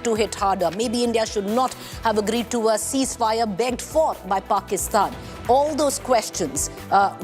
to hit harder. Maybe India should not have agreed to a ceasefire begged for by Pakistan. All those questions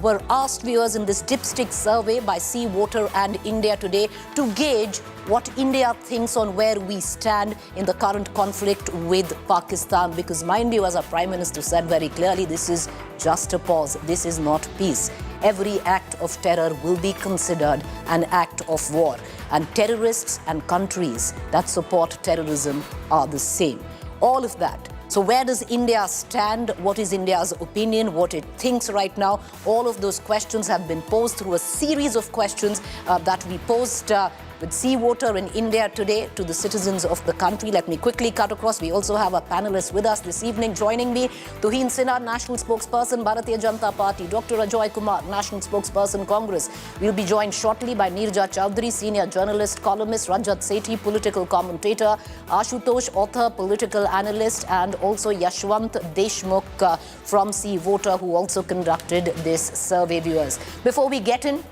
were asked, viewers, in this dipstick survey by Sea, Water and India Today to gauge what India thinks on where we stand in the current conflict with Pakistan. Because mind you, as our Prime Minister said very clearly, this is just a pause. This is not peace. Every act of terror will be considered an act of war. And terrorists and countries that support terrorism are the same. All of that. So where does India stand? What is India's opinion? What it thinks right now? All of those questions have been posed through a series of questions that we posed with Sea, Water in India Today to the citizens of the country. Let me quickly cut across. We also have a panelist with us this evening. Joining me, Tuhin Sinha, National Spokesperson, Bharatiya Janata Party. Dr. Ajoy Kumar, National Spokesperson, Congress. We'll be joined shortly by Neerja Chowdhury, Senior Journalist, Columnist, Rajat Sethi, Political Commentator, Ashutosh, Author, Political Analyst, and also Yashwant Deshmukh from Sea, Water, who also conducted this survey, viewers. Before we get in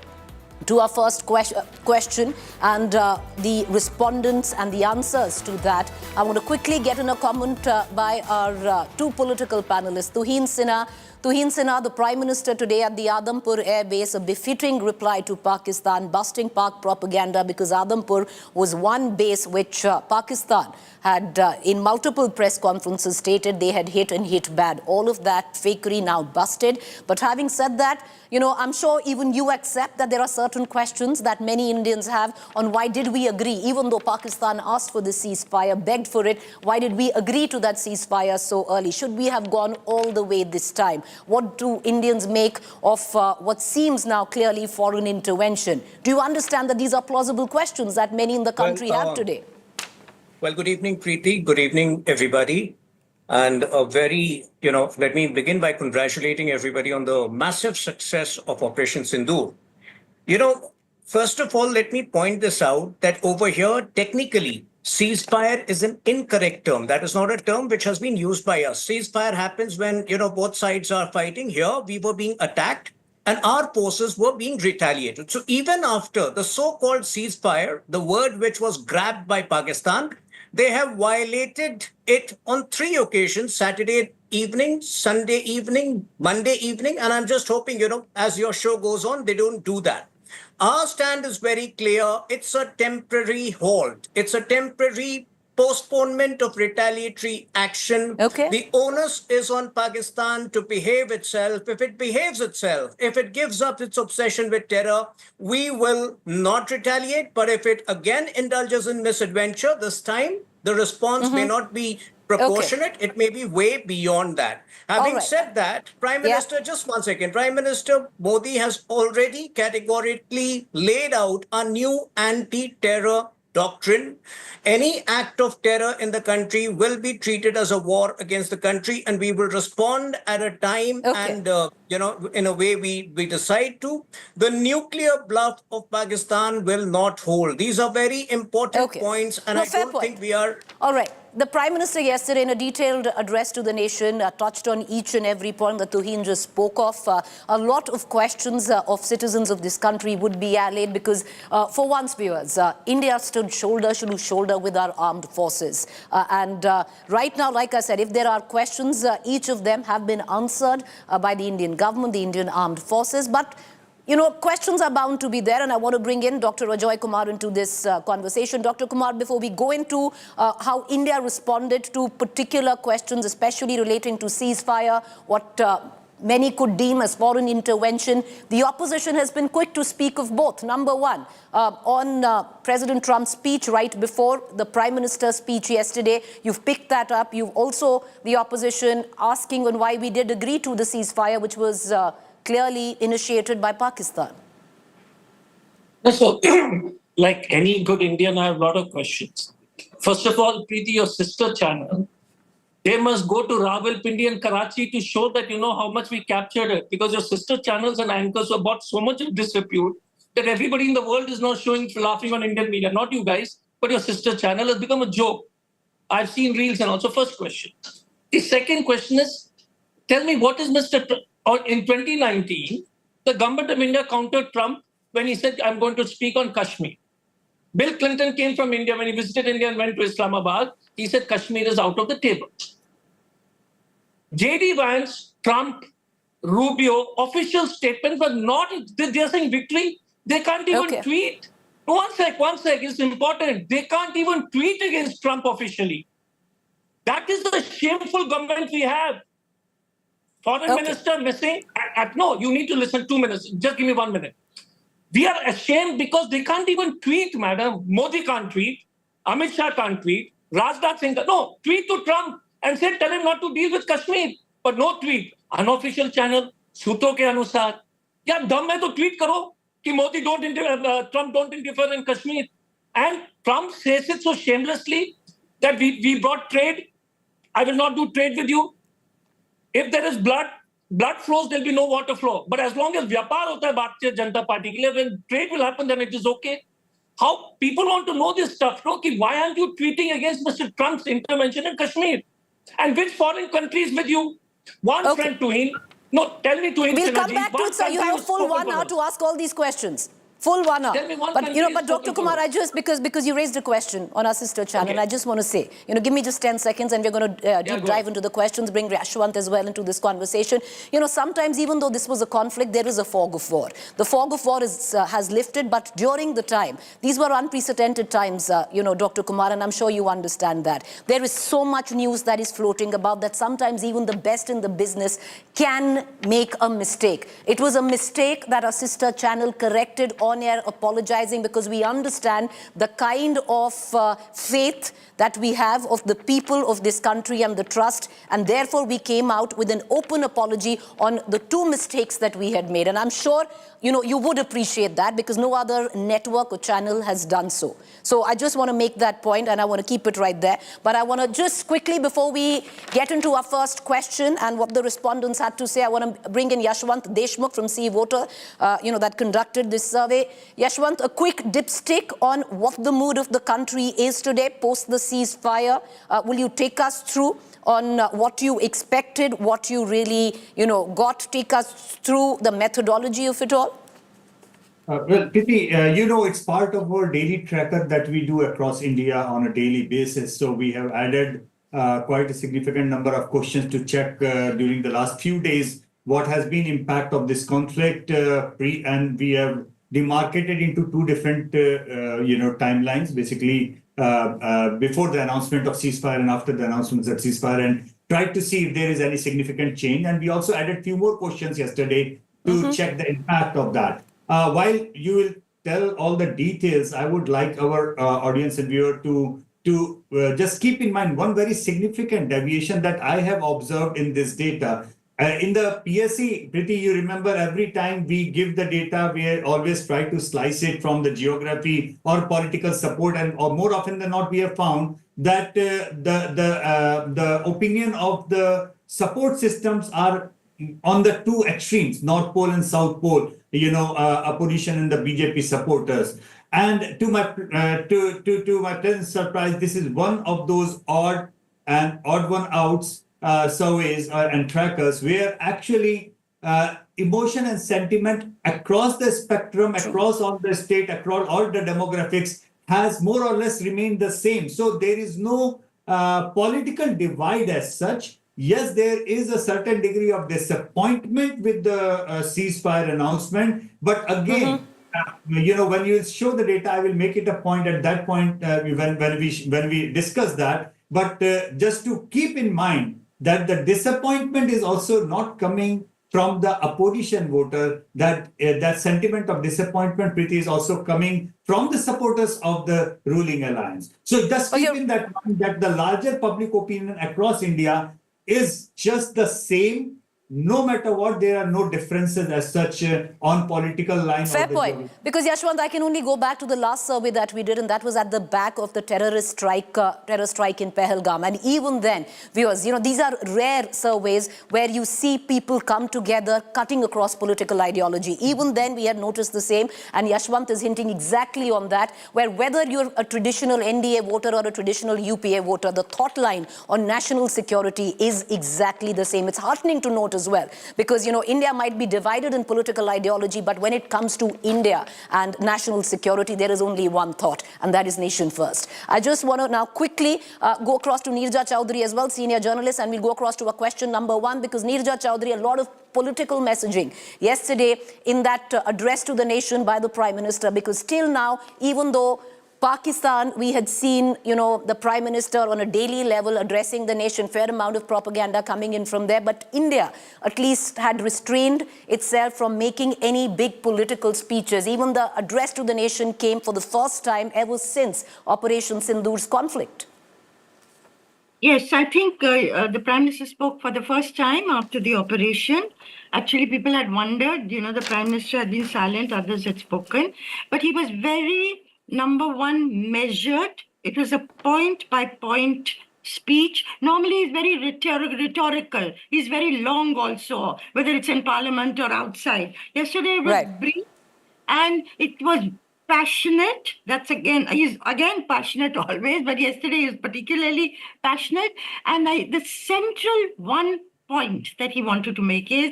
to our first question and the respondents and the answers to that, I want to quickly get in a comment by our two political panelists. Tuhin Sinha, the Prime Minister today at the Adampur Airbase, a befitting reply to Pakistan, busting Pak propaganda, because Adampur was one base which Pakistan had in multiple press conferences stated they had hit and hit bad. All of that fakery now busted. But having said that, you know, I'm sure even you accept that there are certain questions that many Indians have on why did we agree, even though Pakistan asked for the ceasefire, begged for it, why did we agree to that ceasefire so early? Should we have gone all the way this time? What do Indians make of what seems now clearly foreign intervention? Do you understand that these are plausible questions that many in the country have today? Well, good evening, Preeti. Good evening, everybody. And let me begin by congratulating everybody on the massive success of Operation Sindoor. First of all, let me point this out that over here, technically, ceasefire is an incorrect term. That is not a term which has been used by us. Ceasefire happens when, both sides are fighting. Here, we were being attacked and our forces were being retaliated. So even after the so-called ceasefire, the word which was grabbed by Pakistan, they have violated it on 3 occasions: Saturday evening, Sunday evening, Monday evening. And I'm just hoping, as your show goes on, they don't do that. Our stand is very clear. It's a temporary halt. It's a temporary postponement of retaliatory action. Okay. The onus is on Pakistan to behave itself. If it behaves itself, if it gives up its obsession with terror, we will not retaliate. But if it again indulges in misadventure, this time the response may not be proportionate. Okay. It may be way beyond that. Having said that, Prime Minister, just 1 second. Prime Minister Modi has already categorically laid out a new anti-terror doctrine. Any act of terror in the country will be treated as a war against the country, and we will respond at a time and, in a way we decide to. The nuclear bluff of Pakistan will not hold. These are very important points, and I don't think we are... All right. The Prime Minister yesterday, in a detailed address to the nation, touched on each and every point that Tuhin just spoke of. A lot of questions of citizens of this country would be allayed because, for once, viewers, India stood shoulder to shoulder with our armed forces. And right now, like I said, if there are questions, each of them have been answered by the Indian government, the Indian armed forces. But questions are bound to be there, and I want to bring in Dr. Ajoy Kumar into this conversation. Dr. Kumar, before we go into how India responded to particular questions, especially relating to ceasefire, what many could deem as foreign intervention, the opposition has been quick to speak of both. Number one, on President Trump's speech right before the Prime Minister's speech yesterday, you've picked that up. You've also, the opposition, asking on why we did agree to the ceasefire, which was... clearly initiated by Pakistan. So, like any good Indian, I have a lot of questions. First of all, Preeti, your sister channel, they must go to Rawalpindi and Karachi to show that you know how much we captured it, because your sister channels and anchors have brought so much of disrepute that everybody in the world is now laughing on Indian media. Not you guys, but your sister channel has become a joke. I've seen reels and also. First question. The second question is, tell me, what is Mr. In 2019, the government of India countered Trump when he said, I'm going to speak on Kashmir. Bill Clinton came from India. When he visited India and went to Islamabad, he said Kashmir is out of the table. J.D. Vance, Trump, Rubio, official statements were not, they're saying victory. They can't even tweet. One sec, it's important. They can't even tweet against Trump officially. That is the shameful government we have. Foreign minister missing. No, you need to listen 2 minutes. Just give me 1 minute. We are ashamed because they can't even tweet, madam. Modi can't tweet. Amit Shah can't tweet. Rajnath Singh, no, tweet to Trump and say, tell him not to deal with Kashmir. But no tweet. Unofficial channel, सूत्रों के अनुसार. क्या दम है तो tweet करो कि Modi Trump don't interfere in Kashmir. And Trump says it so shamelessly that we brought trade. I will not do trade with you. If there is blood flows, there'll be no water flow. But as long as vyapar hota hai Bharatiya Janata Party ke liye, when trade will happen, then it is okay. How people want to know this stuff, no? Why aren't you tweeting against Mr. Trump's intervention in Kashmir? And which foreign country is with you? One friend to him. No, tell me to him. We'll come back to it, sir. You have a full 1 hour to ask all these questions. Full 1 hour. But Dr. Kumar, I just because you raised a question on our sister channel, I just want to say, give me just 10 seconds, and we're going to deep dive into the questions, bring Yashwant as well into this conversation. Sometimes even though this was a conflict, there is a fog of war. The fog of war has lifted, but during the time, these were unprecedented times, Dr. Kumar, and I'm sure you understand that. There is so much news that is floating about that sometimes even the best in the business can make a mistake. It was a mistake that our sister channel corrected on air, apologizing, because we understand the kind of faith that we have of the people of this country and the trust, and therefore we came out with an open apology on the 2 mistakes that we had made. And I'm sure you would appreciate that, because no other network or channel has done so. So I just want to make that point, and I want to keep it right there. But I want to just quickly, before we get into our first question and what the respondents had to say, I want to bring in Yashwant Deshmukh from C Voter, that conducted this survey. Yashwant, a quick dipstick on what the mood of the country is today post the ceasefire. Will you take us through on what you expected, what you really, got? Take us through the methodology of it all. Well, Priti, it's part of our daily tracker that we do across India on a daily basis. So we have added quite a significant number of questions to check during the last few days what has been impact of this conflict, and we have demarcated into 2 different, timelines, basically before the announcement of ceasefire and after the announcement of ceasefire, and tried to see if there is any significant change. And we also added few more questions yesterday to check the impact of that. While you will tell all the details, I would like our audience and viewer to just keep in mind one very significant deviation that I have observed in this data. In the PSC, Priti, you remember every time we give the data, we always try to slice it from the geography or political support, or more often than not, we have found that the opinion of the support systems are on the 2 extremes, North Pole and South Pole, opposition and the BJP supporters. And to my pleasant surprise, this is one of those odd one outs surveys and trackers where actually emotion and sentiment across the spectrum, across all the state, across all the demographics has more or less remained the same. So there is no political divide as such. Yes, there is a certain degree of disappointment with the ceasefire announcement. But again, when you show the data, I will make it a point at that point when we discuss that. But just to keep in mind that the disappointment is also not coming from the opposition voter, that sentiment of disappointment, Priti, is also coming from the supporters of the ruling alliance. So just keep in that mind that the larger public opinion across India is just the same. No matter what, there are no differences as such on political lines. Fair point. Because Yashwant, I can only go back to the last survey that we did, and that was at the back of the terror strike in Pahalgam. And even then, viewers, these are rare surveys where you see people come together, cutting across political ideology. Even then, we had noticed the same, and Yashwant is hinting exactly on that, where whether you're a traditional NDA voter or a traditional UPA voter, the thought line on national security is exactly the same. It's heartening to notice as well. Because, India might be divided in political ideology, but when it comes to India and national security, there is only one thought, and that is nation first. I just want to now quickly go across to Neerja Chowdhury as well, senior journalist, and we'll go across to a question number one, because Neerja Chowdhury, a lot of political messaging yesterday in that address to the nation by the Prime Minister, because till now, even though Pakistan, we had seen, the Prime Minister on a daily level addressing the nation, fair amount of propaganda coming in from there. But India at least had restrained itself from making any big political speeches. Even the address to the nation came for the first time ever since Operation Sindoor's conflict. Yes, I think the Prime Minister spoke for the first time after the operation. Actually, people had wondered, the Prime Minister had been silent, others had spoken. But he was very, number one, measured. It was a point-by-point speech. Normally, he's very rhetorical. He's very long also, whether it's in Parliament or outside. Yesterday, it was brief, and it was passionate. He's again passionate always, but yesterday he was particularly passionate. And the central one point that he wanted to make is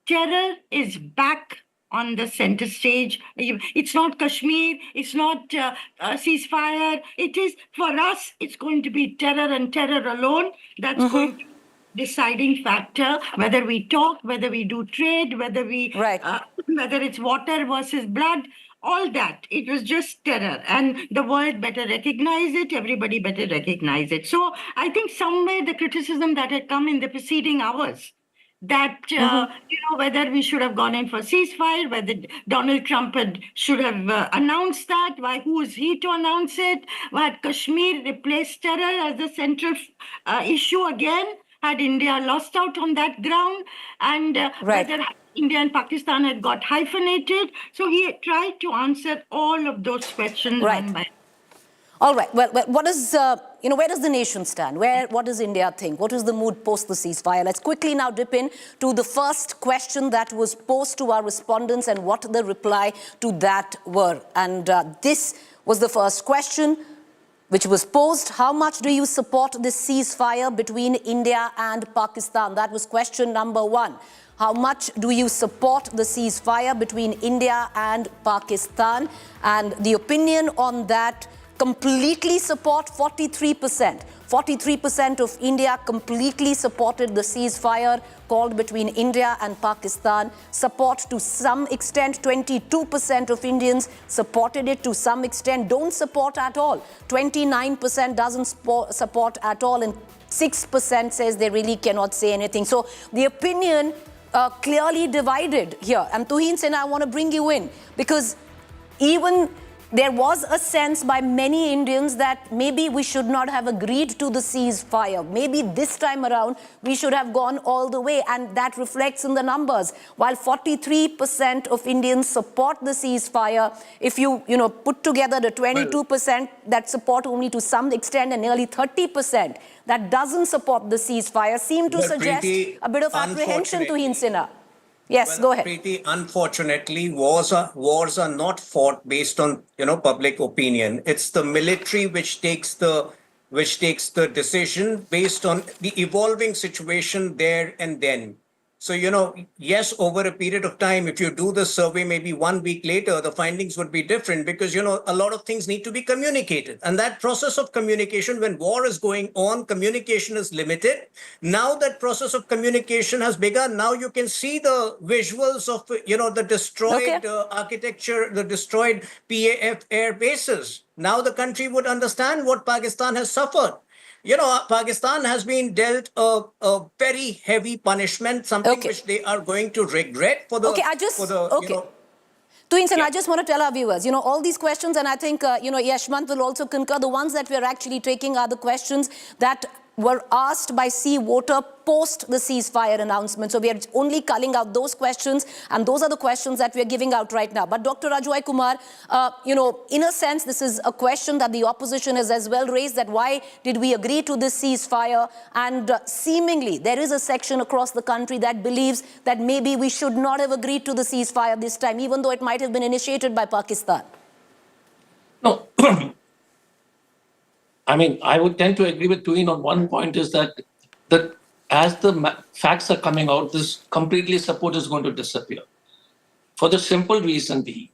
terror is back on the center stage. It's not Kashmir, it's not ceasefire. It is, for us, it's going to be terror and terror alone. That's going to be deciding factor, whether we talk, whether we do trade, whether it's water versus blood. All that, it was just terror, and the world better recognize it, everybody better recognize it. So I think somewhere the criticism that had come in the preceding hours, that, whether we should have gone in for ceasefire, whether Donald Trump should have announced that, who is he to announce it, had Kashmir replaced terror as the central issue again, had India lost out on that ground, and whether India and Pakistan had got hyphenated. So he tried to answer all of those questions one by one. All right. Well, what is, where does the nation stand? What does India think? What is the mood post the ceasefire? Let's quickly now dip in to the first question that was posed to our respondents and what the reply to that were. And this was the first question which was posed. How much do you support this ceasefire between India and Pakistan? That was question number one. How much do you support the ceasefire between India and Pakistan? And the opinion on that, completely support, 43%. 43% of India completely supported the ceasefire called between India and Pakistan. Support to some extent, 22% of Indians supported it to some extent, don't support at all. 29% doesn't support at all, and 6% says they really cannot say anything. So the opinion clearly divided here. And Tuhin Sinha, I want to bring you in, because even there was a sense by many Indians that maybe we should not have agreed to the ceasefire. Maybe this time around, we should have gone all the way, and that reflects in the numbers. While 43% of Indians support the ceasefire, if you, put together the 22% that support only to some extent and nearly 30% that doesn't support the ceasefire, seem to suggest a bit of apprehension to Tuhin Sinha. Yes, go ahead. Preeti, unfortunately, wars are not fought based on public opinion. It's the military which takes the decision based on the evolving situation there and then. So, yes, over a period of time, if you do the survey, maybe 1 week later, the findings would be different because, a lot of things need to be communicated. And that process of communication, when war is going on, communication is limited. Now that process of communication has begun. Now you can see the visuals of, the destroyed architecture, the destroyed PAF air bases. Now the country would understand what Pakistan has suffered. Pakistan has been dealt a very heavy punishment, something which they are going to regret for the... Tuhin Sinha, I just want to tell our viewers, all these questions, and I think, Yashwant will also concur, the ones that we're actually taking are the questions that were asked by Sea Water post the ceasefire announcement. So we are only culling out those questions, and those are the questions that we are giving out right now. But Dr. Rajoy Kumar, in a sense, this is a question that the opposition has as well raised, that why did we agree to this ceasefire? And seemingly, there is a section across the country that believes that maybe we should not have agreed to the ceasefire this time, even though it might have been initiated by Pakistan. No. I mean, I would tend to agree with Tuhin on one point, is that the as the facts are coming out, this completely support is going to disappear. For the simple reason being,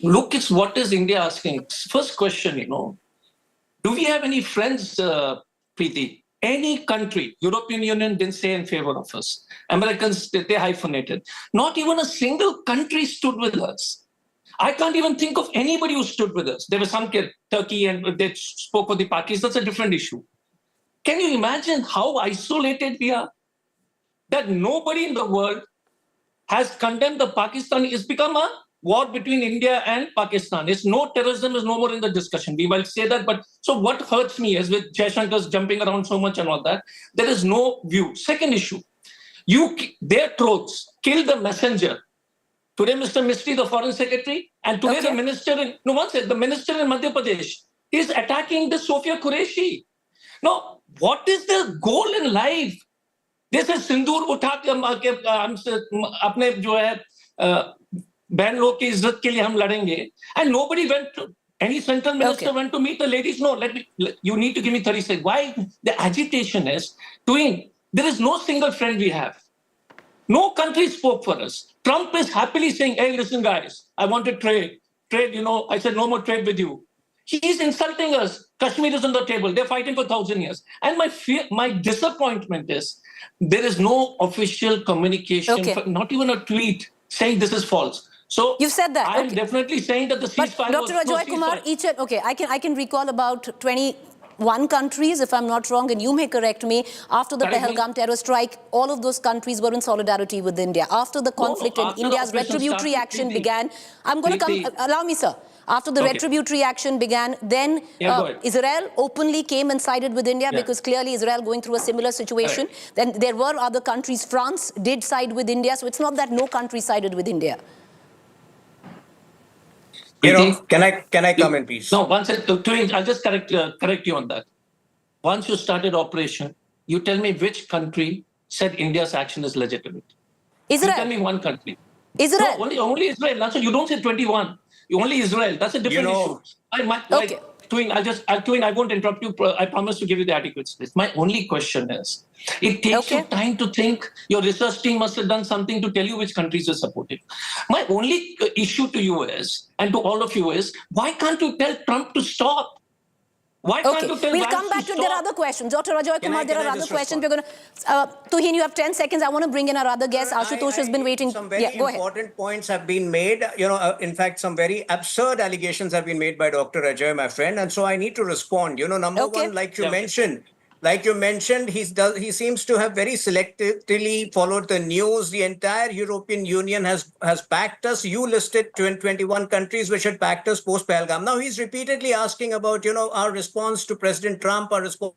look, it's what is India asking? First question, do we have any friends, Preeti? Any country, European Union didn't say in favor of us. Americans, they hyphenated. Not even a single country stood with us. I can't even think of anybody who stood with us. There was some Turkey and they spoke for the Pakistan. That's a different issue. Can you imagine how isolated we are? That nobody in the world has condemned the Pakistan. It's become a war between India and Pakistan. It's no terrorism is no more in the discussion. We will say that, but so what hurts me is with Jaishankar's jumping around so much and all that, there is no view. Second issue, their throats kill the messenger. Today, Mr. Mistry, the foreign secretary, and today the minister the minister in Madhya Pradesh is attacking the Sofia Qureshi. Now, what is the goal in life? This is Sindoor उठा के हमसे अपने जो है बहन लोग की इज्जत के लिए हम लड़ेंगे. And nobody went to, any central minister went to meet the ladies. No, you need to give me 30 seconds. Why the agitation is doing, there is no single friend we have. No country spoke for us. Trump is happily saying, hey, listen, guys, I want to trade. I said, no more trade with you. He's insulting us. Kashmir is on the table. They're fighting for 1,000 years. And my disappointment is there is no official communication, not even a tweet saying this is false. So you've said that. I'm definitely saying that the ceasefire Dr. Ajoy Kumar, I can recall about 21 countries, if I'm not wrong, and you may correct me, after the Pahalgam terror strike, all of those countries were in solidarity with India. After the conflict and India's retributory action began, I'm going to come, allow me, sir. After the retributory action began, then Israel openly came and sided with India because clearly Israel going through a similar situation. Then there were other countries. France did side with India, so it's not that no country sided with India. Can I come in, please? No, once I'll just correct you on that. Once you started operation, you tell me which country said India's action is legitimate. Israel. You tell me one country. Israel. No, only Israel. So you don't say 21. Only Israel. That's a different issue. I won't interrupt you. I promise to give you the adequate space. My only question is, it takes you time to think. Your research team must have done something to tell you which countries are supporting. My only issue to you is, and to all of you is, why can't you tell Trump to stop? Why can't you tell We'll come back to there are other questions. Dr. Ajoy Kumar, there are other questions. We're going to... Tuhin, you have 10 seconds. I want to bring in our other guest. Ashutosh has been waiting. Some very important points have been made. In fact, some very absurd allegations have been made by Dr. Ajoy, my friend. And so I need to respond. Number one, like you mentioned, he seems to have very selectively followed the news. The entire European Union has backed us. You listed 21 countries which had backed us post-Pahalgam. Now he's repeatedly asking about, our response to President Trump, our response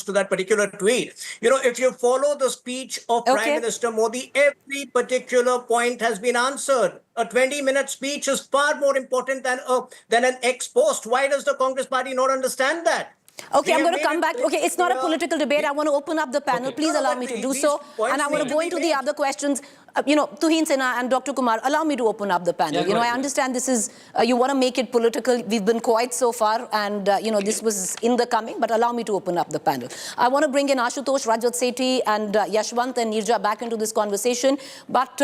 to that particular tweet. If you follow the speech of Prime Minister Modi, every particular point has been answered. A 20-minute speech is far more important than an ex-post. Why does the Congress party not understand that? Okay, I'm going to come back. Okay, it's not a political debate. I want to open up the panel. Please allow me to do so. And I want to go into the other questions. Tuhin Sinha and Dr. Kumar, allow me to open up the panel. I understand this is, you want to make it political. We've been quiet so far and, this was in the coming, but allow me to open up the panel. I want to bring in Ashutosh, Rajat Sethi and Yashwant and Nirja back into this conversation. But,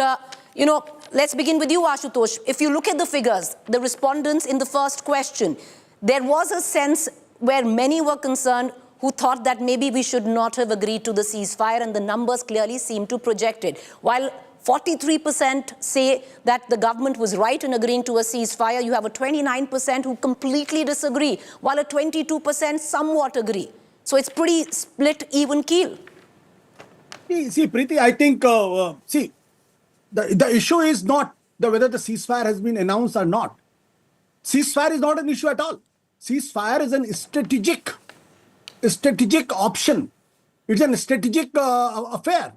let's begin with you, Ashutosh. If you look at the figures, the respondents in the first question, there was a sense where many were concerned who thought that maybe we should not have agreed to the ceasefire, and the numbers clearly seem to project it. While 43% say that the government was right in agreeing to a ceasefire, you have a 29% who completely disagree, while a 22% somewhat agree. So it's pretty split even keel. See, Preeti, I think, the issue is not whether the ceasefire has been announced or not. Ceasefire is not an issue at all. Ceasefire is a strategic option. It's a strategic affair.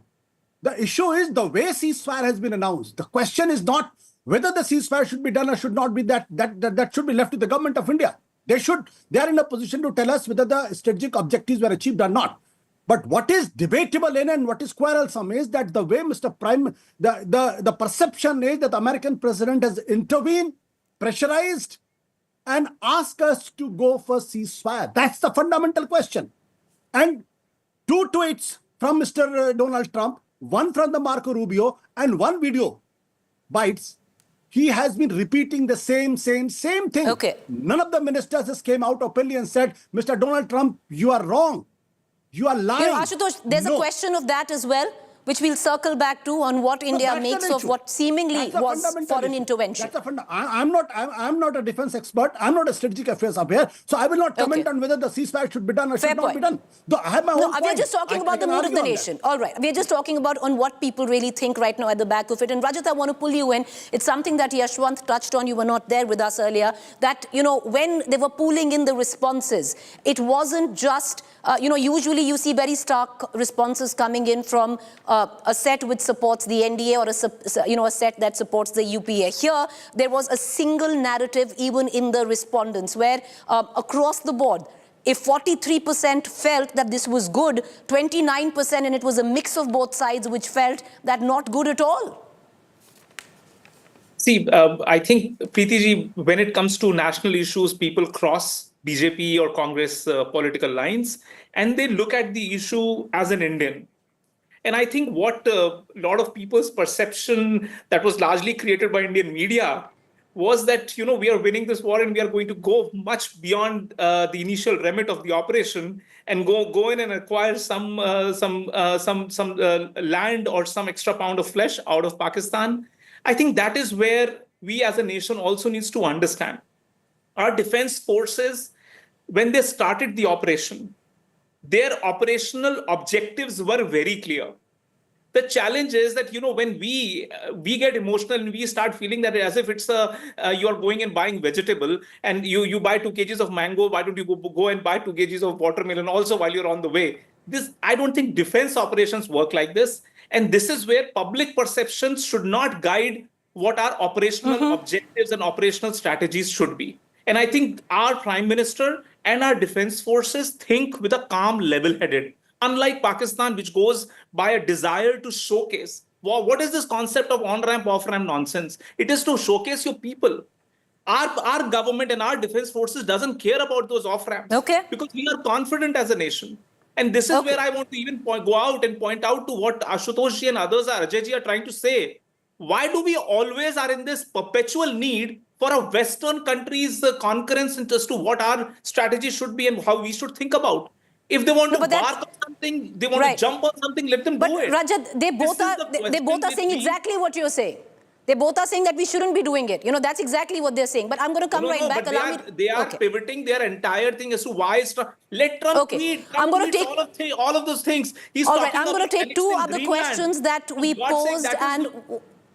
The issue is the way ceasefire has been announced. The question is not whether the ceasefire should be done or should not be. That should be left to the government of India. They are in a position to tell us whether the strategic objectives were achieved or not. But what is debatable and what is quarrelsome is that the way the perception is that the American president has intervened, pressurized, and ask us to go for ceasefire. That's the fundamental question. And two tweets from Mr. Donald Trump, one from the Marco Rubio, and one video bites. He has been repeating the same thing. Okay. None of the ministers just came out openly and said, Mr. Donald Trump, you are wrong. You are lying. Ashutosh, there's a question of that as well, which we'll circle back to on what India makes of what seemingly was foreign intervention. I'm not a defense expert. I'm not a strategic affairs affair. So I will not comment on whether the ceasefire should be done or should not be done. I have my own point. We're just talking about the mood of the nation. All right. We're just talking about on what people really think right now at the back of it. And Rajat, I want to pull you in. It's something that Yashwant touched on. You were not there with us earlier. That, when they were pooling in the responses, it wasn't just, usually you see very stark responses coming in from a set which supports the NDA or a set that supports the UPA. Here, there was a single narrative even in the respondents where across the board, if 43% felt that this was good, 29%, and it was a mix of both sides, which felt that not good at all. See, I think, Preeti ji, when it comes to national issues, people cross BJP or Congress political lines, and they look at the issue as an Indian. And I think what a lot of people's perception that was largely created by Indian media was that, we are winning this war and we are going to go much beyond the initial remit of the operation and go in and acquire some land or some extra pound of flesh out of Pakistan. I think that is where we as a nation also needs to understand. Our defense forces, when they started the operation, their operational objectives were very clear. The challenge is that, when we get emotional and we start feeling that as if it's you are going and buying vegetable and you buy 2 kgs of mango, why don't you go and buy 2 kgs of watermelon also while you're on the way? I don't think defense operations work like this. And this is where public perceptions should not guide what our operational objectives and operational strategies should be. And I think our Prime Minister and our defense forces think with a calm, level-headed. Unlike Pakistan, which goes by a desire to showcase. What is this concept of on-ramp, off-ramp nonsense? It is to showcase your people. Our government and our defense forces doesn't care about those off-ramps. Okay. Because we are confident as a nation. And this is where I want to even go out and point out to what Ashutosh ji and others, Ajay ji, are trying to say. Why do we always are in this perpetual need for a Western country's concurrence as to what our strategy should be and how we should think about? If they want to bark on something, they want to jump on something, let them do it. But Rajat, they both are saying exactly what you're saying. They both are saying that we shouldn't be doing it. That's exactly what they're saying. But I'm going to come back. But they are pivoting their entire thing as to why it's let Trump tweet. I'm going to take all of those things. He's all right. I'm going to take 2 other questions that we posed and.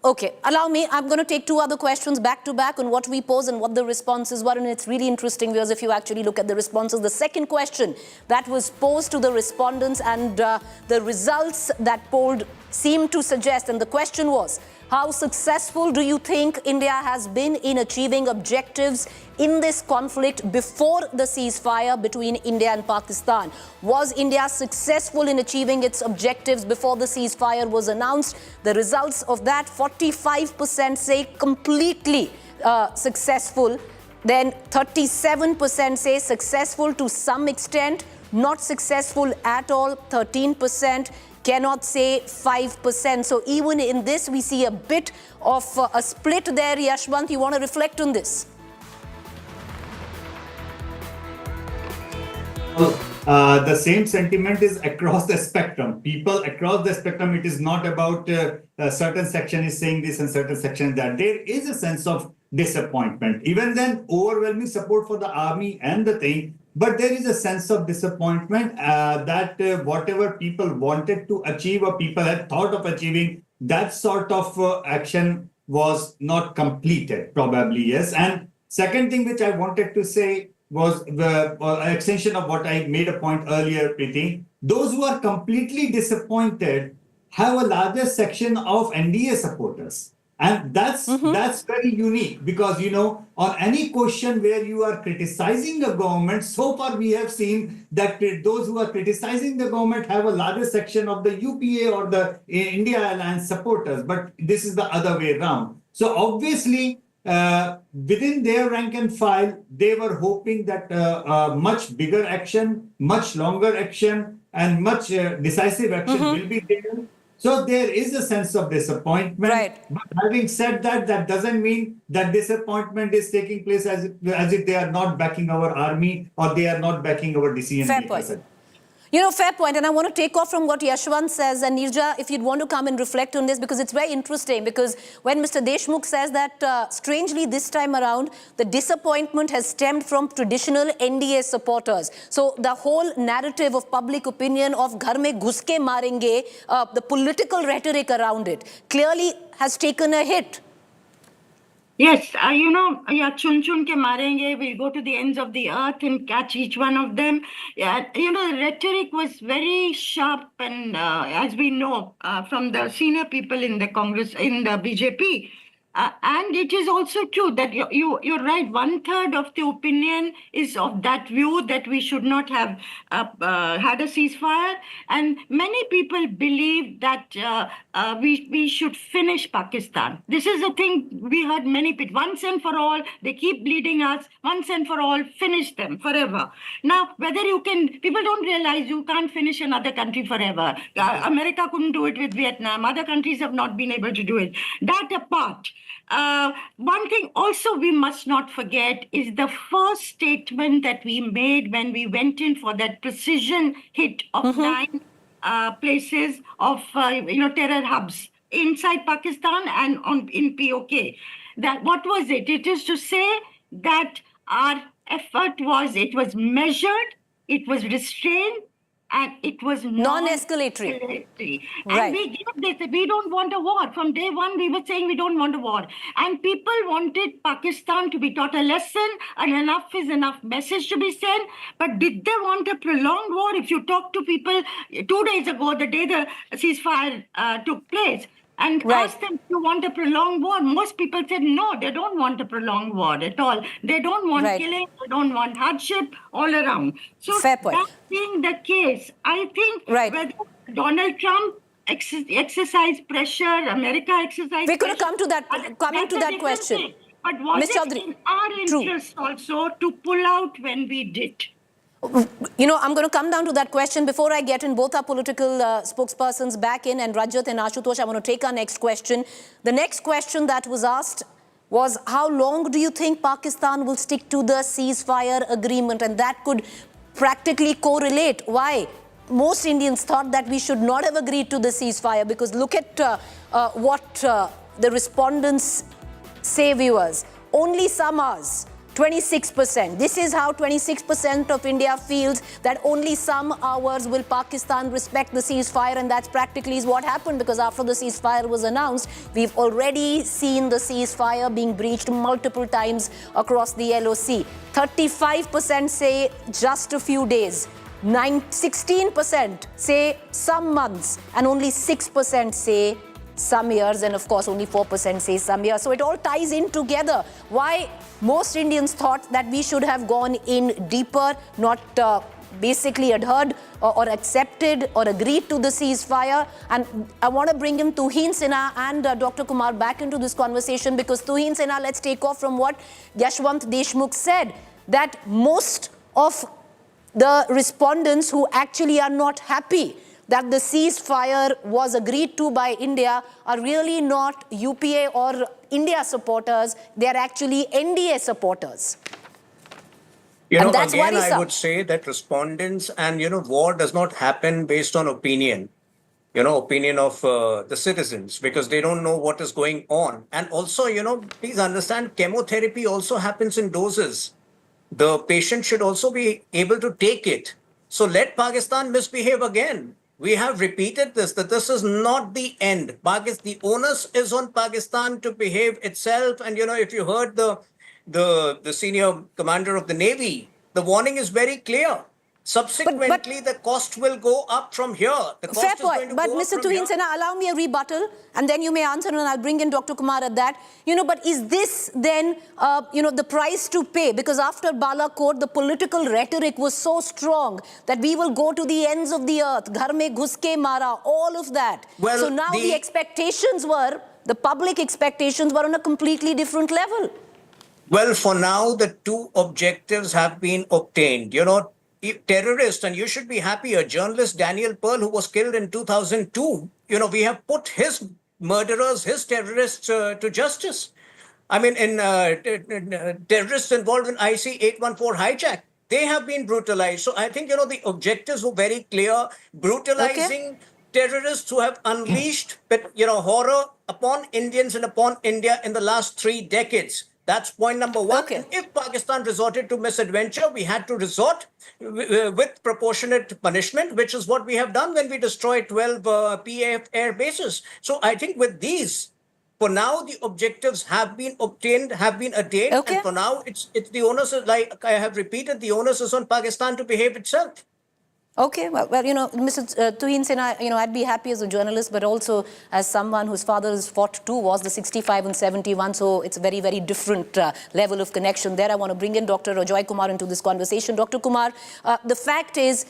Okay, allow me. I'm going to take 2 other questions back to back on what we pose and what the responses were. And it's really interesting because if you actually look at the responses, the second question that was posed to the respondents and the results that polled seemed to suggest, and the question was, how successful do you think India has been in achieving objectives in this conflict before the ceasefire between India and Pakistan? Was India successful in achieving its objectives before the ceasefire was announced? The results of that, 45% say completely successful. Then 37% say successful to some extent, not successful at all, 13%. Cannot say 5%. So even in this, we see a bit of a split there. Yashwant, you want to reflect on this? The same sentiment is across the spectrum. People across the spectrum, it is not about a certain section is saying this and certain section that. There is a sense of disappointment. Even then, overwhelming support for the army and the thing. But there is a sense of disappointment that whatever people wanted to achieve or people had thought of achieving, that sort of action was not completed, probably, yes. And second thing which I wanted to say was the extension of what I made a point earlier, Preeti. Those who are completely disappointed have a larger section of NDA supporters. And that's very unique because, on any question where you are criticizing the government, so far we have seen that those who are criticizing the government have a larger section of the UPA or the India Alliance supporters. But this is the other way around. So obviously, within their rank and file, they were hoping that much bigger action, much longer action, and much decisive action will be taken. So there is a sense of disappointment. Right. But having said that, that doesn't mean that disappointment is taking place as if they are not backing our army or they are not backing our decision Fair makers. point. You know, fair point. And I want to take off from what Yashwant says. And Nirja, if you'd want to come and reflect on this, because it's very interesting. Because when Mr. Deshmukh says that, strangely, this time around, the disappointment has stemmed from traditional NDA supporters. So the whole narrative of public opinion of ghar mein ghus ke marenge, the political rhetoric around it, clearly has taken a hit. Yes, chun chun ke marenge, we'll go to the ends of the earth and catch each one of them. Yeah, the rhetoric was very sharp, and as we know from the senior people in the Congress, in the BJP. And it is also true that you're right. 1/3 of the opinion is of that view that we should not have had a ceasefire, and many people believe that we should finish Pakistan. This is the thing we heard many people. Once and for all, they keep bleeding us. Once and for all, finish them forever. Now, whether you can, people don't realize you can't finish another country forever. America couldn't do it with Vietnam. Other countries have not been able to do it. That apart. One thing also we must not forget is the first statement that we made when we went in for that precision hit of 9 places of terror hubs inside Pakistan and in POK. That what was it? It is to say that our effort was measured, it was restrained, and it was Non-escalatory. And Right. we gave this. We don't want a war. From day one, we were saying we don't want a war. And people wanted Pakistan to be taught a lesson, and enough is enough message to be sent. But did they want a prolonged war? If you talk to people 2 days ago, the day the ceasefire took place, and Right. asked them if you want a prolonged war, most people said no, they don't want a prolonged war at all. They don't want Right. killing, they don't want hardship all around. So Fair point. that being the case, I think Right. whether Donald Trump exercised pressure, America exercised We could have pressure, come to that, coming to that's a that different question. thing. But was Ms. it Chaudhary. in our True. interest also to pull out when we did? You know, I'm going to come down to that question. Before I get in both our political spokespersons back in, and Rajat and Ashutosh, I want to take our next question. The next question that was asked was, how long do you think Pakistan will stick to the ceasefire agreement? And that could practically correlate. Why? Most Indians thought that we should not have agreed to the ceasefire, because look at what the respondents say, viewers. Only some hours. 26%. This is how 26% of India feels that only some hours will Pakistan respect the ceasefire, and that's practically is what happened, because after the ceasefire was announced, we've already seen the ceasefire being breached multiple times across the LOC. 35% say just a few days. 16% say some months, and only 6% say some years, and of course only 4% say some years. So it all ties in together. Why most Indians thought that we should have gone in deeper, not basically adhered or accepted or agreed to the ceasefire. And I want to bring in Tuhin Sinha and Dr. Kumar back into this conversation, because Tuhin Sinha, let's take off from what Yashwant Deshmukh said, that most of the respondents who actually are not happy that the ceasefire was agreed to by India are really not UPA or India supporters. They are actually NDA supporters. And that's again, worrisome. I would say that respondents and, war does not happen based on opinion, opinion of the citizens, because they don't know what is going on. And also, please understand, chemotherapy also happens in doses. The patient should also be able to take it. So let Pakistan misbehave again. We have repeated this, that this is not the end. The onus is on Pakistan to behave itself. And, if you heard the senior commander of the Navy, the warning is very clear. Subsequently, the cost will go up from here. The cost Fair is going point. to But go up Mr. from Tuhin here. Sinha, allow me a rebuttal, and then you may answer, and I'll bring in Dr. Kumar at that. But is this then, the price to pay? Because after Balakot, the political rhetoric was so strong that we will go to the ends of the earth, ghar mein ghus ke mara, all of that. Well, so now the expectations were, the public expectations were on a completely different level. Well, for now, the two objectives have been obtained. terrorist, and you should be happy, a journalist, Daniel Pearl, who was killed in 2002, we have put his murderers, his terrorists to justice. I mean, in terrorists involved in IC 814 hijack, they have been brutalized. So I think, the objectives were very clear, brutalizing terrorists who have unleashed, horror upon Indians and upon India in the last 3 decades. That's point number one. Okay. And if Pakistan resorted to misadventure, we had to resort with proportionate punishment, which is what we have done when we destroyed 12 PAF air bases. So I think with these, for now, the objectives have been obtained, have been attained. Okay. And for now, it's the onus is, like I have repeated, the onus is on Pakistan to behave itself. Okay, well, Mr. Tuhin Sinha, I'd be happy as a journalist, but also as someone whose father has fought two wars, the 65 and 71, so it's a very, very different level of connection there. I want to bring in Dr. Ajoy Kumar into this conversation. Dr. Kumar, the fact is,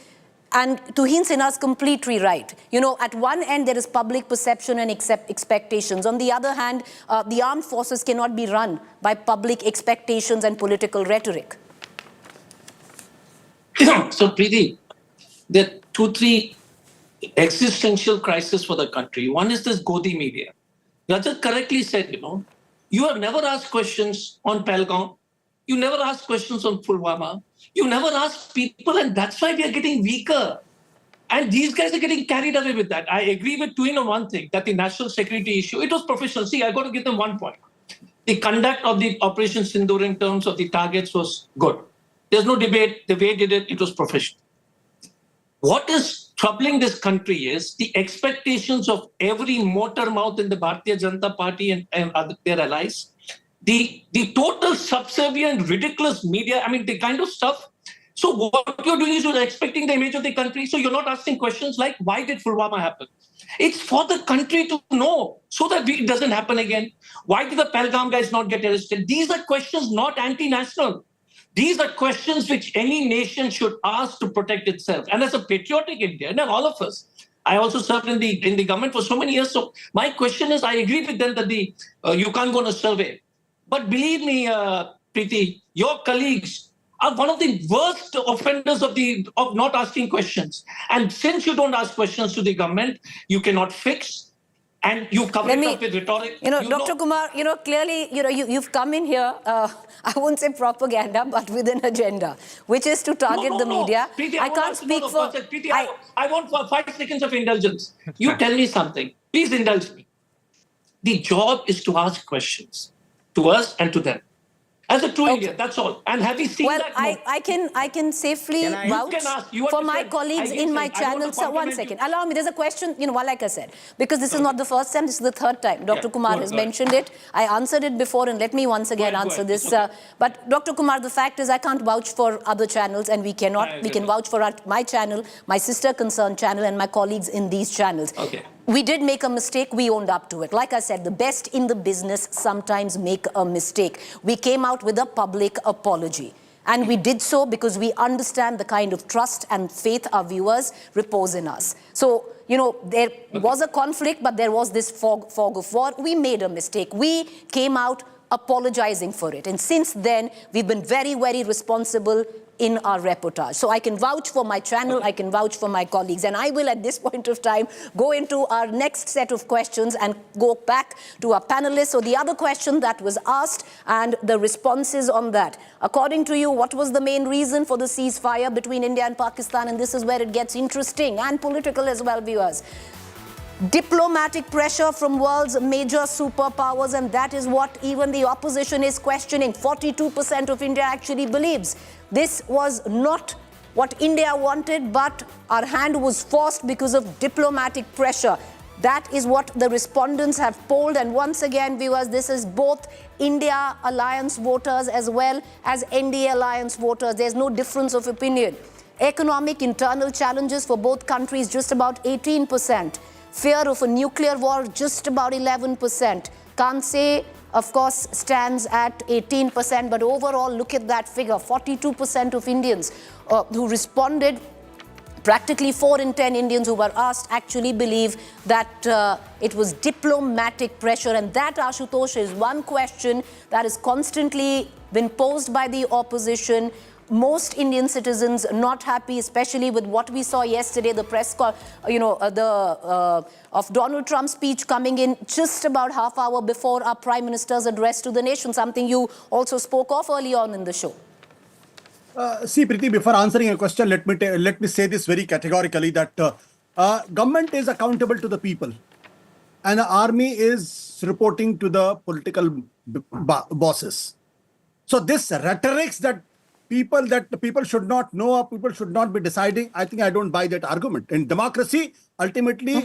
and Tuhin Sinha is completely right. At one end, there is public perception and expectations. On the other hand, the armed forces cannot be run by public expectations and political rhetoric. So, Preeti, there are 2-3 existential crises for the country. One is this Godi media. Rajat correctly said, you have never asked questions on Pahalgam. You never asked questions on Pulwama. You never asked people, and that's why we are getting weaker. And these guys are getting carried away with that. I agree with Tuhin on one thing, that the national security issue, it was professional. See, I got to give them one point. The conduct of the Operation Sindoor in terms of the targets was good. There's no debate. The way they did it was professional. What is troubling this country is the expectations of every motor mouth in the Bharatiya Janata Party and their allies, the total subservient, ridiculous media, the kind of stuff. So what you're doing is you're expecting the image of the country, so you're not asking questions like, why did Pulwama happen? It's for the country to know, so that it doesn't happen again. Why did the Pahalgam guys not get arrested? These are questions not anti-national. These are questions which any nation should ask to protect itself. And as a patriotic Indian, and all of us, I also served in the government for so many years. So my question is, I agree with them that you can't go on a survey. But believe me, Preeti, your colleagues are one of the worst offenders of not asking questions. And since you don't ask questions to the government, you cannot fix. And you cover it up with rhetoric. Dr. Kumar, clearly, you've come in here, I won't say propaganda, but with an agenda, which is to target the media. Preeti, I can't speak for... Preeti, I want 5 seconds of indulgence. You tell me something. Please indulge me. The job is to ask questions to us and to them. As a true Indian, that's all. And have you seen that? Well, I can safely vouch for my colleagues in my channel. So one second. Allow me. There's a question, like I said, because this is not the first time, this is the third time. Dr. Kumar has mentioned it. I answered it before, and let me once again answer this. Okay. But Dr. Kumar, the fact is I can't vouch for other channels, and we cannot. We can vouch for my channel, my sister concerned channel, and my colleagues in these channels. Okay. We did make a mistake. We owned up to it. Like I said, the best in the business sometimes make a mistake. We came out with a public apology. And we did so because we understand the kind of trust and faith our viewers repose in us. So, there was a conflict, but there was this fog of war. We made a mistake. We came out apologizing for it. And since then, we've been very, very responsible in our reportage. So I can vouch for my channel, I can vouch for my colleagues, and I will at this point of time go into our next set of questions and go back to our panelists. So the other question that was asked and the responses on that. According to you, what was the main reason for the ceasefire between India and Pakistan? And this is where it gets interesting and political as well, viewers. Diplomatic pressure from world's major superpowers, and that is what even the opposition is questioning. 42% of India actually believes this was not what India wanted, but our hand was forced because of diplomatic pressure. That is what the respondents have polled. And once again, viewers, this is both India Alliance voters as well as NDA Alliance voters. There's no difference of opinion. Economic internal challenges for both countries, just about 18%. Fear of a nuclear war, just about 11%. Can't say, of course, stands at 18%, but overall, look at that figure. 42% of Indians who responded, practically 4 in 10 Indians who were asked actually believe that it was diplomatic pressure. And that, Ashutosh, is one question that has constantly been posed by the opposition. most Indian citizens not happy, especially with what we saw yesterday, the of Donald Trump's speech coming in just about half hour before our Prime Minister's address to the nation, something you also spoke of early on in the show. See, Preeti, before answering your question, let me say this very categorically that government is accountable to the people, and the army is reporting to the political bosses. So this rhetorics that the people should not know or people should not be deciding, I think I don't buy that argument. In democracy, ultimately,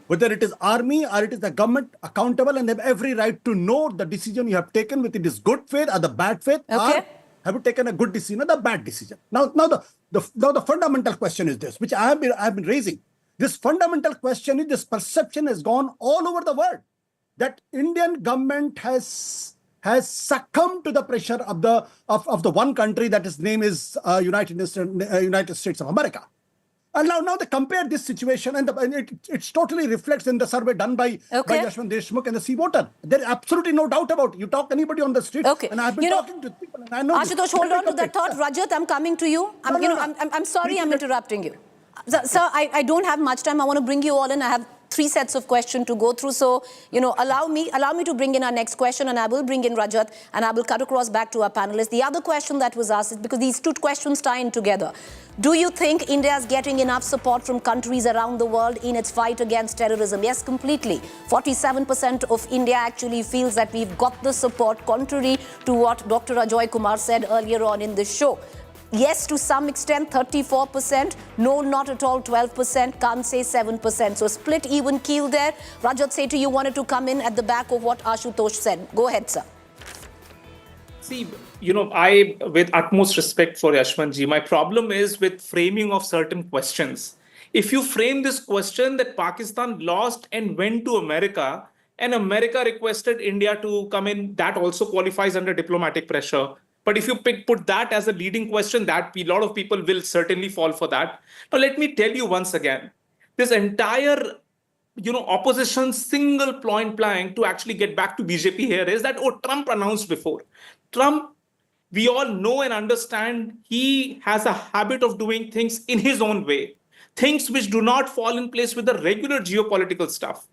whether it is army or it is the government, accountable and they have every right to know the decision you have taken, whether it is good faith or the bad faith, or have you taken a good decision or the bad decision. Now the fundamental question is this, which I have been raising. This fundamental question is, this perception has gone all over the world that Indian government has succumbed to the pressure of the one country that its name is United States of America. And now they compare this situation, and it totally reflects in the survey done by Yashwant Deshmukh and the Sea Voter. There is absolutely no doubt about it. You talk anybody on the street, and I've been talking to people, and I know. Ashutosh, hold on to that thought. Rajat, I'm coming to you. I'm sorry, I'm interrupting you. Sir, I don't have much time. I want to bring you all in. I have 3 sets of questions to go through. So, allow me to bring in our next question, and I will bring in Rajat, and I will cut across back to our panelists. The other question that was asked is, because these 2 questions tie in together. Do you think India is getting enough support from countries around the world in its fight against terrorism? Yes, completely. 47% of India actually feels that we've got the support, contrary to what Dr. Ajoy Kumar said earlier on in the show. Yes, to some extent, 34%. No, not at all, 12%. Can't say 7%. So split even keel there. Rajat Sethi, you wanted to come in at the back of what Ashutosh said. Go ahead, sir. See, I, with utmost respect for Yashwantji, my problem is with framing of certain questions. If you frame this question that Pakistan lost and went to America, and America requested India to come in, that also qualifies under diplomatic pressure. But if you put that as a leading question, that a lot of people will certainly fall for that. Now, let me tell you once again, this entire opposition's single point plank to actually get back to BJP here is that, Trump announced before. Trump, we all know and understand, he has a habit of doing things in his own way. Things which do not fall in place with the regular geopolitical stuff.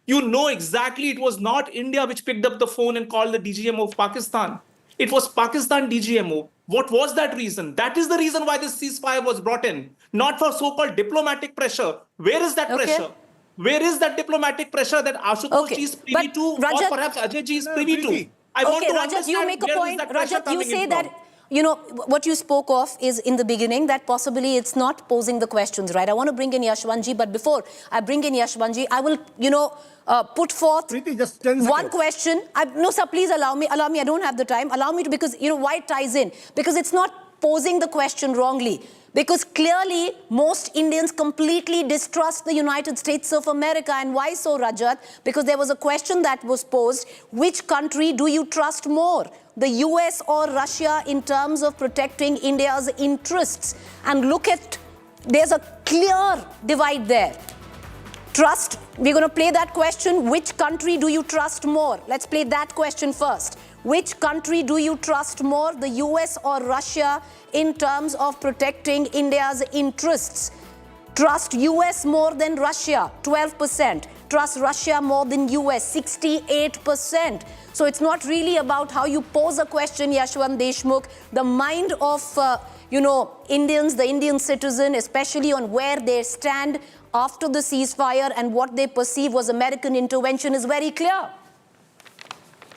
You know exactly it was not India which picked up the phone and called the DGMO of Pakistan. It was Pakistan DGMO. What was that reason? That is the reason why this ceasefire was brought in, not for so-called diplomatic pressure. Where is that pressure? Where is that diplomatic pressure that Ashutosh ji is privy to, or perhaps Ajay ji is privy to? I want to Rajat, understand, you make a point. Rajat, you say that, from? What you spoke of is in the beginning that possibly it's not posing the questions, right? I want to bring in Yashwantji, but before I bring in Yashwantji, I will, put forth Preeti, just 10 one question. No, sir, please allow me. I don't have the time. Allow me to, because, why it ties in? Because it's not posing the question wrongly. Because clearly, most Indians completely distrust the United States of America. And why so, Rajat? Because there was a question that was posed. Which country do you trust more? The US or Russia in terms of protecting India's interests? And look at, there's a clear divide there. Trust, we're going to play that question. Which country do you trust more? Let's play that question first. Which country do you trust more, the US or Russia, in terms of protecting India's interests? Trust US more than Russia, 12%. Trust Russia more than US, 68%. So it's not really about how you pose a question, Yashwant Deshmukh. The mind of, Indians, the Indian citizen, especially on where they stand after the ceasefire and what they perceive was American intervention is very clear.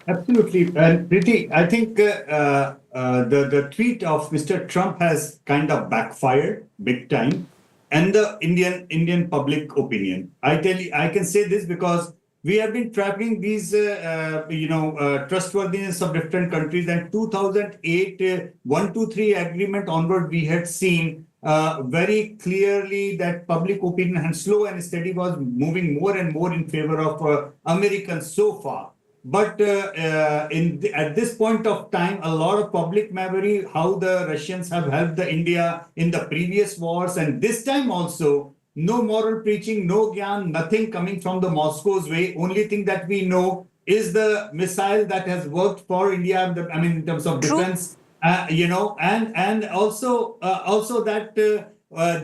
Absolutely. And Preeti, I think the tweet of Mr. Trump has kind of backfired big time, and the Indian public opinion. I can say this because we have been tracking these, trustworthiness of different countries. And 2008 123 agreement onward, we had seen very clearly that public opinion and slow and steady was moving more and more in favor of Americans so far. But at this point of time, a lot of public memory, how the Russians have helped the India in the previous wars, and this time also, no moral preaching, no gyan, nothing coming from the Moscow's way. Only thing that we know is the missile that has worked for India, in terms of defense And also that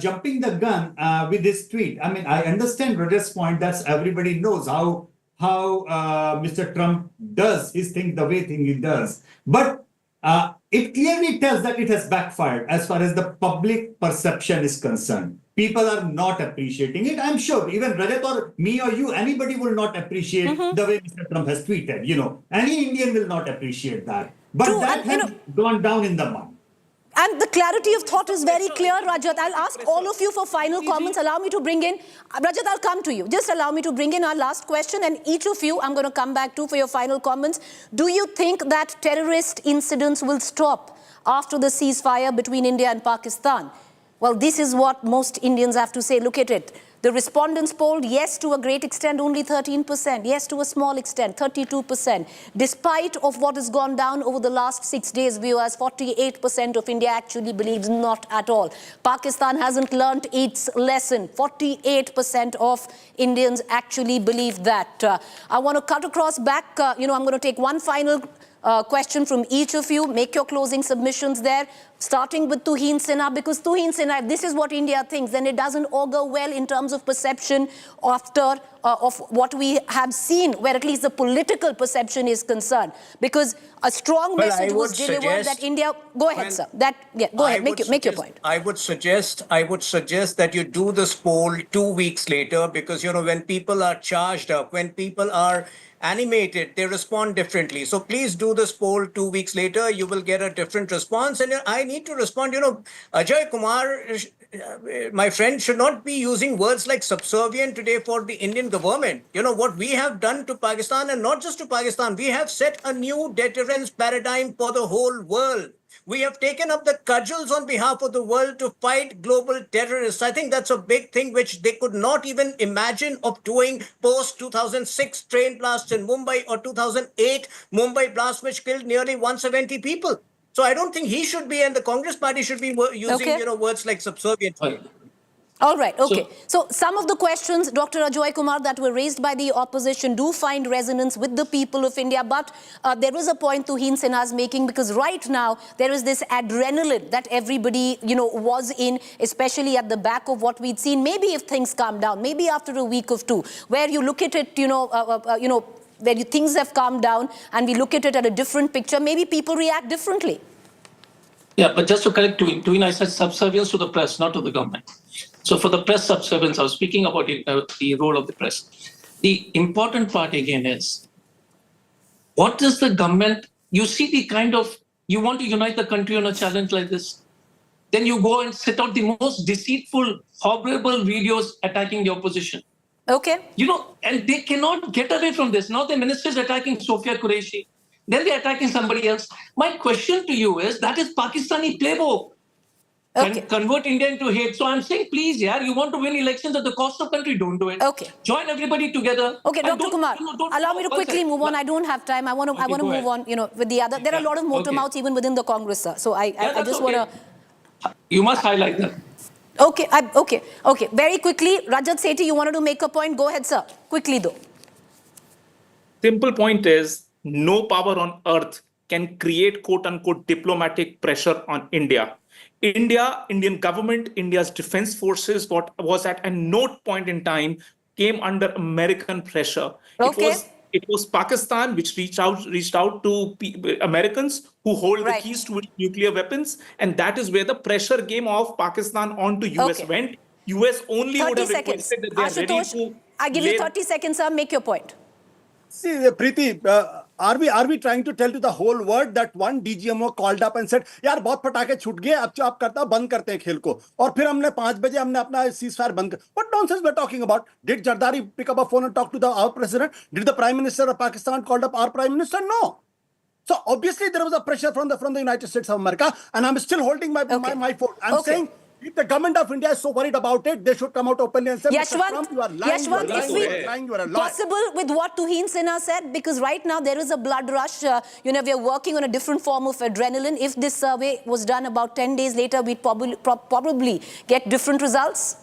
jumping the gun with this tweet. I mean, I understand Rajat's point. That's everybody knows how Mr. Trump does his thing the way he does, but it clearly tells that it has backfired as far as the public perception is concerned. People are not appreciating it. I'm sure even Rajat or me or you, anybody will not appreciate the way Mr. Trump has tweeted. Any Indian will not appreciate that. But True, that has gone down in the mud. And the clarity of thought is very clear, Rajat. I'll ask all of you for final comments. Allow me to bring in, Rajat, I'll come to you. Just allow me to bring in our last question, and each of you I'm going to come back to for your final comments. Do you think that terrorist incidents will stop after the ceasefire between India and Pakistan? Well, this is what most Indians have to say. Look at it. The respondents polled yes to a great extent, only 13%. Yes to a small extent, 32%. Despite of what has gone down over the last 6 days, viewers, 48% of India actually believes not at all. Pakistan hasn't learnt its lesson. 48% of Indians actually believe that. I want to cut across back. I'm going to take one final question from each of you. Make your closing submissions there, starting with Tuhin Sinha, because Tuhin Sinha, if this is what India thinks, then it doesn't augur well in terms of perception after of what we have seen, where at least the political perception is concerned. Because a strong message was delivered that India... Go ahead, sir. Go ahead, make your point. I would suggest that you do this poll 2 weeks later, because, when people are charged up, when people are animated, they respond differently. So please do this poll 2 weeks later. You will get a different response. And I need to respond. Ajay Kumar, my friend, should not be using words like subservient today for the Indian government. What we have done to Pakistan, and not just to Pakistan, we have set a new deterrence paradigm for the whole world. We have taken up the cudgels on behalf of the world to fight global terrorists. I think that's a big thing which they could not even imagine of doing post-2006 train blast in Mumbai, or 2008 Mumbai blast which killed nearly 170 people. So I don't think he should be, and the Congress party should be using words like subservient. All right, okay. So some of the questions, Dr. Ajoy Kumar, that were raised by the opposition do find resonance with the people of India. But there is a point Tuhin Sinha is making, because right now there is this adrenaline that everybody, was in, especially at the back of what we'd seen. Maybe if things calm down, maybe after a week or two, where you look at it, where things have calmed down and we look at it at a different picture, maybe people react differently. Yeah, but just to correct Tuhin, I said subservience to the press, not to the government. So for the press subservience, I was speaking about the role of the press. The important part again is, what does the government, you see the kind of, you want to unite the country on a challenge like this, then you go and set out the most deceitful, horrible videos attacking the opposition. Okay. And they cannot get away from this. Now the minister is attacking Sophia Qureshi. Then they're attacking somebody else. My question to you is, that is Pakistani playbook. Okay. Convert India into hate. So I'm saying, please, you want to win elections at the cost of country, don't do it. Okay. Join everybody together. Okay, Dr. Kumar, allow me to quickly move on. I don't have time. I want to move on, with the other. There are a lot of motor mouths even within the Congress, sir. So I just want to... You must highlight that. Okay. Very quickly, Rajat Sethi, you wanted to make a point. Go ahead, sir. Quickly, though. Simple point is, no power on earth can create quote-unquote diplomatic pressure on India. Indian government, India's defense forces, what was at a no point in time came under American pressure. Okay. It was Pakistan which reached out to Americans who hold the keys to nuclear weapons, and that is where the pressure game of Pakistan onto US went. US only would have requested that they are ready to... I give you 30 seconds, sir. Make your point. See, Preeti, are we trying to tell to the whole world that one DGMO called up and said, यार बहुत पटाखे छूट गए, अब आप करता बंद करते हैं खेल को, और फिर हमने 5 बजे हमने अपना ceasefire बंद कर. What nonsense we're talking about? Did Zardari pick up a phone and talk to our president? Did the Prime Minister of Pakistan called up our Prime Minister? No. So obviously there was a pressure from the United States of America, and I'm still holding my phone. I'm saying, if the government of India is so worried about it, they should come out openly and say, Mr. Trump, you are lying, you are lying. Possible with what Tuhin Sinha said, because right now there is a blood rush. We are working on a different form of adrenaline. If this survey was done about 10 days later, we'd probably get different results.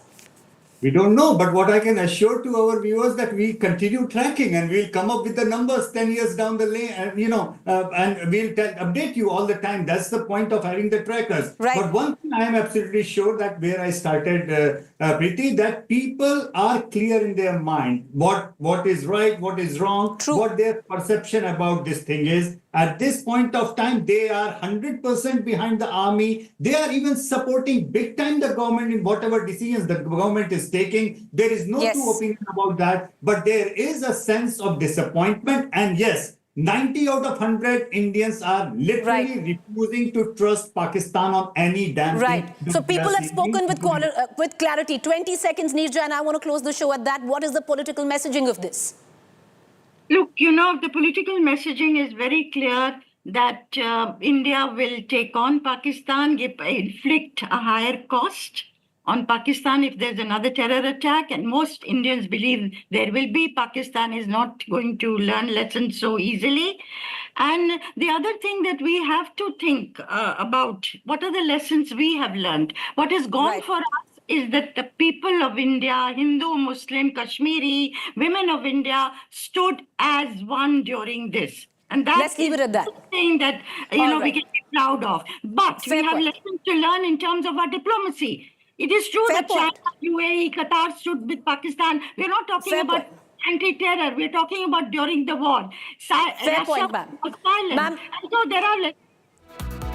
We don't know, but what I can assure to our viewers that we continue tracking and we'll come up with the numbers 10 years down the lane, and we'll update you all the time. That's the point of having the trackers. Right. But one thing I am absolutely sure that where I started, Preeti, that people are clear in their mind what is right, what is wrong, True. what their perception about this thing is. At this point of time, they are 100% behind the army. They are even supporting big time the government in whatever decisions the government is taking. There is no Yes. two opinion about that, but there is a sense of disappointment. And yes, 90 out of 100 Indians are literally refusing to trust Pakistan on any damn Right. thing. So people have spoken with clarity. 20 seconds, Neerja, and I want to close the show at that. What is the political messaging of this? Look, the political messaging is very clear that India will take on Pakistan, inflict a higher cost on Pakistan if there's another terror attack. And most Indians believe there will be. Pakistan is not going to learn lessons so easily. And the other thing that we have to think about, what are the lessons we have learned? What has gone for us is that the people of India, Hindu, Muslim, Kashmiri, women of India stood as one during this. And Let's leave it at that. Thing that we can be proud of. But we have lessons to learn in terms of our diplomacy. It is true that China, UAE, Qatar stood with Pakistan. We're not talking about anti-terror. We're talking about during the war. Fair point, ma'am. And so there are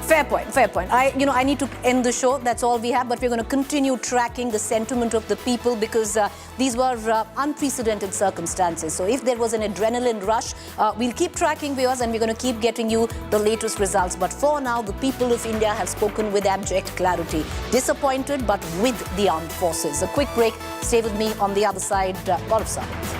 Fair point. I need to end the show. That's all we have. But we're going to continue tracking the sentiment of the people because these were unprecedented circumstances. So if there was an adrenaline rush, we'll keep tracking viewers and we're going to keep getting you the latest results. But for now, the people of India have spoken with abject clarity. Disappointed, but with the armed forces. A quick break. Stay with me on the other side. A lot of silence.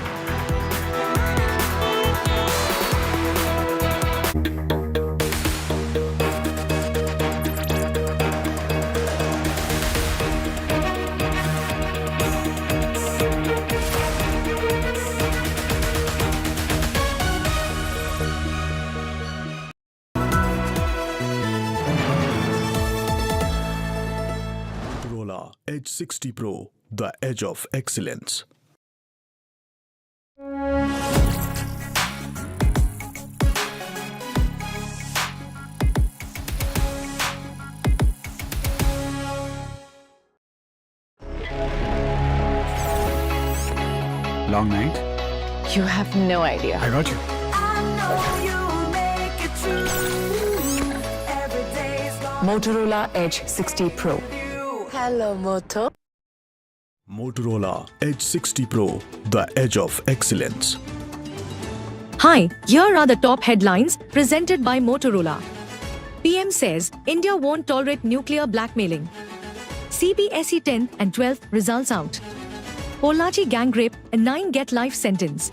Edge 60 Pro, the edge of excellence. Long night? You have no idea. I got you. Motorola Edge 60 Pro. Hello, Moto. Motorola Edge 60 Pro, the edge of excellence. Hi, here are the top headlines presented by Motorola. PM says India won't tolerate nuclear blackmailing. CBSE 10th and 12th results out. Pollachi gang rape and 9 get life sentence.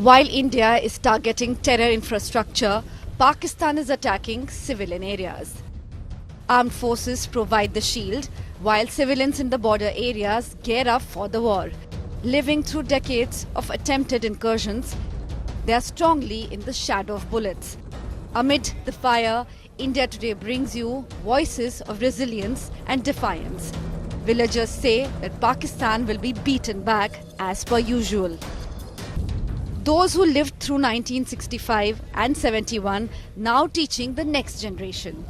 While India is targeting terror infrastructure, Pakistan is attacking civilian areas. Armed forces provide the shield, while civilians in the border areas gear up for the war. Living through decades of attempted incursions, they are strongly in the shadow of bullets. Amid the fire, India Today brings you voices of resilience and defiance. Villagers say that Pakistan will be beaten back as per usual. Those who lived through 1965 and 71 now teaching the next generation.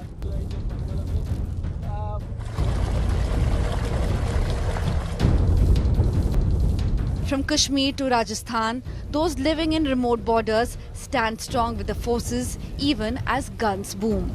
From Kashmir to Rajasthan, those living in remote borders stand strong with the forces even as guns boom.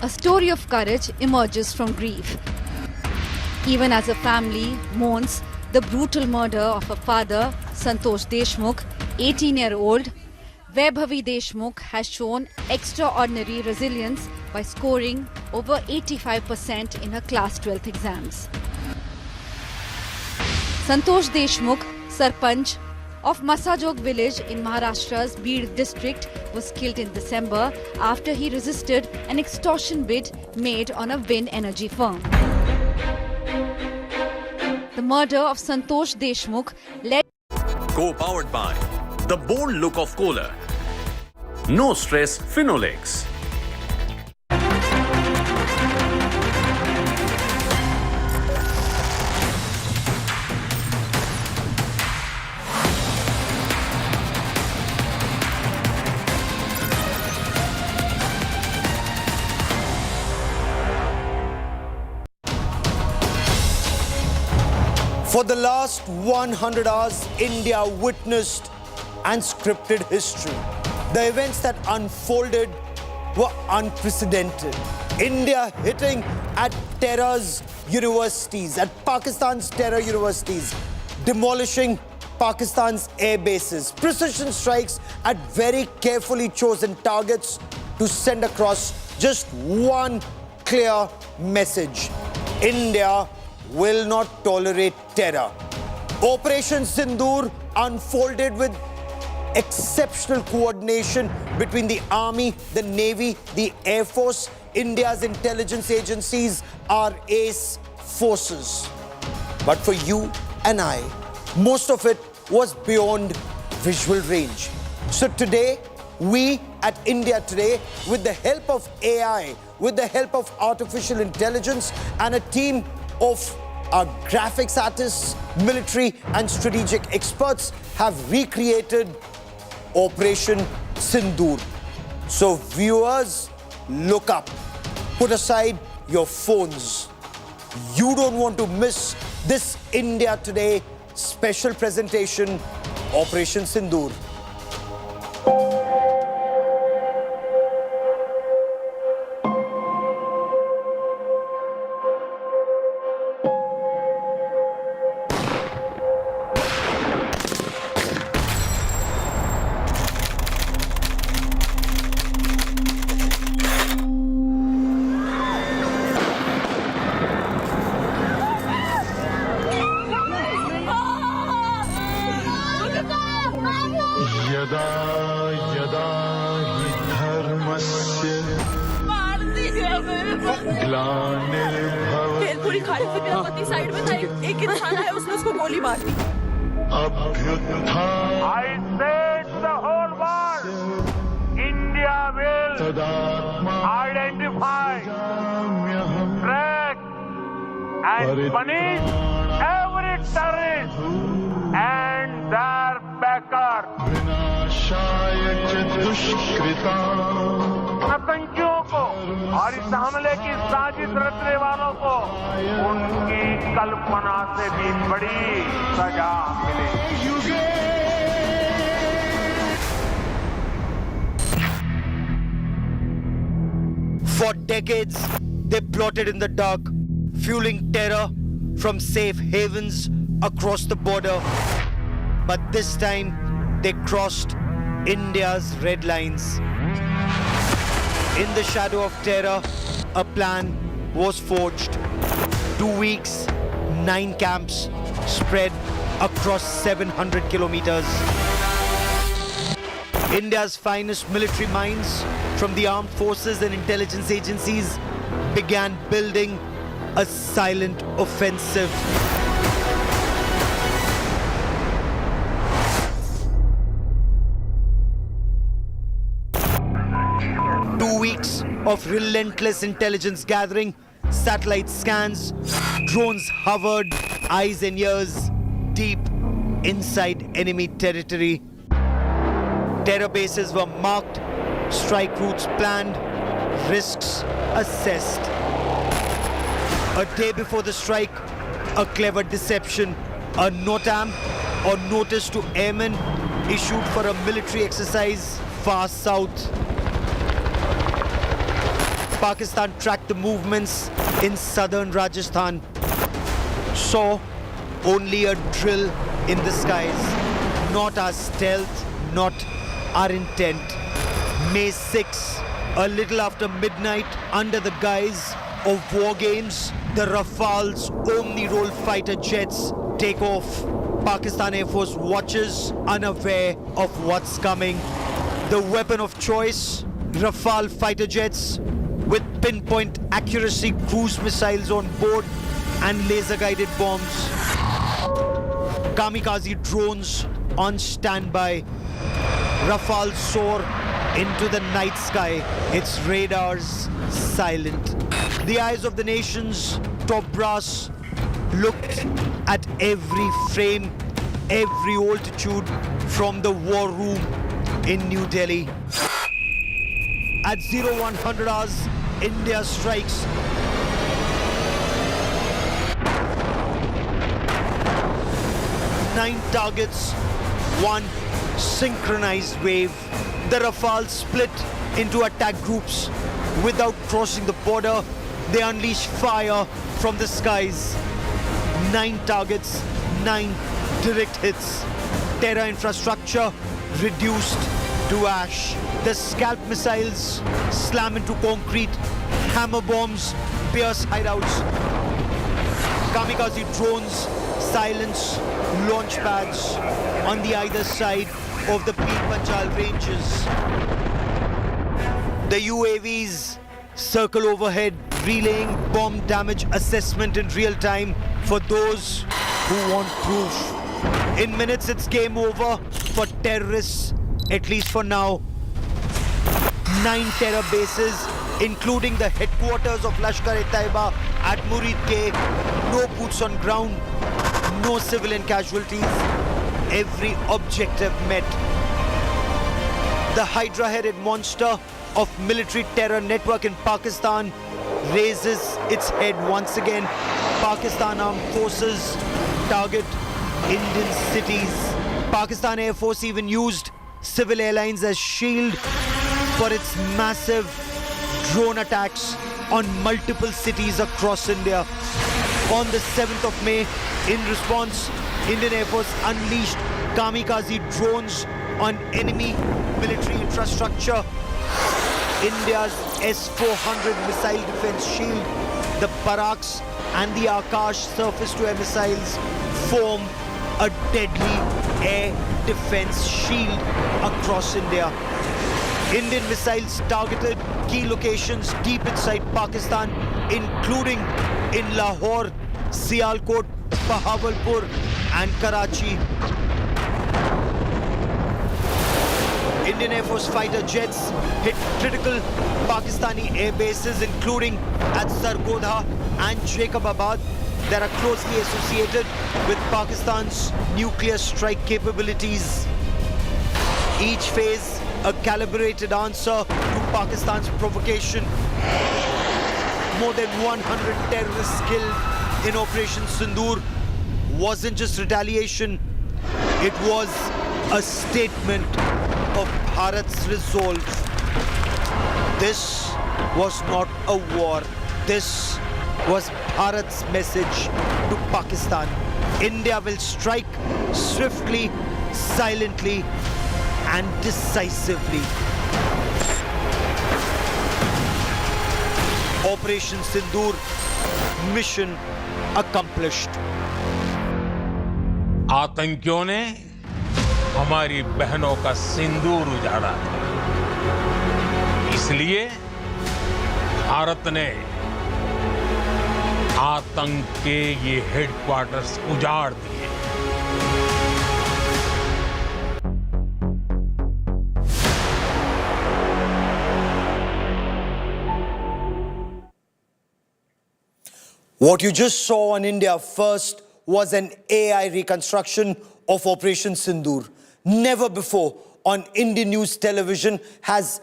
A story of courage emerges from grief. Even as a family mourns the brutal murder of a father, Santosh Deshmukh, 18-year-old, Vaibhavi Deshmukh has shown extraordinary resilience by scoring over 85% in her class 12th exams. Santosh Deshmukh, Sarpanch of Masajog village in Maharashtra's Beed district, was killed in December after he resisted an extortion bid made on a wind energy firm. The murder of Santosh Deshmukh led... Co-powered by the bold look of Kohler. No stress Phenolics. For the last 100 hours, India witnessed unscripted history. The events that unfolded were unprecedented. India hitting at terror's universities, at Pakistan's terror universities, demolishing Pakistan's air bases, precision strikes at very carefully chosen targets to send across just one clear message. India will not tolerate terror. Operation Sindoor unfolded with exceptional coordination between the Army, the Navy, the Air Force, India's intelligence agencies, our ace forces. But for you and I, most of it was beyond visual range. So today, we at India Today, with the help of AI, with the help of artificial intelligence and a team of our graphics artists, military and strategic experts, have recreated Operation Sindoor. So viewers, look up. Put aside your phones. You don't want to miss this India Today special presentation, Operation Sindoor. Bhelpuri खाने से मेरा पति side में था, एक इंसान आया, उसने उसको गोली मार दी। I said the whole world, India will identify, track and punish every terrorist and their backer. आतंकियों को और इस हमले की साजिश रचने वालों को उनकी कल्पना से भी बड़ी सजा मिलेगी। For decades, they plotted in the dark, fueling terror from safe havens across the border. But this time, they crossed India's red lines. In the shadow of terror, a plan was forged. 2 weeks, 9 camps spread across 700 kilometers. India's finest military minds from the armed forces and intelligence agencies began building a silent offensive. Of relentless intelligence gathering, satellite scans, drones hovered, eyes and ears deep inside enemy territory. Terror bases were marked, strike routes planned, risks assessed. A day before the strike, a clever deception, a NOTAM or notice to airmen issued for a military exercise far south. Pakistan tracked the movements in southern Rajasthan, saw only a drill in the skies, not our stealth, not our intent. May 6, a little after midnight, under the guise of war games, the Rafale's Omni-Roll fighter jets take off. Pakistan Air Force watches, unaware of what's coming. The weapon of choice, Rafale fighter jets, with pinpoint accuracy cruise missiles on board and laser-guided bombs. Kamikaze drones on standby. Rafale soar into the night sky, its radars silent. The eyes of the nation's top brass looked at every frame, every altitude from the war room in New Delhi. At 0100 hours, India strikes. Nine targets, one synchronized wave. The Rafale split into attack groups. Without crossing the border, they unleash fire from the skies. 9 targets, 9 direct hits. Terror infrastructure reduced to ash. The scalp missiles slam into concrete. Hammer bombs pierce hideouts. Kamikaze drones silence launch pads on the either side of the Peer Panjal ranges. The UAVs circle overhead, relaying bomb damage assessment in real time for those who want proof. In minutes, it's game over for terrorists, at least for now. 9 terror bases, including the headquarters of Lashkar-e-Taiba at Murid-K. No boots on ground, no civilian casualties. Every objective met. The Hydra-headed monster of military terror network in Pakistan raises its head once again. Pakistan Armed Forces target Indian cities. Pakistan Air Force even used civil airlines as shield for its massive drone attacks on multiple cities across India. On the 7th of May, in response, Indian Air Force unleashed kamikaze drones on enemy military infrastructure. India's S-400 missile defense shield, the Barracks and the Akash surface-to-air missiles form a deadly air defense shield across India. Indian missiles targeted key locations deep inside Pakistan, including in Lahore, Sialkot, Bahawalpur and Karachi. Indian Air Force fighter jets hit critical Pakistani air bases, including at Sargodha and Jacobabad, that are closely associated with Pakistan's nuclear strike capabilities. Each phase a calibrated answer to Pakistan's provocation. More than 100 terrorists killed in Operation Sindoor wasn't just retaliation, it was a statement of Bharat's resolve. This was not a war. This was Bharat's message to Pakistan. India will strike swiftly, silently, and decisively. Operation Sindoor, mission accomplished. आतंकियों ने हमारी बहनों का सिंदूर उजाड़ा था, इसलिए भारत ने आतंक के ये हेडक्वार्टर्स उजाड़ दिए। What you just saw on India First was an AI reconstruction of Operation Sindoor. Never before on Indian news television has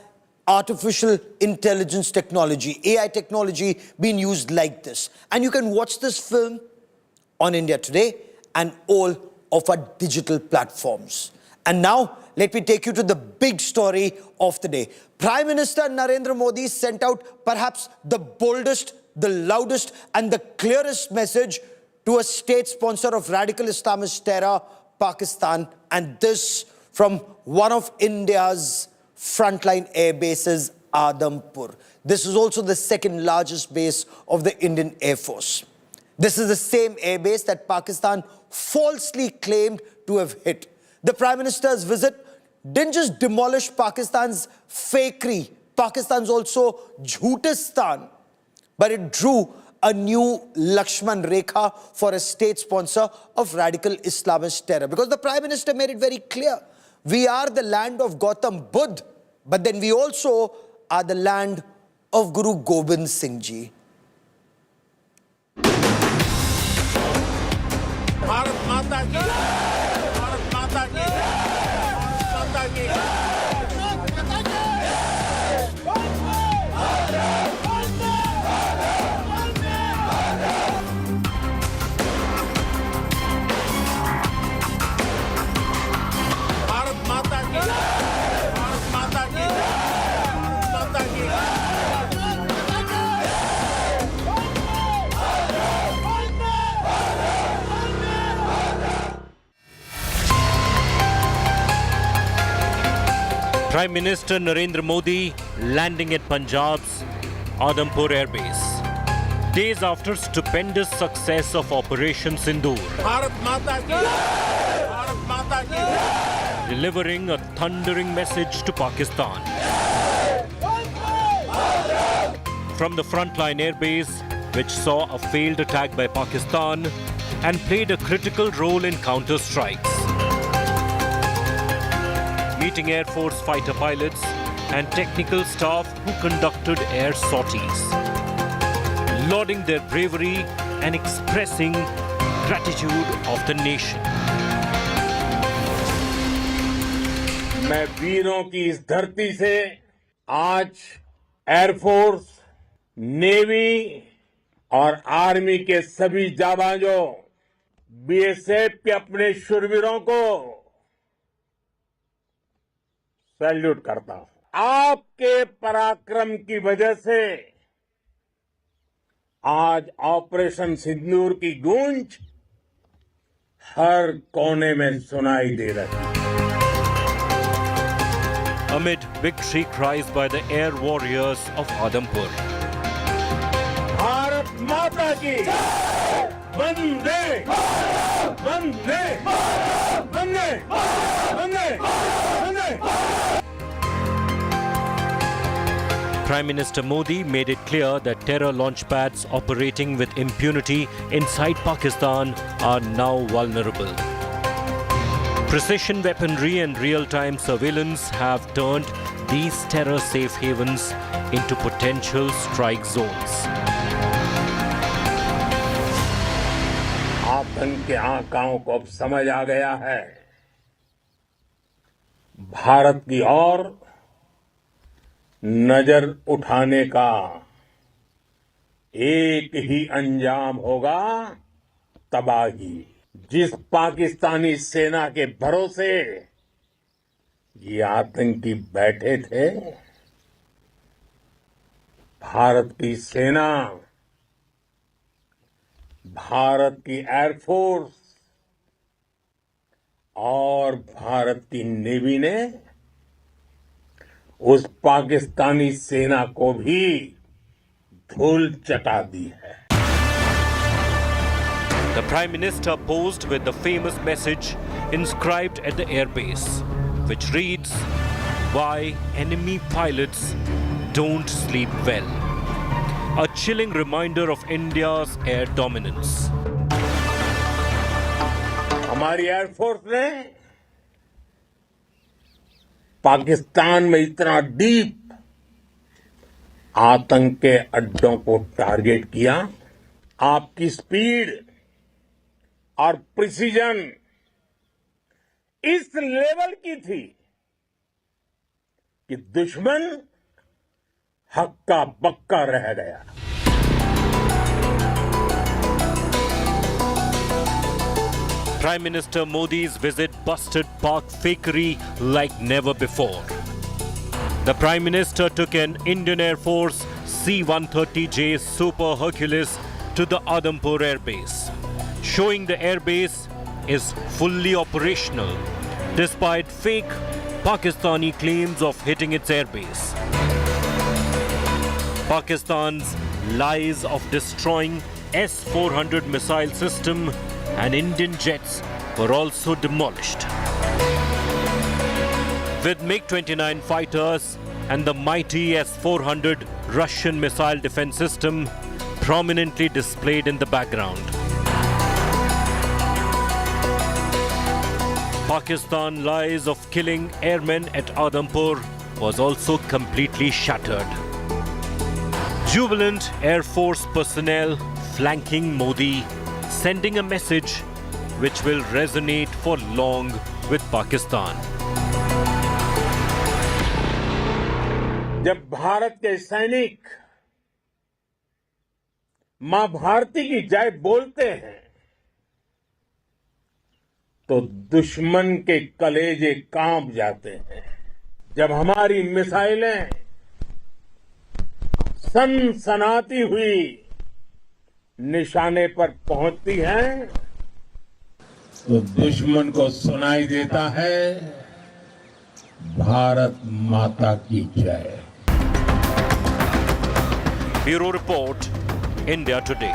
artificial intelligence technology, AI technology, been used like this. And you can watch this film on India Today and all of our digital platforms. And now, let me take you to the big story of the day. Prime Minister Narendra Modi sent out perhaps the boldest, the loudest and the clearest message to a state sponsor of radical Islamist terror, Pakistan, and this from one of India's frontline air bases, Adampur. This is also the second largest base of the Indian Air Force. This is the same air base that Pakistan falsely claimed to have hit. The Prime Minister's visit didn't just demolish Pakistan's fakery, Pakistan's also Jhutistan, but it drew a new Lakshman Rekha for a state sponsor of radical Islamist terror. Because the Prime Minister made it very clear, we are the land of Gautam Buddha, but then we also are the land of Guru Gobind Singh Ji. Bharat माता की, भारत माता की, भारत माता की। Prime Minister Narendra Modi landing at Punjab's Adampur Airbase, days after stupendous success of Operation Sindoor. Bharat माता की, भारत माता की। Delivering a thundering message to Pakistan. From the frontline airbase, which saw a failed attack by Pakistan and played a critical role in counter-strikes. Meeting Air Force fighter pilots and technical staff who conducted air sorties, lauding their bravery and expressing gratitude of the nation. मैं वीरों की इस धरती से आज air force, navy और army के सभी जाबाजों, बीएसएफ के अपने शूरवीरों को सैल्यूट करता हूं। आपके पराक्रम की वजह से आज ऑपरेशन सिंदूर की गूंज हर कोने में सुनाई दे रही है। Amid victory cries by the air warriors of Adampur. Bharat माता की वंदे वंदे वंदे वंदे वंदे। Prime Minister Modi made it clear that terror launchpads operating with impunity inside Pakistan are now vulnerable. Precision weaponry and real-time surveillance have turned these terror safe havens into potential strike zones. आतंक के आकाओं को अब समझ आ गया है। भारत की ओर नजर उठाने का एक ही अंजाम होगा, तबाही। जिस पाकिस्तानी सेना के भरोसे ये आतंकी बैठे थे, भारत की सेना, भारत की एयरफोर्स और भारत की नेवी ने उस पाकिस्तानी सेना को भी धूल चटा दी है। The Prime Minister posed with the famous message inscribed at the airbase, which reads, "Why enemy pilots don't sleep well." A chilling reminder of India's air dominance. हमारी एयरफोर्स ने पाकिस्तान में इतना डीप आतंक के अड्डों को टारगेट किया। आपकी स्पीड और प्रिसीजन इस लेवल की थी कि दुश्मन हक्का बक्का रह गया। Prime Minister Modi's visit busted Pak fakery like never before. The Prime Minister took an Indian Air Force C-130J Super Hercules to the Adampur Airbase, showing the airbase is fully operational despite fake Pakistani claims of hitting its airbase. Pakistan's lies of destroying S-400 missile system and Indian jets were also demolished. With MiG-29 fighters and the mighty S-400 Russian missile defense system prominently displayed in the background. Pakistan lies of killing airmen at Adampur was also completely shattered. Jubilant Air Force personnel flanking Modi, sending a message which will resonate for long with Pakistan. जब भारत के सैनिक मां भारती की जय बोलते हैं तो दुश्मन के कलेजे कांप जाते हैं। जब हमारी मिसाइलें सनसनाती हुई निशाने पर पहुंचती हैं तो दुश्मन को सुनाई देता है, भारत माता की जय। Bureau Report, India Today.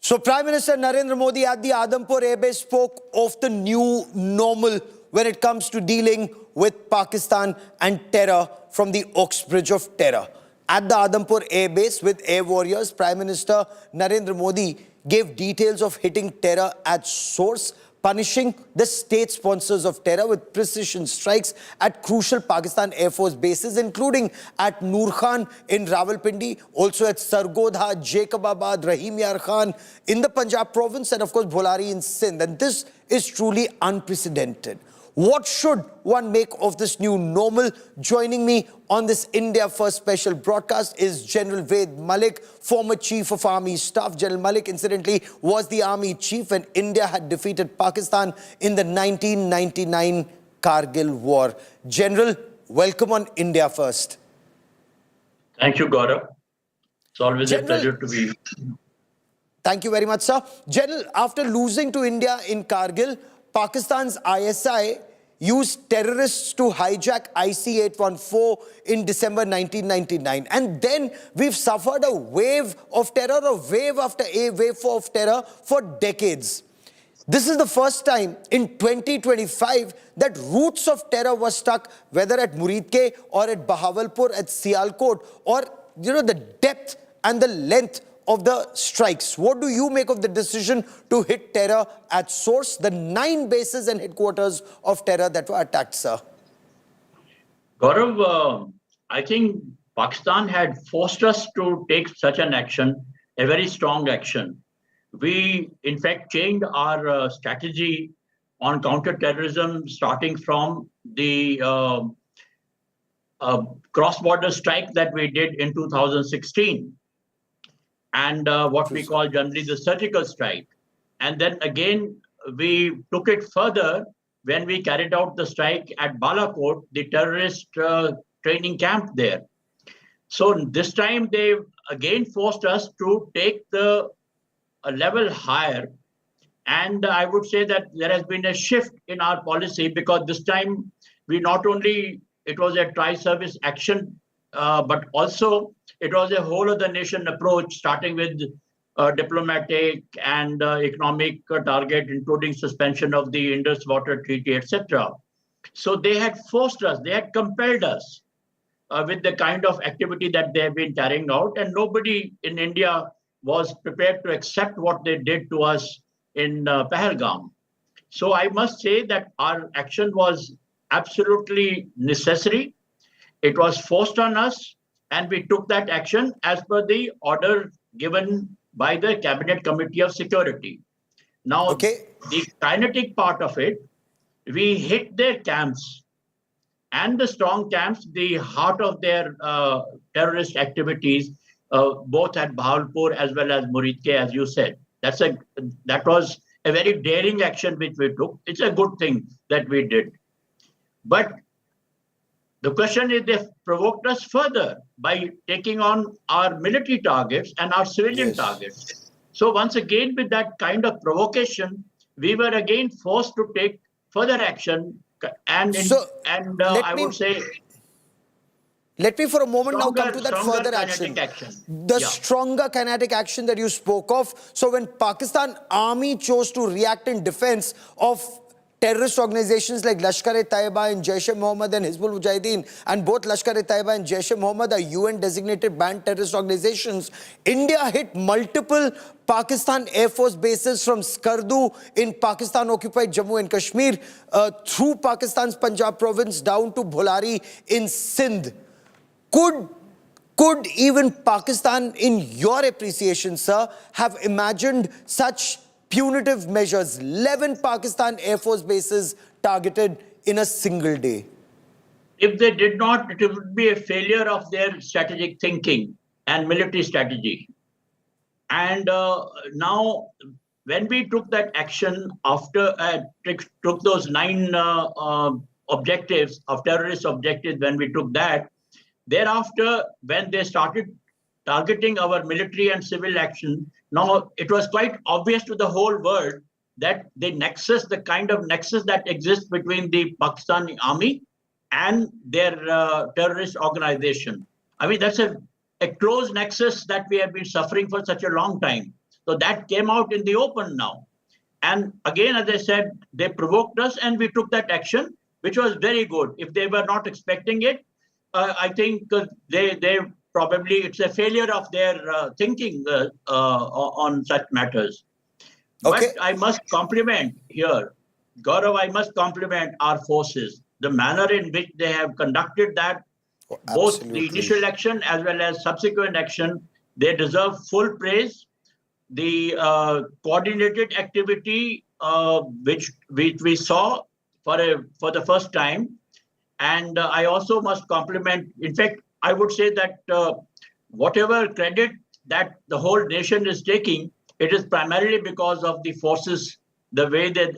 So Prime Minister Narendra Modi at the Adampur Airbase spoke of the new normal when it comes to dealing with Pakistan and terror from the Oxbridge of terror. At the Adampur Airbase with air warriors, Prime Minister Narendra Modi gave details of hitting terror at source, punishing the state sponsors of terror with precision strikes at crucial Pakistan Air Force bases, including at Noor Khan in Rawalpindi, also at Sargodha, Jacobabad, Rahim Yar Khan in the Punjab province, and of course Bholari in Sindh. And this is truly unprecedented. What should one make of this new normal? Joining me on this India First special broadcast is General Ved Malik, former Chief of Army Staff. General Malik, incidentally, was the Army Chief when India had defeated Pakistan in the 1999 Kargil War. General, welcome on India First. Thank you, Gaurav. It's always a pleasure to be here. Thank you very much, sir. General, after losing to India in Kargil, Pakistan's ISI used terrorists to hijack IC-814 in December 1999. And then we've suffered a wave of terror, a wave after a wave of terror for decades. This is the first time in 2025 that roots of terror were struck, whether at Muridke or at Bahawalpur, at Sialkot, or the depth and the length of the strikes. What do you make of the decision to hit terror at source, the 9 bases and headquarters of terror that were attacked, sir? Gaurav, I think Pakistan had forced us to take such an action, a very strong action. We, in fact, changed our strategy on counter-terrorism starting from the cross-border strike that we did in 2016 and what we call generally the surgical strike. And then again, we took it further when we carried out the strike at Balakot, the terrorist training camp there. So this time they again forced us to take a level higher. And I would say that there has been a shift in our policy because this time we not only, it was a tri-service action, but also it was a whole of the nation approach, starting with diplomatic and economic target, including suspension of the Indus Water Treaty, etc. So they had forced us, they had compelled us with the kind of activity that they have been carrying out, and nobody in India was prepared to accept what they did to us in Pahalgam. So I must say that our action was absolutely necessary. It was forced on us, and we took that action as per the order given by the Cabinet Committee of Security. Now, the kinetic part of it, we hit their camps and the strong camps, the heart of their terrorist activities, both at Bahawalpur as well as Muridke, as you said. That was a very daring action which we took. It's a good thing that we did. But the question is, they provoked us further by taking on our military targets and our civilian targets. So once again, with that kind of provocation, we were again forced to take further action. And I would say, let me for a moment now come to that further action. The stronger kinetic action that you spoke of. So when Pakistan Army chose to react in defense of terrorist organizations like Lashkar-e-Taiba and Jaish-e-Mohammed and Hizbul Mujahideen, and both Lashkar-e-Taiba and Jaish-e-Mohammed are UN-designated banned terrorist organizations, India hit multiple Pakistan Air Force bases from Skardu in Pakistan-occupied Jammu and Kashmir through Pakistan's Punjab province down to Bholari in Sindh. Could even Pakistan, in your appreciation, sir, have imagined such punitive measures? 11 Pakistan Air Force bases targeted in a single day. If they did not, it would be a failure of their strategic thinking and military strategy. And now, when we took that action after took those 9 objectives of terrorist objectives, when we took that, thereafter, when they started targeting our military and civil action, now it was quite obvious to the whole world that the kind of nexus that exists between the Pakistani army and their terrorist organization. I mean, that's a close nexus that we have been suffering for such a long time. So that came out in the open now. And again, as I said, they provoked us and we took that action, which was very good. If they were not expecting it, I think they probably, it's a failure of their thinking on such matters. But I must compliment here, Gaurav, I must compliment our forces. The manner in which they have conducted that, both the initial action as well as subsequent action, they deserve full praise. The coordinated activity which we saw for the first time. And I also must compliment, in fact, I would say that whatever credit that the whole nation is taking, it is primarily because of the forces, the way they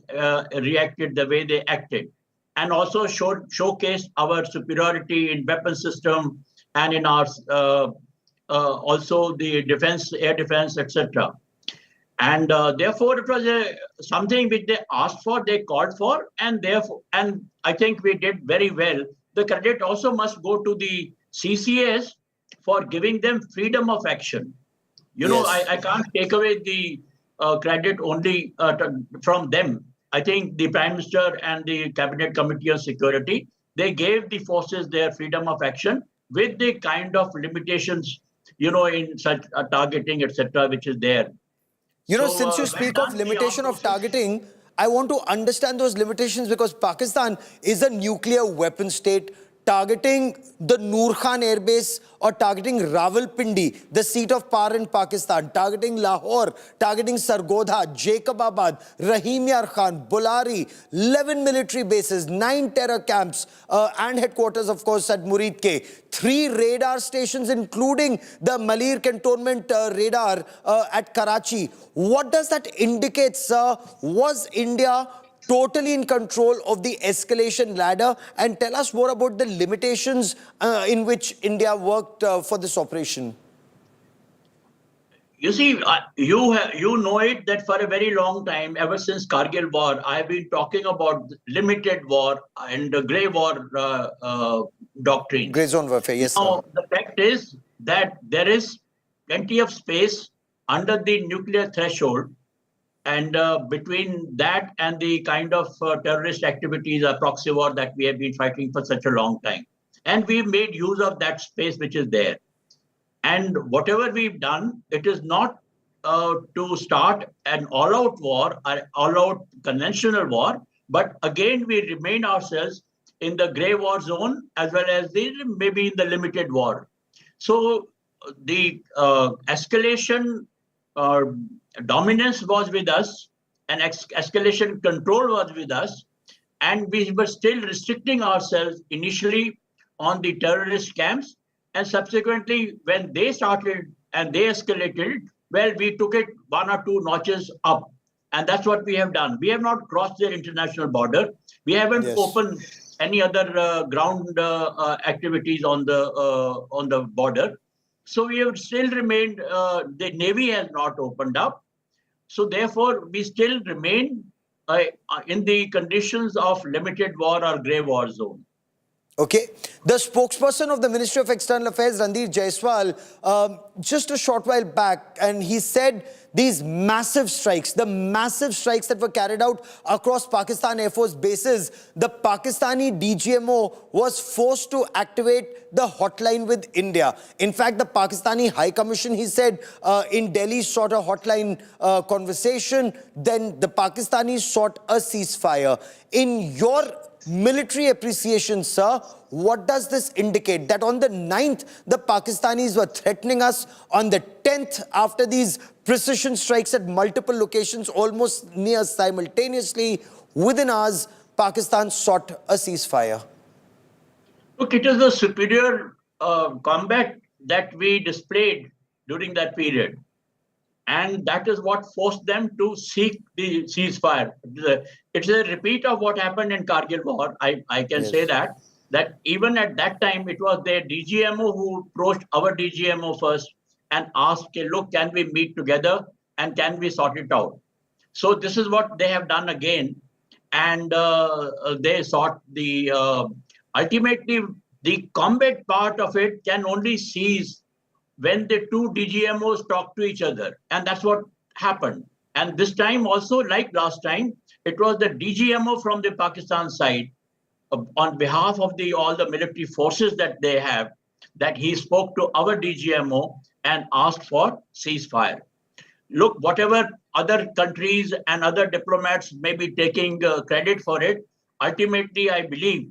reacted, the way they acted, and also showcased our superiority in weapon system and in our also the defense, air defense, etc. And therefore, it was something which they asked for, they called for, and I think we did very well. The credit also must go to the CCAs for giving them freedom of action. You know, I can't take away the credit only from them. I think the Prime Minister and the Cabinet Committee on Security, they gave the forces their freedom of action with the kind of limitations, in such targeting, etc., which is there. Since you speak of limitation of targeting, I want to understand those limitations because Pakistan is a nuclear weapon state. Targeting the Noor Khan Airbase or targeting Rawalpindi, the seat of power in Pakistan, targeting Lahore, targeting Sargodha, Jacobabad, Rahim Yar Khan, Bulari, 11 military bases, 9 terror camps, and headquarters, of course, at Murid Ke, 3 radar stations, including the Malir Cantonment radar at Karachi. What does that indicate, sir? Was India totally in control of the escalation ladder? And tell us more about the limitations in which India worked for this operation. You see, you know it that for a very long time, ever since Kargil war, I've been talking about limited war and the grey war doctrine. Grey zone warfare, yes, now, sir. The fact is that there is plenty of space under the nuclear threshold, and between that and the kind of terrorist activities, proxy war that we have been fighting for such a long time. And we've made use of that space which is there. And whatever we've done, it is not to start an all-out war, or all-out conventional war, but again, we remain ourselves in the grey war zone as well as maybe in the limited war. So the escalation dominance was with us, and escalation control was with us, and we were still restricting ourselves initially on the terrorist camps, and subsequently when they started and they escalated, well, we took it 1 or 2 notches up, and that's what we have done. We have not crossed their international border. We haven't opened any other ground activities on the border. So we have still remained, the Navy has not opened up. So therefore, we still remain in the conditions of limited war or grey war zone. Okay. The spokesperson of the Ministry of External Affairs, Ranveer Jaiswal, just a short while back, and he said these massive strikes, the massive strikes that were carried out across Pakistan Air Force bases, the Pakistani DGMO was forced to activate the hotline with India. In fact, the Pakistani High Commission, he said, in Delhi sought a hotline conversation. Then the Pakistanis sought a ceasefire. In your military appreciation, sir, what does this indicate? That on the 9th, the Pakistanis were threatening us. On the 10th, after these precision strikes at multiple locations, almost near simultaneously, within hours, Pakistan sought a ceasefire. Look, it is the superior combat that we displayed during that period. And that is what forced them to seek the ceasefire. It's a repeat of what happened in Kargil war. I can say that even at that time, it was their DGMO who approached our DGMO first and asked, okay, look, can we meet together and can we sort it out? So this is what they have done again. And they sought the, ultimately, the combat part of it can only cease when the 2 DGMOs talk to each other. And that's what happened. And this time also, like last time, it was the DGMO from the Pakistan side, on behalf of all the military forces that they have, that he spoke to our DGMO and asked for ceasefire. Look, whatever other countries and other diplomats may be taking credit for it, ultimately, I believe,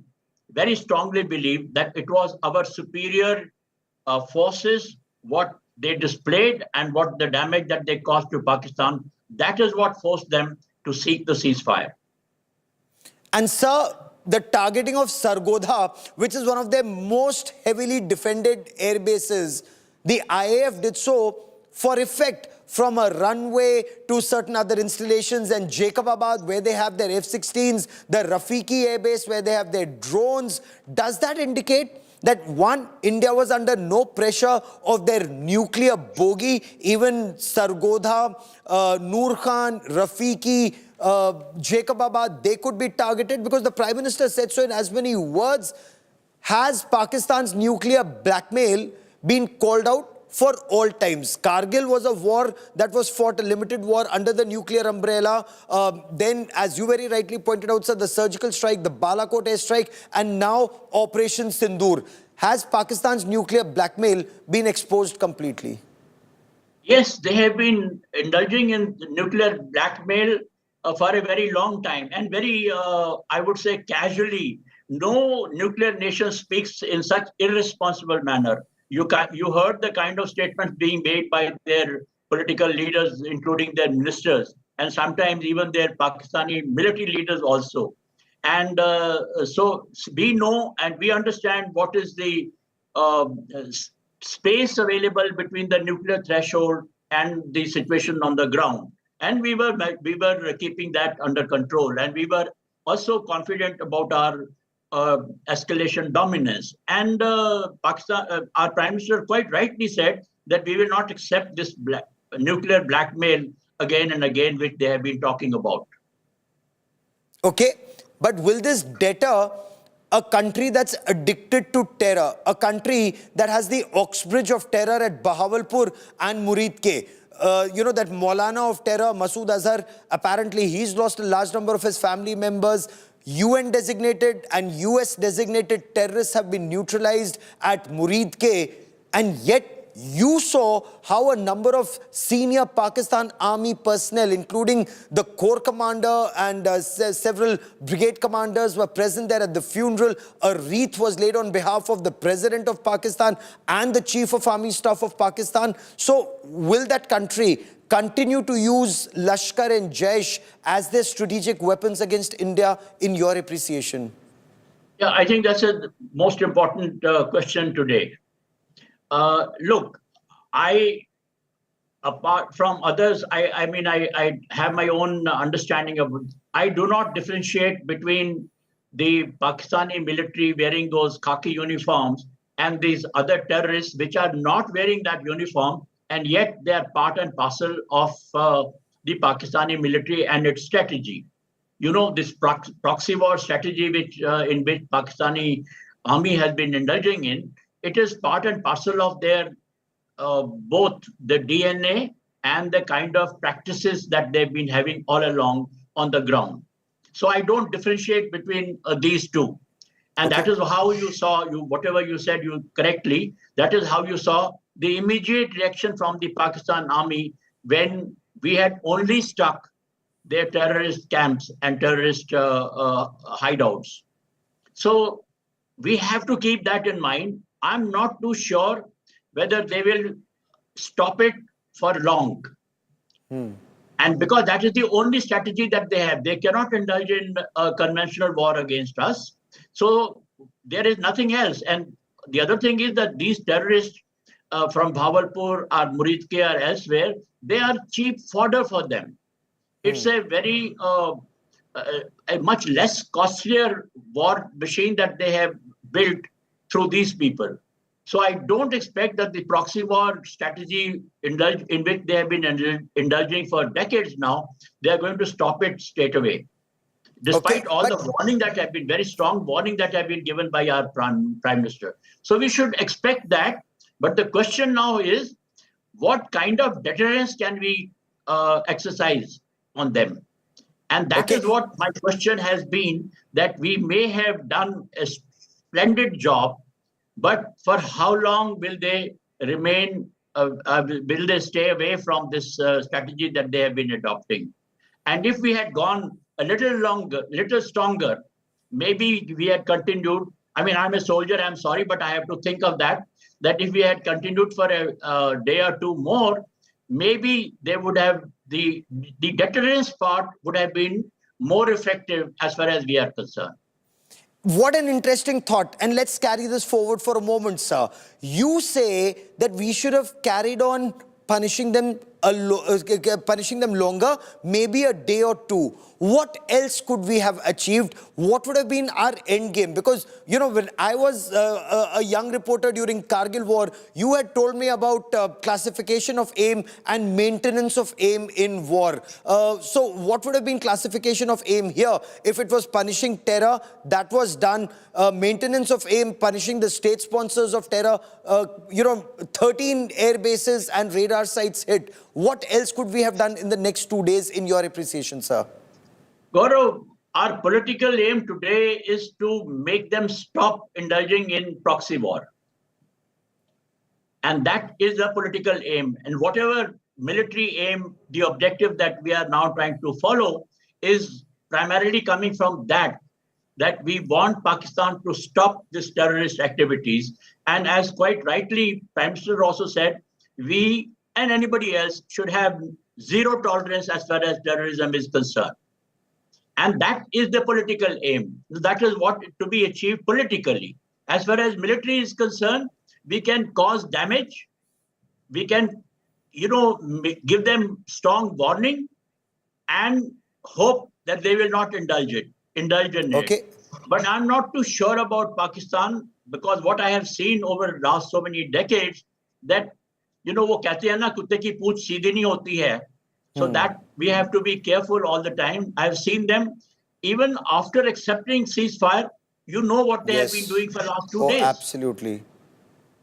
very strongly believe, that it was our superior forces, what they displayed and what the damage that they caused to Pakistan, that is what forced them to seek the ceasefire. And sir, the targeting of Sargodha, which is one of their most heavily defended air bases, the IAF did so for effect from a runway to certain other installations, and Jacobabad, where they have their F-16s, the Rafiki Airbase, where they have their drones. Does that indicate that, one, India was under no pressure of their nuclear bogey? Even Sargodha, Noor Khan, Rafiki, Jacobabad, they could be targeted, because the Prime Minister said so in as many words. Has Pakistan's nuclear blackmail been called out for all times. Kargil was a war that was fought, a limited war under the nuclear umbrella. Then, as you very rightly pointed out, sir, the surgical strike, the Balakot airstrike, and now Operation Sindoor. Has Pakistan's nuclear blackmail been exposed completely? Yes, they have been indulging in nuclear blackmail for a very long time, and very, I would say, casually. No nuclear nation speaks in such irresponsible manner. You heard the kind of statements being made by their political leaders, including their ministers, and sometimes even their Pakistani military leaders also. And so we know and we understand what is the space available between the nuclear threshold and the situation on the ground. And we were keeping that under control. And we were also confident about our escalation dominance. And Pakistan, our Prime Minister quite rightly said that we will not accept this nuclear blackmail again and again, which they have been talking about. Okay, but will this deter a country that's addicted to terror, a country that has the Oxbridge of terror at Bahawalpur and Murid Ke? You know, that Maulana of terror, Masood Azhar, apparently he's lost a large number of his family members. UN designated and US designated terrorists have been neutralized at Murid Ke, and yet you saw how a number of senior Pakistan army personnel, including the corps commander and several brigade commanders, were present there at the funeral. A wreath was laid on behalf of the President of Pakistan and the Chief of Army Staff of Pakistan. So will that country continue to use Lashkar and Jaish as their strategic weapons against India, in your appreciation? Yeah, I think that's the most important question today. Look, apart from others, I have my own understanding of, I do not differentiate between the Pakistani military wearing those khaki uniforms and these other terrorists which are not wearing that uniform, and yet they are part and parcel of the Pakistani military and its strategy. You know, this proxy war strategy in which Pakistani army has been indulging in, it is part and parcel of their both the DNA and the kind of practices that they've been having all along on the ground. So I don't differentiate between these two. And that is how you saw, whatever you said you correctly, that is how you saw the immediate reaction from the Pakistan army when we had only struck their terrorist camps and terrorist hideouts. So we have to keep that in mind. I'm not too sure whether they will stop it for long. And because that is the only strategy that they have. They cannot indulge in a conventional war against us. So there is nothing else. And the other thing is that these terrorists from Bahawalpur or Murid Ke or elsewhere, they are cheap fodder for them. It's a very, a much less costlier war machine that they have built through these people. So I don't expect that the proxy war strategy in which they have been indulging for decades now, they are going to stop it straight away. Despite all the warning that have been, very strong warning that have been given by our Prime Minister. So we should expect that. But the question now is, what kind of deterrence can we exercise on them? And that is what my question has been, that we may have done a splendid job, but for how long will they remain, will they stay away from this strategy that they have been adopting? And if we had gone a little longer, little stronger, maybe we had continued. I mean, I'm a soldier, I'm sorry, but I have to think of that if we had continued for a day or two more, maybe they would have, the deterrence part would have been more effective as far as we are concerned. What an interesting thought. And let's carry this forward for a moment, sir. You say that we should have carried on punishing them longer, maybe a day or two. what else could we have achieved? What would have been our end game? Because, you know, when I was a young reporter during Kargil war, you had told me about classification of aim and maintenance of aim in war. So what would have been classification of aim here? If it was punishing terror, that was done. Maintenance of aim, punishing the state sponsors of terror, 13 air bases and radar sites hit. What else could we have done in the next 2 days in your appreciation, sir? Gaurav, our political aim today is to make them stop indulging in proxy war. And that is the political aim. And whatever military aim, the objective that we are now trying to follow is primarily coming from that we want Pakistan to stop this terrorist activities. And as quite rightly, Prime Minister also said, we and anybody else should have zero tolerance as far as terrorism is concerned. And that is the political aim. That is what to be achieved politically. As far as military is concerned, we can cause damage. We can, give them strong warning and hope that they will not indulge in it. But I'm not too sure about Pakistan because what I have seen over the last so many decades that, वो कहते हैं ना कुत्ते की पूंछ सीधी नहीं होती है. So that we have to be careful all the time. I've seen them, even after accepting ceasefire, you know what they have been doing for the last 2 days. Absolutely.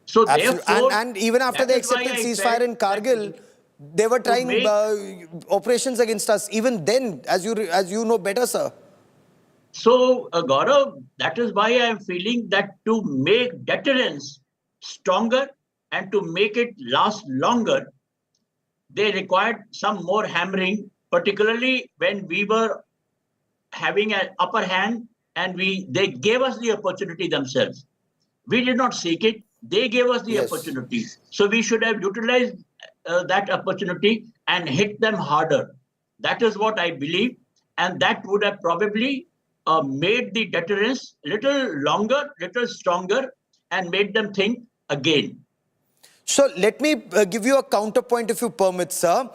So therefore, and even after they accepted ceasefire in Kargil, they were trying operations against us. Even then, as you know better, sir. So, Gaurav, that is why I am feeling that to make deterrence stronger and to make it last longer, they required some more hammering, particularly when we were having an upper hand and they gave us the opportunity themselves. We did not seek it. They gave us the opportunity. So we should have utilized that opportunity and hit them harder. That is what I believe. And that would have probably made the deterrence little longer, little stronger, and made them think again. So let me give you a counterpoint if you permit, sir.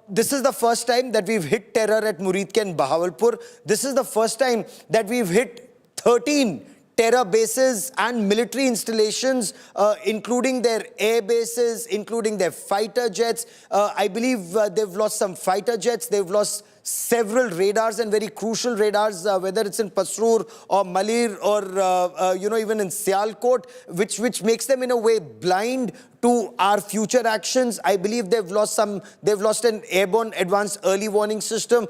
This is the first time that we've hit terror at Muridke and Bahawalpur. This is the first time that we've hit 13 terror bases and military installations, including their air bases, including their fighter jets. I believe they've lost some fighter jets. They've lost several radars and very crucial radars, whether it's in Pasrur or Malir or, even in Sialkot, which makes them in a way blind to our future actions. I believe they've lost an airborne advanced early warning system.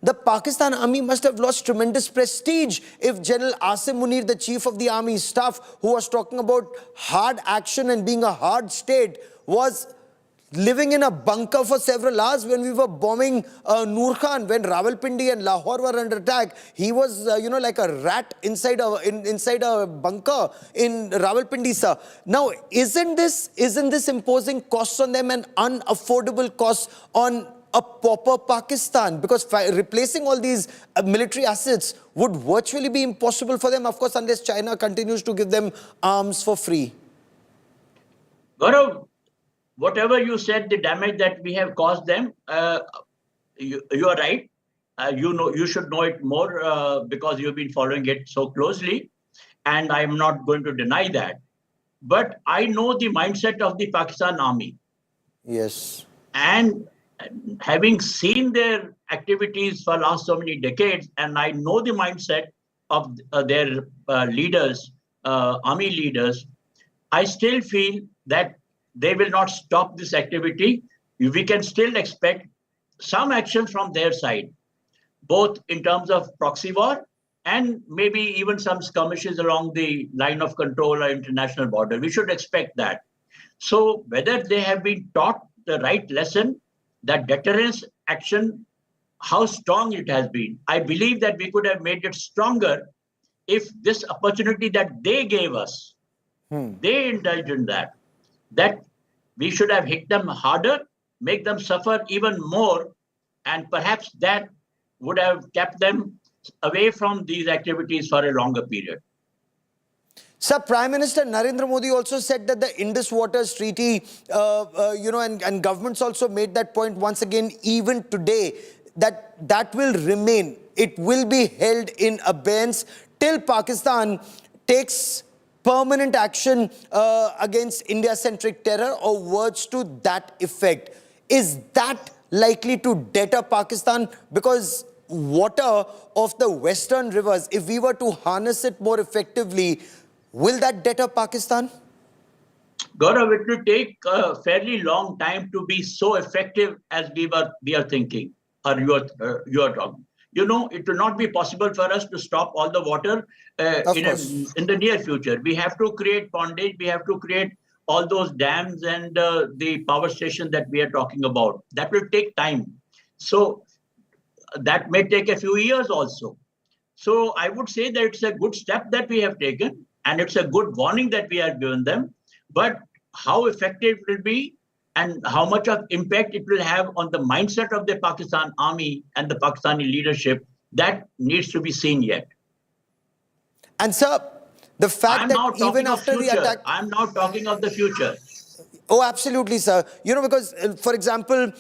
The Pakistan army must have lost tremendous prestige if General Asim Munir, the chief of the army staff, who was talking about hard action and being a hard state, was living in a bunker for several hours when we were bombing Noor Khan, when Rawalpindi and Lahore were under attack. He was, like a rat inside a bunker in Rawalpindi, sir. Now, isn't this imposing costs on them and unaffordable costs on a pauper Pakistan? Because replacing all these military assets would virtually be impossible for them, of course, unless China continues to give them arms for free. Gaurav, whatever you said, the damage that we have caused them, you are right. You should know it more because you've been following it so closely, and I'm not going to deny that. But I know the mindset of the Pakistan army. Yes. And having seen their activities for last so many decades, and I know the mindset of their leaders, army leaders, I still feel that they will not stop this activity. We can still expect some action from their side, both in terms of proxy war and maybe even some skirmishes along the line of control or international border. We should expect that. So whether they have been taught the right lesson, that deterrence action, how strong it has been, I believe that we could have made it stronger if this opportunity that they gave us, they indulged in that we should have hit them harder, make them suffer even more, and perhaps that would have kept them away from these activities for a longer period. Sir, Prime Minister Narendra Modi also said that the Indus Waters Treaty, and governments also made that point once again, even today. that will remain. It will be held in abeyance till Pakistan takes permanent action against India-centric terror or words to that effect. Is that likely to deter Pakistan? Because water of the western rivers, if we were to harness it more effectively, will that deter Pakistan? Gaurav, it will take a fairly long time to be so effective as we are thinking, or you are talking. You know, it will not be possible for us to stop all the water in the near future. We have to create pondage, we have to create all those dams and the power stations that we are talking about. That will take time. So that may take a few years also. So I would say that it's a good step that we have taken, and it's a good warning that we have given them. But how effective it will be and how much of impact it will have on the mindset of the Pakistan army and the Pakistani leadership, that needs to be seen yet. And sir, the fact that even after the attack... I'm now talking of the future. Oh, absolutely, sir. You know, because, for example,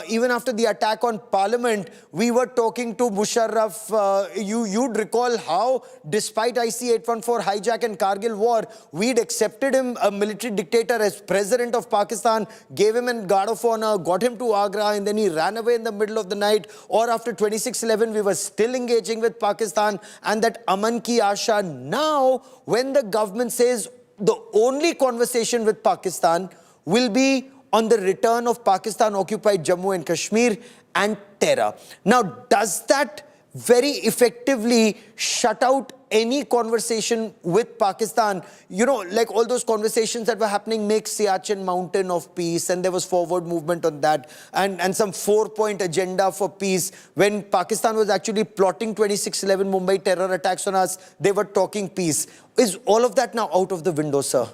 even after the attack on Parliament, we were talking to Musharraf. You'd recall how, despite IC-814 hijack and Kargil war, we'd accepted him, a military dictator, as president of Pakistan, gave him a guard of honor, got him to Agra, and then he ran away in the middle of the night. Or after 26/11, we were still engaging with Pakistan, and that Aman ki Asha. Now, when the government says the only conversation with Pakistan will be on the return of Pakistan-occupied Jammu and Kashmir and terror. Now, does that very effectively shut out any conversation with Pakistan? You know, like all those conversations that were happening, make Siachen mountain of peace, and there was forward movement on that, and some 4-point agenda for peace. When Pakistan was actually plotting 26/11 Mumbai terror attacks on us, they were talking peace. Is all of that now out of the window, sir?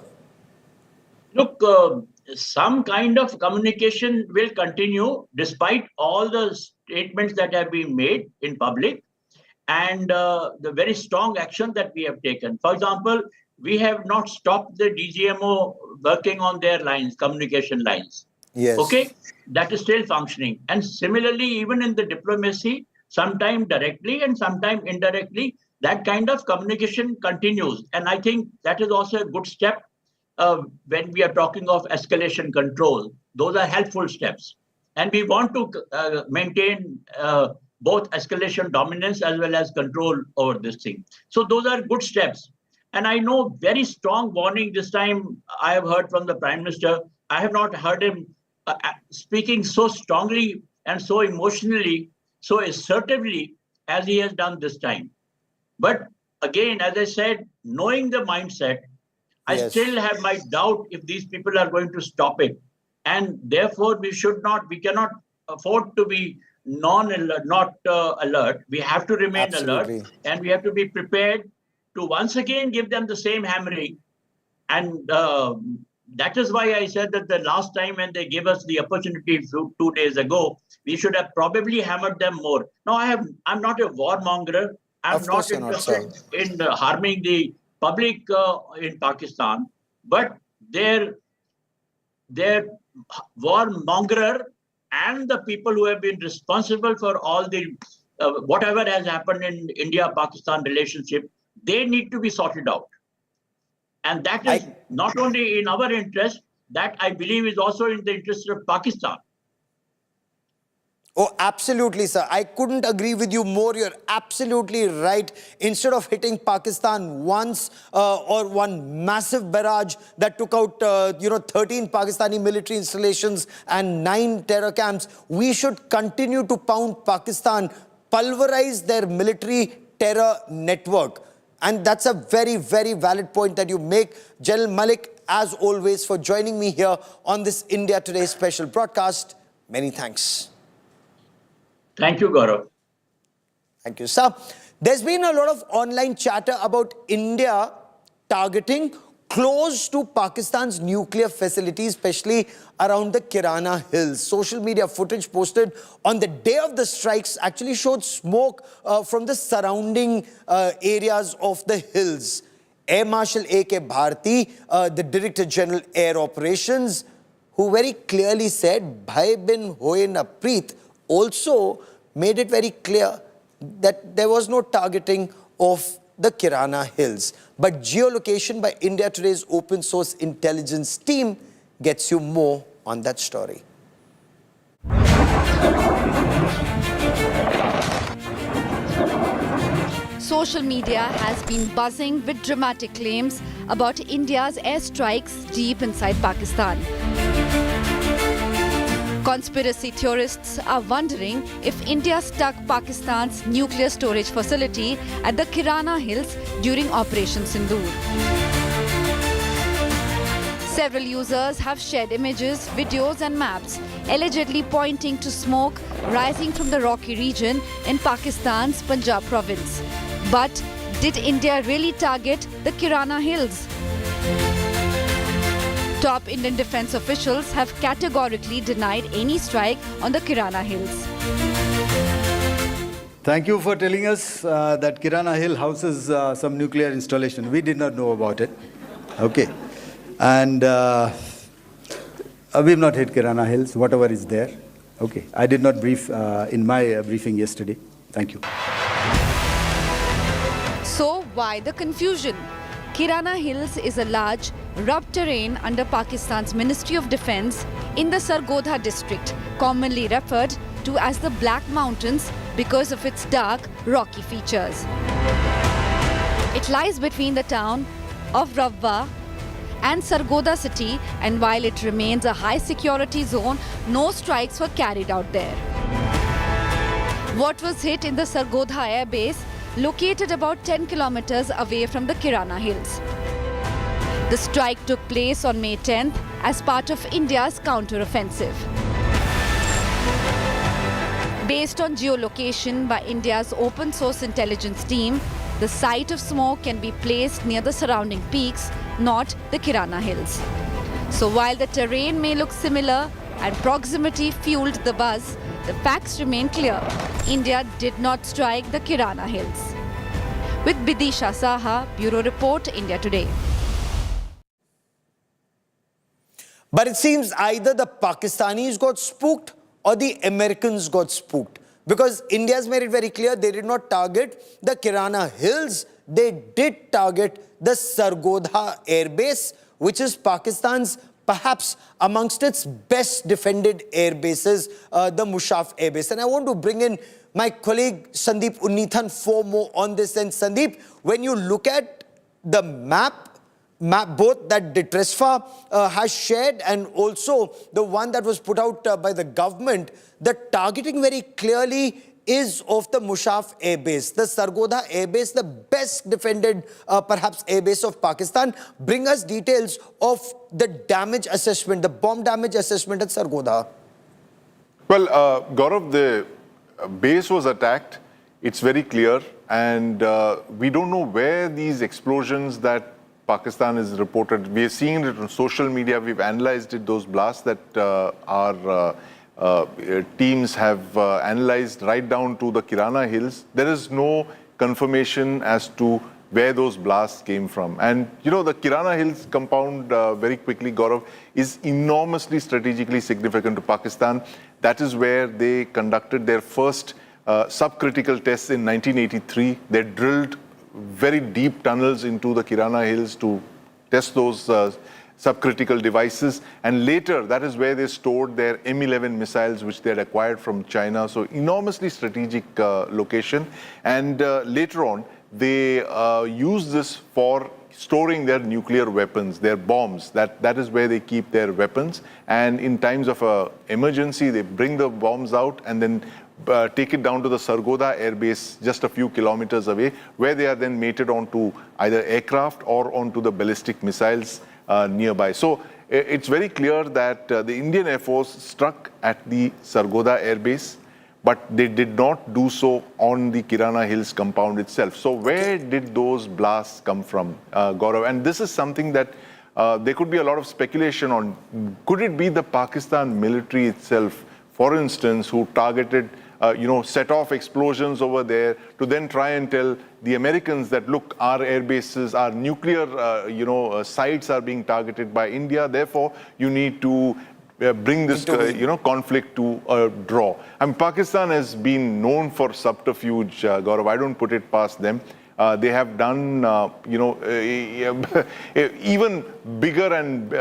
Look, some kind of communication will continue despite all the statements that have been made in public and the very strong action that we have taken. For example, we have not stopped the DGMO working on their lines, communication lines. Yes. Okay, that is still functioning. And similarly, even in the diplomacy, sometime directly and sometime indirectly, that kind of communication continues. And I think that is also a good step. When we are talking of escalation control, those are helpful steps. And we want to maintain both escalation dominance as well as control over this thing. So those are good steps. And I know very strong warning this time I have heard from the Prime Minister. I have not heard him speaking so strongly and so emotionally, so assertively as he has done this time. But again, as I said, knowing the mindset, I still have my doubt if these people are going to stop it. And therefore, we cannot afford to be alert. We have to remain alert, and we have to be prepared to once again give them the same hammering. And that is why I said that the last time when they gave us the opportunity 2 days ago, we should have probably hammered them more. Now, I'm not a warmonger. I'm not interested in harming the public in Pakistan, but their warmonger and the people who have been responsible for all the whatever has happened in India-Pakistan relationship, they need to be sorted out. And that is not only in our interest, that I believe is also in the interest of Pakistan. Oh, absolutely, sir. I couldn't agree with you more. You're absolutely right. Instead of hitting Pakistan once or one massive barrage that took out, 13 Pakistani military installations and 9 terror camps, we should continue to pound Pakistan, pulverize their military terror network. And that's a very, very valid point that you make. General Malik, as always, for joining me here on this India Today special broadcast. Many thanks. Thank you, Gaurav. Thank you, sir. There's been a lot of online chatter about India targeting close to Pakistan's nuclear facilities, especially around the Kirana Hills. Social media footage posted on the day of the strikes actually showed smoke from the surrounding areas of the hills. Air Marshal A.K. Bharti, the Director General Air Operations, who very clearly said, "Bhai bin hoye na preet," also made it very clear that there was no targeting of the Kirana Hills. But geolocation by India Today's open source intelligence team gets you more on that story. Social media has been buzzing with dramatic claims about India's airstrikes deep inside Pakistan. Conspiracy theorists are wondering if India struck Pakistan's nuclear storage facility at the Kirana Hills during Operation Sindoor. Several users have shared images, videos and maps allegedly pointing to smoke rising from the rocky region in Pakistan's Punjab province. But did India really target the Kirana Hills? Top Indian defense officials have categorically denied any strike on the Kirana Hills. Thank you for telling us that Kirana Hill houses some nuclear installation. We did not know about it. Okay. And we've not hit Kirana Hills, whatever is there. Okay. I did not brief in my briefing yesterday. Thank you. So why the confusion? Kirana Hills is a large, rough terrain under Pakistan's Ministry of Defence in the Sargodha district, commonly referred to as the Black Mountains because of its dark, rocky features. It lies between the town of Ravva and Sargodha city, and while it remains a high security zone, no strikes were carried out there. What was hit in the Sargodha Airbase, located about 10 kilometers away from the Kirana Hills. The strike took place on May 10th as part of India's counter-offensive. Based on geolocation by India's open source intelligence team, the site of smoke can be placed near the surrounding peaks, not the Kirana Hills. So while the terrain may look similar and proximity fueled the buzz, the facts remain clear. India did not strike the Kirana Hills. With Bidisha Saha, Bureau Report, India Today. But it seems either the Pakistanis got spooked or the Americans got spooked. Because India's made it very clear they did not target the Kirana Hills. They did target the Sargodha Airbase, which is Pakistan's perhaps amongst its best defended air bases, the Mushaf Air Base. And I want to bring in my colleague Sandeep Unnithan for more on this. And Sandeep, when you look at the map both that Ditresfa has shared and also the one that was put out by the government, the targeting very clearly is of the Mushaf Air Base, the Sargodha Air Base, the best defended perhaps air base of Pakistan. Bring us details of the damage assessment, the bomb damage assessment at Sargodha. Well, Gaurav, the base was attacked. It's very clear. And we don't know where these explosions that Pakistan is reported. We are seeing it on social media. We've analyzed it, those blasts that our teams have analyzed right down to the Kirana Hills. There is no confirmation as to where those blasts came from. And, you know, the Kirana Hills compound, very quickly, Gaurav, is enormously strategically significant to Pakistan. That is where they conducted their first subcritical tests in 1983. They drilled very deep tunnels into the Kirana Hills to test those subcritical devices, and later that is where they stored their M11 missiles which they had acquired from China. So enormously strategic location, and later on they used this for storing their nuclear weapons, their bombs. That is where they keep their weapons, and in times of emergency they bring the bombs out and then take it down to the Sargodha Air Base just a few kilometers away, where they are then mated onto either aircraft or onto the ballistic missiles nearby. So it's very clear that the Indian Air Force struck at the Sargodha Air Base, but they did not do so on the Kirana Hills compound itself. So where did those blasts come from, Gaurav? And this is something that there could be a lot of speculation on. Could it be the Pakistan military itself, for instance, who targeted set off explosions over there to then try and tell the Americans that, look, our air bases, our nuclear, sites are being targeted by India. Therefore, you need to bring this conflict to a draw. I mean, Pakistan has been known for subterfuge, Gaurav. I don't put it past them. They have done, even bigger and,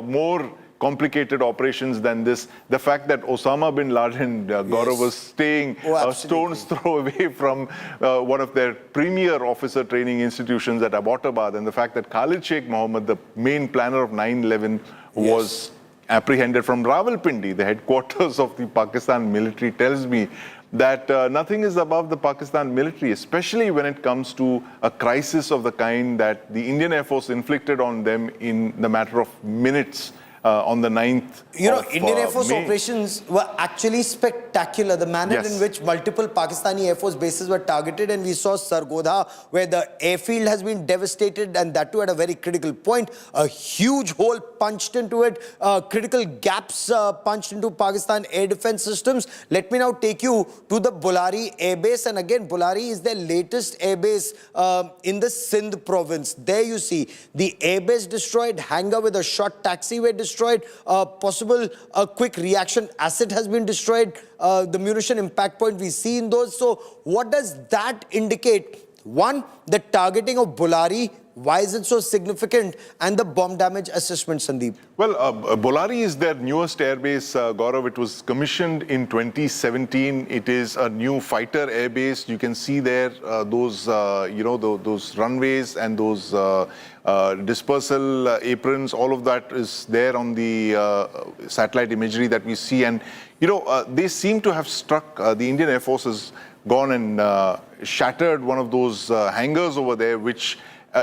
more complicated operations than this. The fact that Osama bin Laden, Gaurav, was staying a stone's throw away from one of their premier officer training institutions at Abbottabad, and the fact that Khalid Sheikh Mohammed, the main planner of 9/11, was apprehended from Rawalpindi, the headquarters of the Pakistan military, tells me that nothing is above the Pakistan military, especially when it comes to a crisis of the kind that the Indian Air Force inflicted on them in the matter of minutes. On the 9th Indian Air Force May. operations were actually spectacular. The manner in which multiple Pakistani Air Force bases were targeted, and we saw Sargodha, where the airfield has been devastated, and that too at a very critical point. A huge hole punched into it, critical gaps punched into Pakistan air defense systems. Let me now take you to the Bulari Airbase, and again, Bulari is their latest airbase in the Sindh province. There you see the airbase destroyed, hangar with a short taxiway destroyed, possible quick reaction asset has been destroyed, the munition impact point we see in those. So what does that indicate? One, the targeting of Bulari. Why is it so significant? And the bomb damage assessment, Sandeep. Well, Bulari is their newest airbase, Gaurav. It was commissioned in 2017. It is a new fighter airbase. You can see there those, those runways and those dispersal aprons. All of that is there on the satellite imagery that we see. And, they seem to have struck, the Indian Air Force has gone and shattered one of those hangars over there, which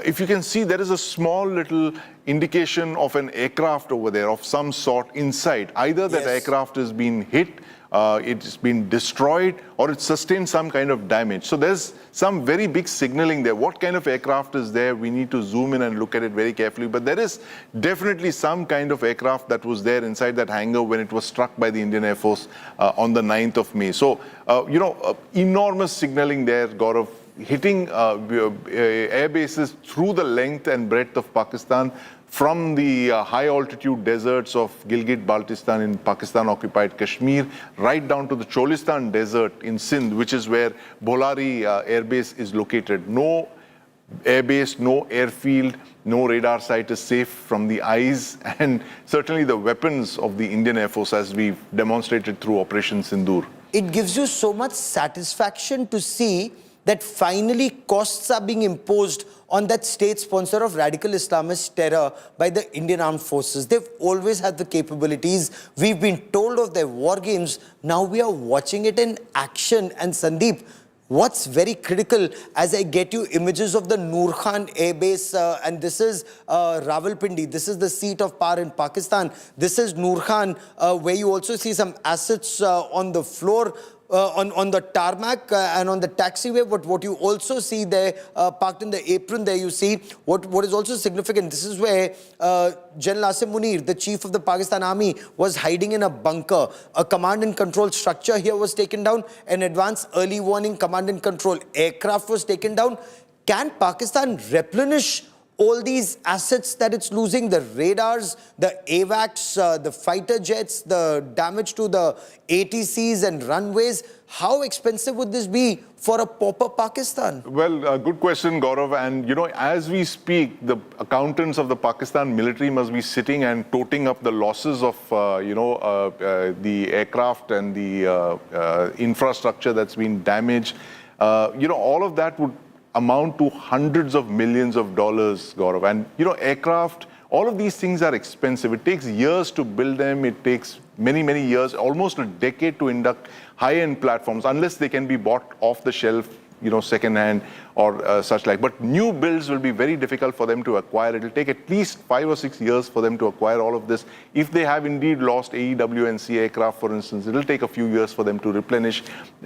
if you can see, there is a small little indication of an aircraft over there of some sort inside. Either that aircraft has been hit, it's been destroyed, or it sustained some kind of damage. So there's some very big signaling there. What kind of aircraft is there? We need to zoom in and look at it very carefully. But there is definitely some kind of aircraft that was there inside that hangar when it was struck by the Indian Air Force on the 9th of May. So, enormous signaling there, Gaurav, hitting air bases through the length and breadth of Pakistan, from the high altitude deserts of Gilgit-Baltistan in Pakistan-occupied Kashmir, right down to the Cholistan desert in Sindh, which is where Bulari Airbase is located. No airbase, no airfield, no radar site is safe from the eyes and certainly the weapons of the Indian Air Force, as we've demonstrated through Operation Sindoor. It gives you so much satisfaction to see that finally costs are being imposed on that state sponsor of radical Islamist terror by the Indian Armed Forces. They've always had the capabilities. We've been told of their war games. Now we are watching it in action. And Sandeep, what's very critical, as I get you images of the Noor Khan Air Base, and this is Rawalpindi. This is the seat of power in Pakistan. This is Noor Khan, where you also see some assets on the floor. On the tarmac and on the taxiway, but what you also see there, parked in the apron there, you see what is also significant. This is where General Asim Munir, the chief of the Pakistan Army, was hiding in a bunker. A command and control structure here was taken down. An advanced early warning command and control aircraft was taken down. Can Pakistan replenish all these assets that it's losing, the radars, the AWACS, the fighter jets, the damage to the ATCs and runways? How expensive would this be for a pauper Pakistan? Well, good question, Gaurav. And, as we speak, the accountants of the Pakistan military must be sitting and toting up the losses of, the aircraft and the infrastructure that's been damaged. All of that would amount to hundreds of millions of dollars, Gaurav. And, aircraft, all of these things are expensive. It takes years to build them. It takes many, many years, almost a decade to induct high-end platforms, unless they can be bought off the shelf, second-hand or such like. But new builds will be very difficult for them to acquire. It will take at least 5 or 6 years for them to acquire all of this. If they have indeed lost AEW&C aircraft, for instance, it will take a few years for them to replenish.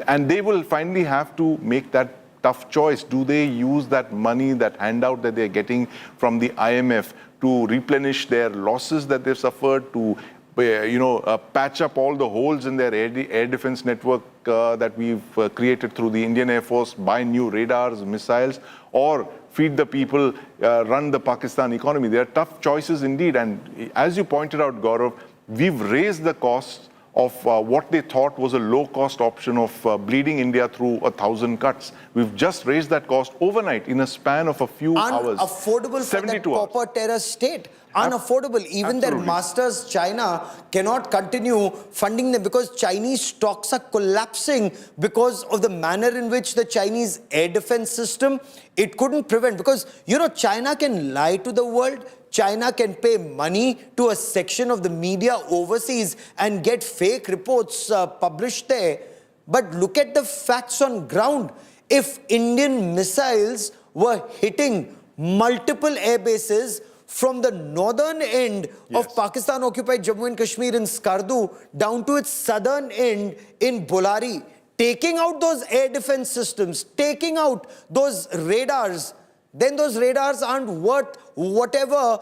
And they will finally have to make that tough choice. Do they use that money, that handout that they're getting from the IMF, to replenish their losses that they've suffered, to patch up all the holes in their air defense network that we've created through the Indian Air Force, buy new radars, missiles, or feed the people, run the Pakistan economy? There are tough choices indeed. And as you pointed out, Gaurav, we've raised the costs of what they thought was a low-cost option of bleeding India through 1,000 cuts. We've just raised that cost overnight in a span of a few hours. Unaffordable for that pauper terror state. Unaffordable. Even their masters, China, cannot continue funding them because Chinese stocks are collapsing because of the manner in which the Chinese air defense system, it couldn't prevent. Because, you know, China can lie to the world. China can pay money to a section of the media overseas and get fake reports published there. But look at the facts on ground. If Indian missiles were hitting multiple air bases from the northern end of Pakistan-occupied Jammu and Kashmir in Skardu down to its southern end in Bolari, taking out those air defense systems, taking out those radars, then those radars aren't worth whatever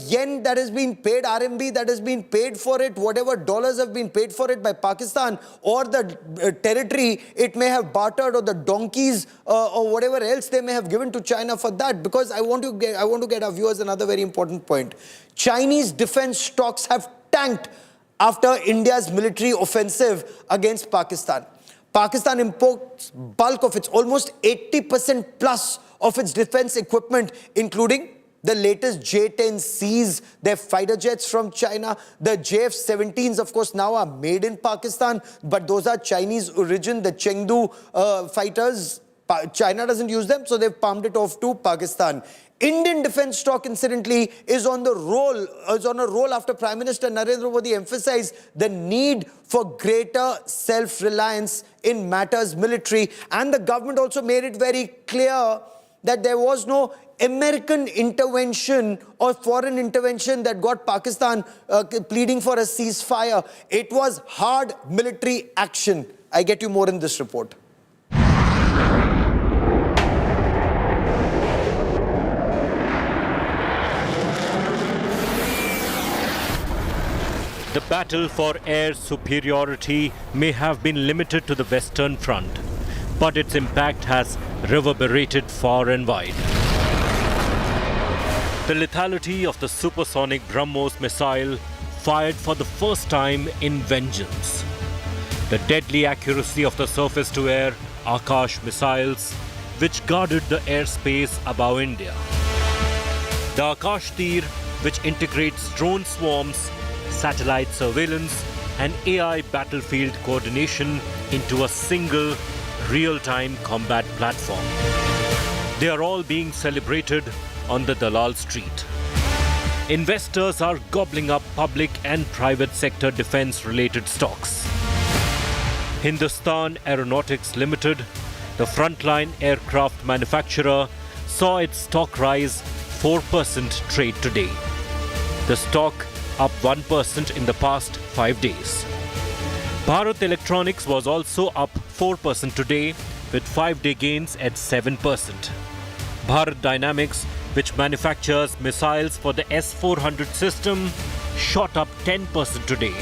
yen that has been paid, RMB that has been paid for it, whatever dollars have been paid for it by Pakistan, or the territory it may have bartered, or the donkeys or whatever else they may have given to China for that. Because I want to get our viewers another very important point. Chinese defense stocks have tanked after India's military offensive against Pakistan. Pakistan imports bulk of its, almost 80% plus of its defense equipment, including the latest J-10Cs, their fighter jets from China. The JF-17s, of course, now are made in Pakistan, but those are Chinese origin. The Chengdu fighters, China doesn't use them, so they've palmed it off to Pakistan. Indian defense stock, incidentally, is on a roll after Prime Minister Narendra Modi emphasized the need for greater self-reliance in matters military. And the government also made it very clear that there was no American intervention or foreign intervention that got Pakistan pleading for a ceasefire. It was hard military action. I get you more in this report. The battle for air superiority may have been limited to the Western Front, but its impact has reverberated far and wide. The lethality of the supersonic BrahMos missile fired for the first time in vengeance. The deadly accuracy of the surface-to-air Akash missiles, which guarded the airspace above India. The Akash Tir, which integrates drone swarms, satellite surveillance and AI battlefield coordination into a single real-time combat platform. They are all being celebrated on the Dalal Street. Investors are gobbling up public and private sector defense-related stocks. Hindustan Aeronautics Limited, the frontline aircraft manufacturer, saw its stock rise 4% trade today. The stock up 1% in the past 5 days. Bharat Electronics was also up 4% today, with 5-day gains at 7%. Bharat Dynamics, which manufactures missiles for the S-400 system, shot up 10% today,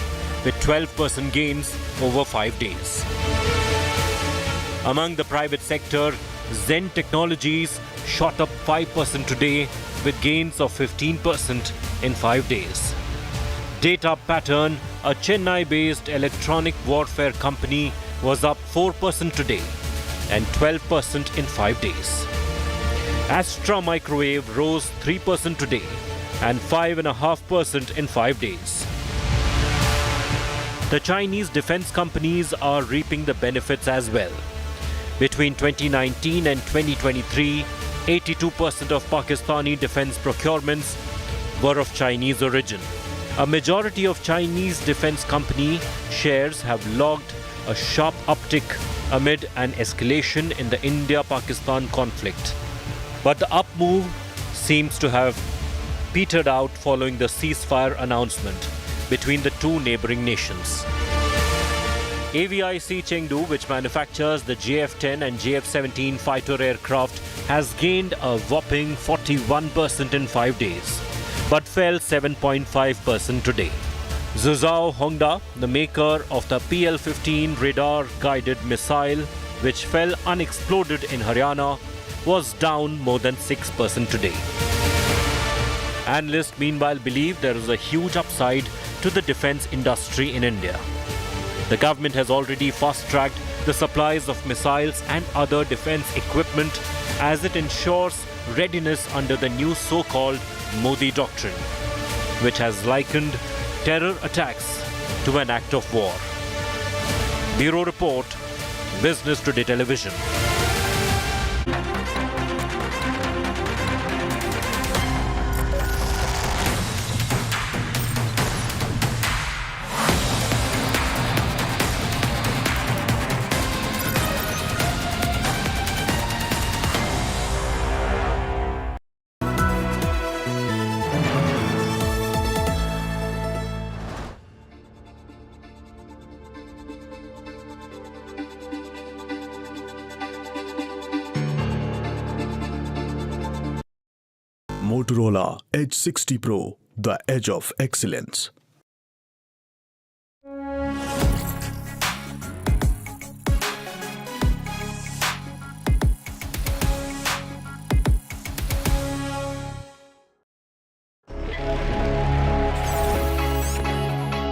with 12% gains over 5 days. Among the private sector, Zen Technologies shot up 5% today, with gains of 15% in 5 days. Data Pattern, a Chennai-based electronic warfare company, was up 4% today and 12% in 5 days. Astra Microwave rose 3% today and 5.5% in 5 days. The Chinese defense companies are reaping the benefits as well. Between 2019 and 2023, 82% of Pakistani defense procurements were of Chinese origin. A majority of Chinese defense company shares have logged a sharp uptick amid an escalation in the India-Pakistan conflict. But the up move seems to have petered out following the ceasefire announcement between the two neighboring nations. AVIC Chengdu, which manufactures the JF-10 and JF-17 fighter aircraft, has gained a whopping 41% in 5 days, but fell 7.5% today. Zhuzhou Hongda, the maker of the PL-15 radar-guided missile, which fell unexploded in Haryana, was down more than 6% today. Analysts meanwhile believe there is a huge upside to the defence industry in India. The government has already fast-tracked the supplies of missiles and other defence equipment as it ensures readiness under the new so-called Modi Doctrine, which has likened terror attacks to an act of war. Bureau Report, Business Today Television. Motorola Edge 60 Pro, the edge of excellence.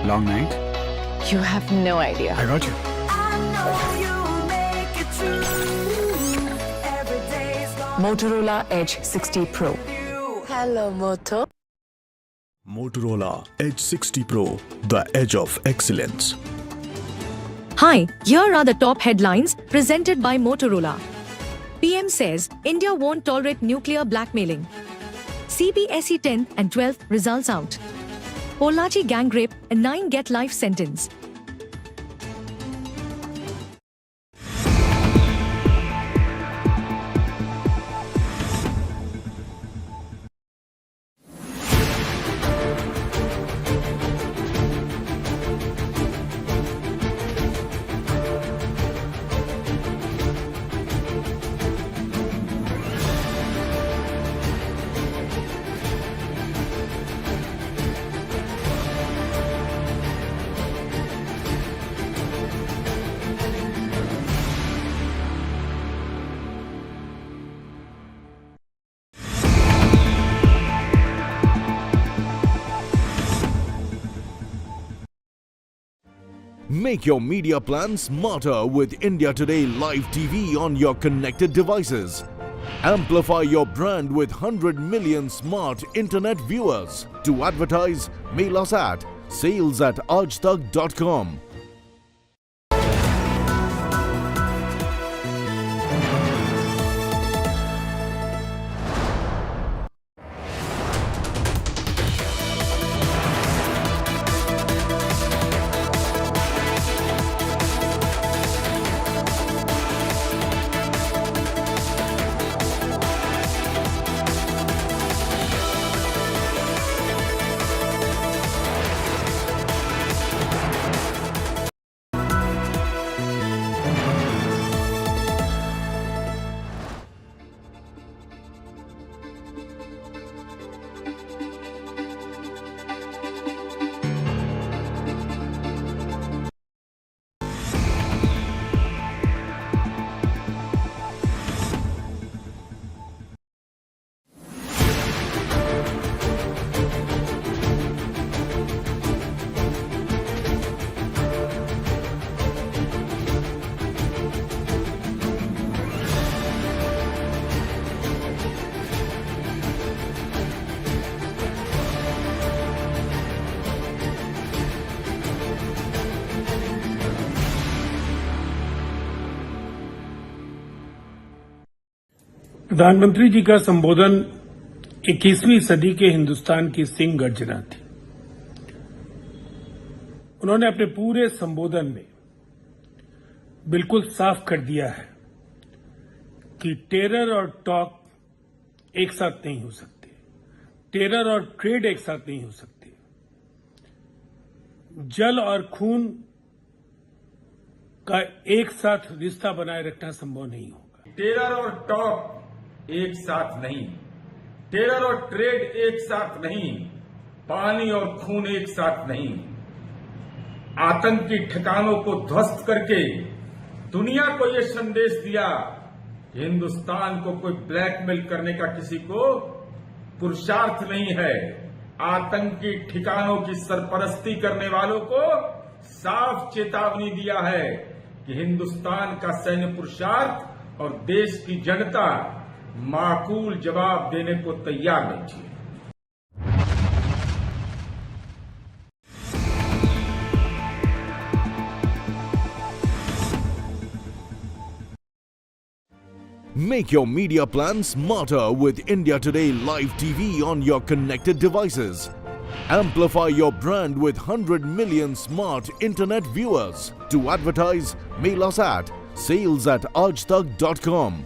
Long night? You have no idea. I got you. Motorola Edge 60 Pro. Hello, Moto. Motorola Edge 60 Pro, the edge of excellence. Hi, here are the top headlines presented by Motorola. PM says India won't tolerate nuclear blackmailing. CBSE 10 and 12 results out. Pollachi gang rape and 9 get life sentence. Make your media plan smarter with India Today Live TV on your connected devices. Amplify your brand with 100 million smart internet viewers. To advertise, mail us at sales@aajtak.com. प्रधानमंत्री जी का संबोधन 21वीं सदी के हिंदुस्तान की सिंह गर्जना थी। उन्होंने अपने पूरे संबोधन में बिल्कुल साफ कर दिया है कि टेरर और टॉक एक साथ नहीं हो सकते, टेरर और ट्रेड एक साथ नहीं हो सकते, जल और खून का एक साथ रिश्ता बनाए रखना संभव नहीं होगा। टेरर और टॉक एक साथ नहीं, टेरर और ट्रेड एक साथ नहीं, पानी और खून एक साथ नहीं। आतंकी ठिकानों को ध्वस्त करके दुनिया को ये संदेश दिया कि हिंदुस्तान को कोई ब्लैकमेल करने का किसी को पुरुषार्थ नहीं है। आतंकी ठिकानों की सरपरस्ती करने वालों को साफ चेतावनी दिया है कि हिंदुस्तान का सैन्य पुरुषार्थ और देश की जनता माकूल जवाब देने को तैयार बैठी है। Make your media plan smarter with India Today Live TV on your connected devices. Amplify your brand with 100 million smart internet viewers. To advertise, mail us at sales@aajtak.com.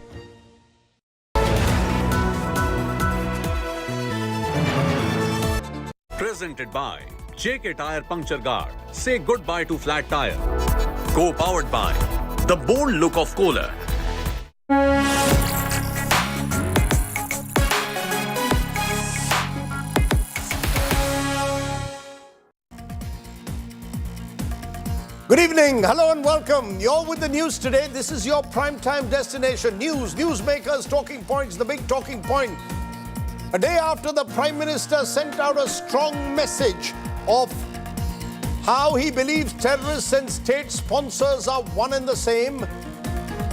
Presented by JK Tire Puncture Guard. Say goodbye to flat tire. Co-powered by the bold look of Kohler. Good evening, hello and welcome. You're with the news today. This is your primetime destination. News, newsmakers, talking points, the big talking point. A day after the Prime Minister sent out a strong message of how he believes terrorists and state sponsors are one and the same.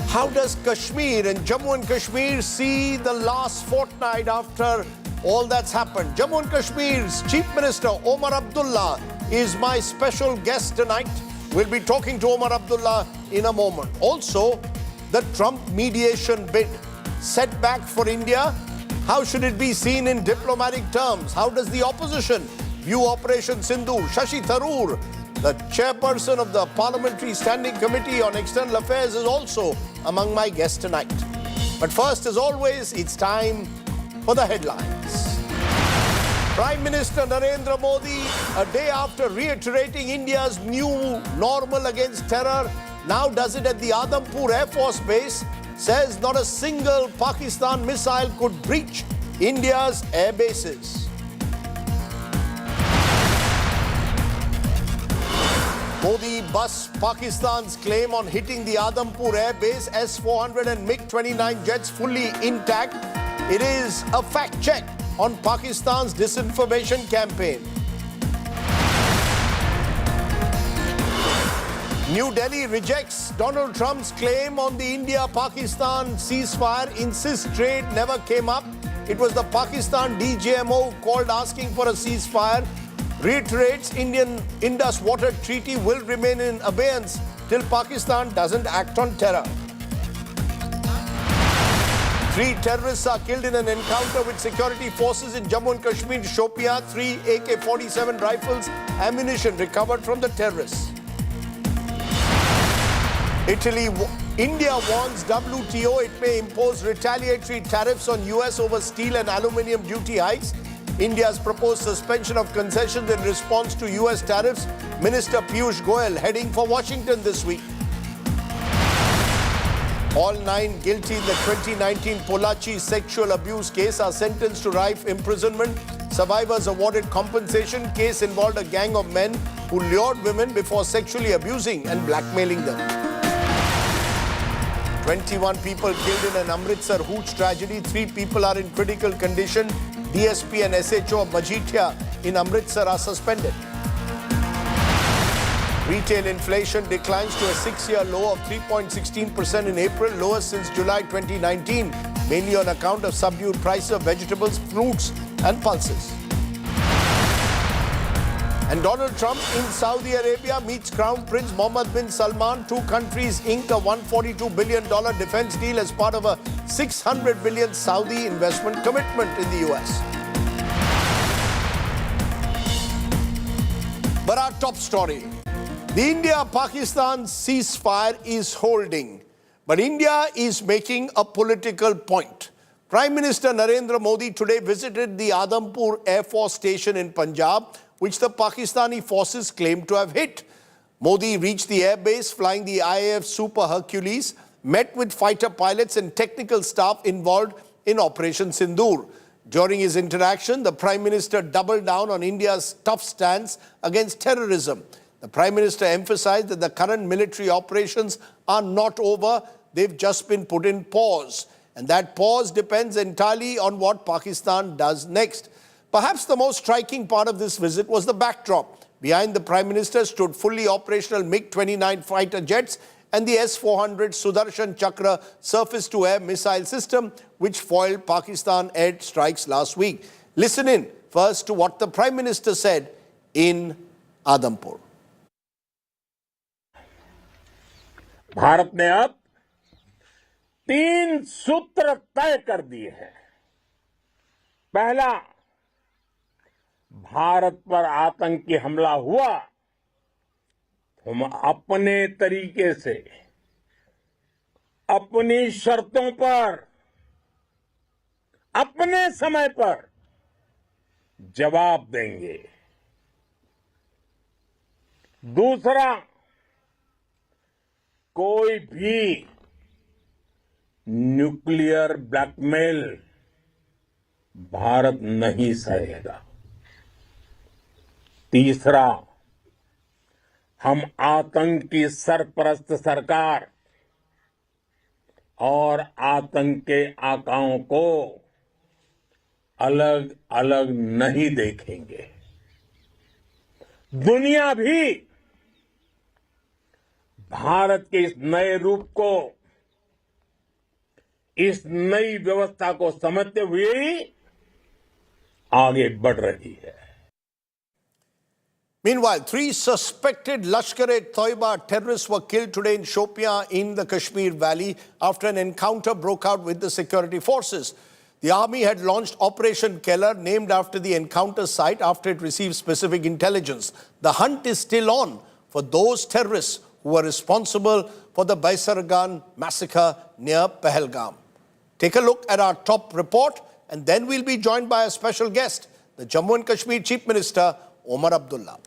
How does Kashmir and Jammu and Kashmir see the last fortnight after all that's happened? Jammu and Kashmir's Chief Minister Omar Abdullah is my special guest tonight. We'll be talking to Omar Abdullah in a moment. Also, the Trump mediation bid, setback for India. How should it be seen in diplomatic terms? How does the opposition view Operation Sindoor? Shashi Tharoor, the chairperson of the Parliamentary Standing Committee on External Affairs, is also among my guests tonight. But first, as always, it's time for the headlines. Prime Minister Narendra Modi, a day after reiterating India's new normal against terror, now does it at the Adampur Air Force Base, says not a single Pakistan missile could breach India's air bases. Modi busts Pakistan's claim on hitting the Adampur Airbase. S-400 and MiG-29 jets fully intact. It is a fact check on Pakistan's disinformation campaign. New Delhi rejects Donald Trump's claim on the India-Pakistan ceasefire, insists trade never came up. It was the Pakistan DGMO who called asking for a ceasefire, reiterates Indian Indus Water Treaty will remain in abeyance till Pakistan doesn't act on terror. 3 terrorists are killed in an encounter with security forces in Jammu and Kashmir, Shopia. 3 AK-47 rifles, ammunition recovered from the terrorists. India warns WTO it may impose retaliatory tariffs on US over steel and aluminium duty hikes. India's proposed suspension of concessions in response to US tariffs. Minister Piyush Goyal heading for Washington this week. All 9 guilty in the 2019 Pollachi sexual abuse case are sentenced to life imprisonment. Survivors awarded compensation. Case involved a gang of men who lured women before sexually abusing and blackmailing them. 21 people killed in an Amritsar hooch tragedy. 3 people are in critical condition. DSP and SHO of Majithia in Amritsar are suspended. Retail inflation declines to a 6-year low of 3.16% in April, lowest since July 2019, mainly on account of subdued prices of vegetables, fruits and pulses. And Donald Trump in Saudi Arabia meets Crown Prince Mohammed bin Salman. 2 countries inked a $142 billion defense deal as part of a $600 billion Saudi investment commitment in the US. But our top story. The India-Pakistan ceasefire is holding, but India is making a political point. Prime Minister Narendra Modi today visited the Adampur Air Force Station in Punjab, which the Pakistani forces claim to have hit. Modi reached the airbase flying the IAF Super Hercules, met with fighter pilots and technical staff involved in Operation Sindoor. During his interaction, the Prime Minister doubled down on India's tough stance against terrorism. The Prime Minister emphasized that the current military operations are not over, they've just been put in pause. And that pause depends entirely on what Pakistan does next. Perhaps the most striking part of this visit was the backdrop. Behind the Prime Minister stood fully operational MiG-29 fighter jets and the S-400 Sudarshan Chakra surface-to-air missile system, which foiled Pakistan air strikes last week. Listen in first to what the Prime Minister said in Adampur. Bharat ने अब 3 सूत्र तय कर दिए हैं। पहला, भारत पर आतंकी हमला हुआ, हम अपने तरीके से, अपनी शर्तों पर, अपने समय पर जवाब देंगे। दूसरा, कोई भी न्यूक्लियर ब्लैकमेल भारत नहीं सहेगा। तीसरा, हम आतंक की सरपरस्त सरकार और आतंक के आकाओं को अलग अलग नहीं देखेंगे। दुनिया भी भारत के इस नए रूप को, इस नई व्यवस्था को समझते हुए ही आगे बढ़ रही है। Meanwhile, 3 suspected Lashkar-e-Toiba terrorists were killed today in Shopian in the Kashmir Valley after an encounter broke out with the security forces. The army had launched Operation Keller, named after the encounter site, after it received specific intelligence. The hunt is still on for those terrorists who were responsible for the Baisargan massacre near Pahalgam. Take a look at our top report, and then we'll be joined by a special guest, the Jammu and Kashmir Chief Minister, Omar Abdullah.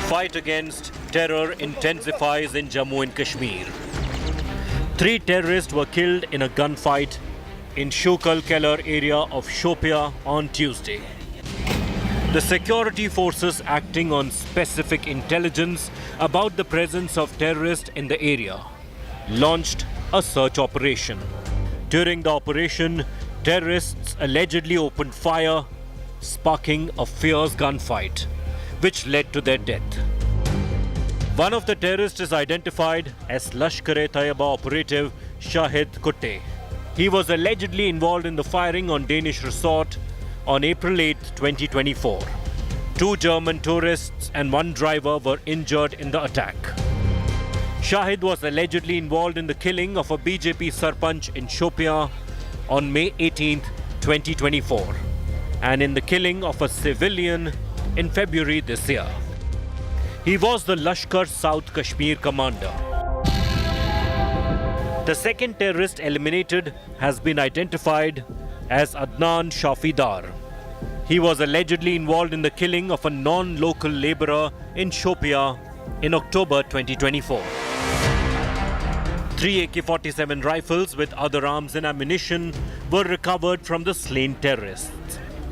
Fight against terror intensifies in Jammu and Kashmir. 3 terrorists were killed in a gunfight in Shukal Keller area of Shopia on Tuesday. The security forces, acting on specific intelligence about the presence of terrorists in the area, launched a search operation. During the operation, terrorists allegedly opened fire, sparking a fierce gunfight, which led to their death. One of the terrorists is identified as Lashkar-e-Toiba operative Shahid Kutte. He was allegedly involved in the firing on Danish resort on April 8, 2024. 2 German tourists and 1 driver were injured in the attack. Shahid was allegedly involved in the killing of a BJP Sarpanch in Shopia on May 18, 2024, and in the killing of a civilian in February this year. He was the Lashkar South Kashmir commander. The second terrorist eliminated has been identified as Adnan Shafidar. He was allegedly involved in the killing of a non-local labourer in Shopia in October 2024. 3 AK-47 rifles with other arms and ammunition were recovered from the slain terrorists.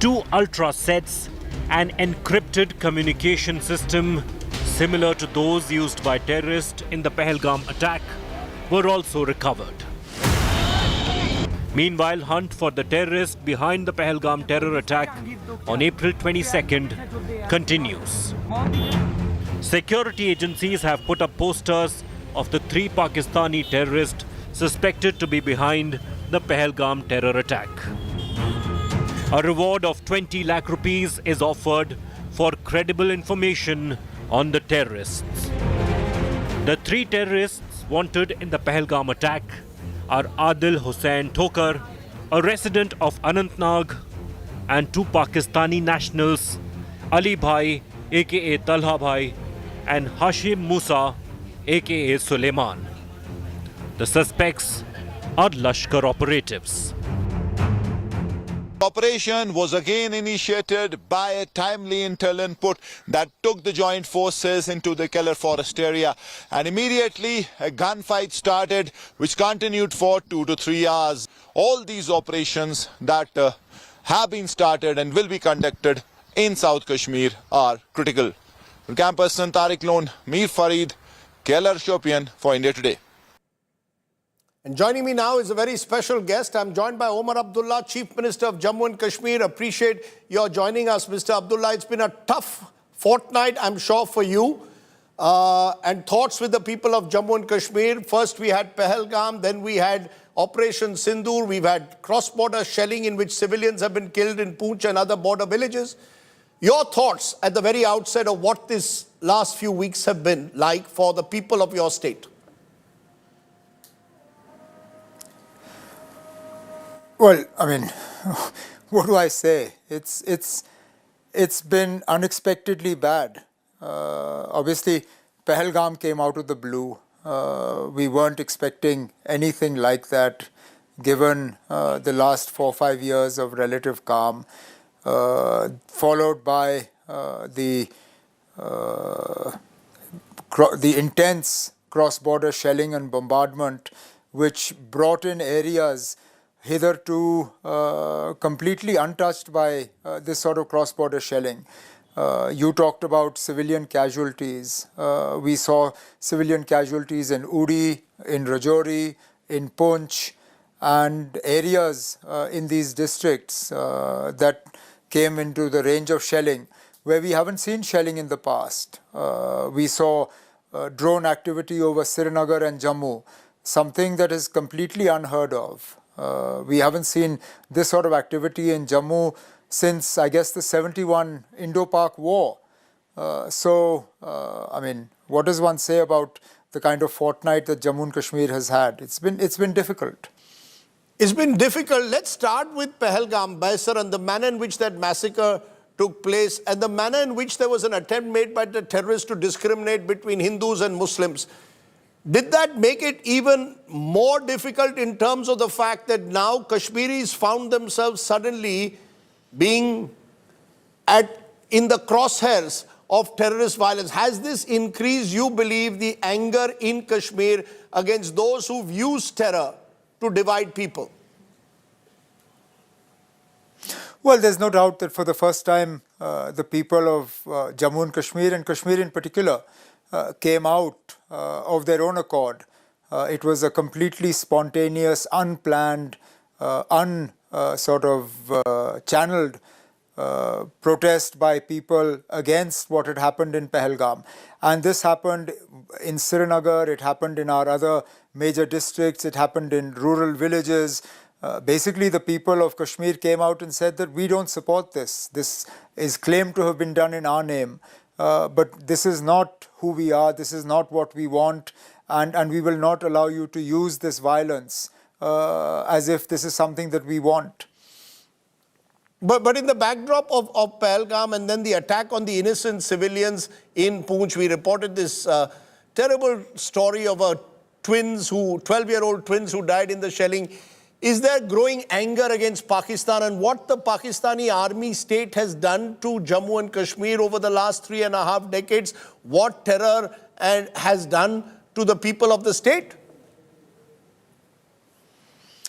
2 ultra sets, an encrypted communication system similar to those used by terrorists in the Pahalgam attack, were also recovered. Meanwhile, hunt for the terrorist behind the Pahalgam terror attack on April 22nd continues. Security agencies have put up posters of the 3 Pakistani terrorists suspected to be behind the Pahalgam terror attack. A reward of 20 lakh rupees is offered for credible information on the terrorists. The 3 terrorists wanted in the Pahalgam attack are Adil Hussain Thokar, a resident of Anantnag, and 2 Pakistani nationals, Ali Bhai, aka Talha Bhai, and Hashim Musa, aka Suleiman. The suspects are Lashkar operatives. Operation was again initiated by a timely intel input that took the joint forces into the Keller forest area, and immediately a gunfight started which continued for 2 to 3 hours. All these operations that have been started and will be conducted in South Kashmir are critical. On campus, Tariq Lone, Mir Farid, Keller Shopian for India Today. And joining me now is a very special guest. I'm joined by Omar Abdullah, Chief Minister of Jammu and Kashmir. Appreciate your joining us, Mr. Abdullah. It's been a tough fortnight, I'm sure, for you. And thoughts with the people of Jammu and Kashmir. First, we had Pahalgam, then we had Operation Sindoor. We've had cross-border shelling in which civilians have been killed in Poonch and other border villages. Your thoughts at the very outset of what this last few weeks have been like for the people of your state? Well, I mean, what do I say? It's been unexpectedly bad. Obviously, Pahalgam came out of the blue. We weren't expecting anything like that, given the last 4 or 5 years of relative calm, followed by the intense cross-border shelling and bombardment, which brought in areas hitherto completely untouched by this sort of cross-border shelling. You talked about civilian casualties. We saw civilian casualties in Uri, in Rajouri, in Poonch, and areas in these districts that came into the range of shelling where we haven't seen shelling in the past. We saw drone activity over Srinagar and Jammu, something that is completely unheard of. We haven't seen this sort of activity in Jammu since, I guess, the 71 Ind-Pak war. I mean, what does one say about the kind of fortnight that Jammu and Kashmir has had? It's been difficult. It's been difficult. Let's start with Pahalgam, Baisar, and the manner in which that massacre took place and the manner in which there was an attempt made by the terrorists to discriminate between Hindus and Muslims. Did that make it even more difficult in terms of the fact that now Kashmiris found themselves suddenly being in the crosshairs of terrorist violence? Has this increased, you believe, the anger in Kashmir against those who've used terror to divide people? Well, there's no doubt that for the first time, the people of Jammu and Kashmir in particular, came out of their own accord. It was a completely spontaneous, unplanned, channeled protest by people against what had happened in Pahalgam. And this happened in Srinagar, it happened in our other major districts, it happened in rural villages. Basically, the people of Kashmir came out and said that we don't support this. This is claimed to have been done in our name. But this is not who we are, this is not what we want, and we will not allow you to use this violence as if this is something that we want. But in the backdrop of Pahalgam and then the attack on the innocent civilians in Poonch, we reported this terrible story of 12-year-old twins who died in the shelling. Is there growing anger against Pakistan and what the Pakistani army state has done to Jammu and Kashmir over the last 3.5 decades? What terror has done to the people of the state?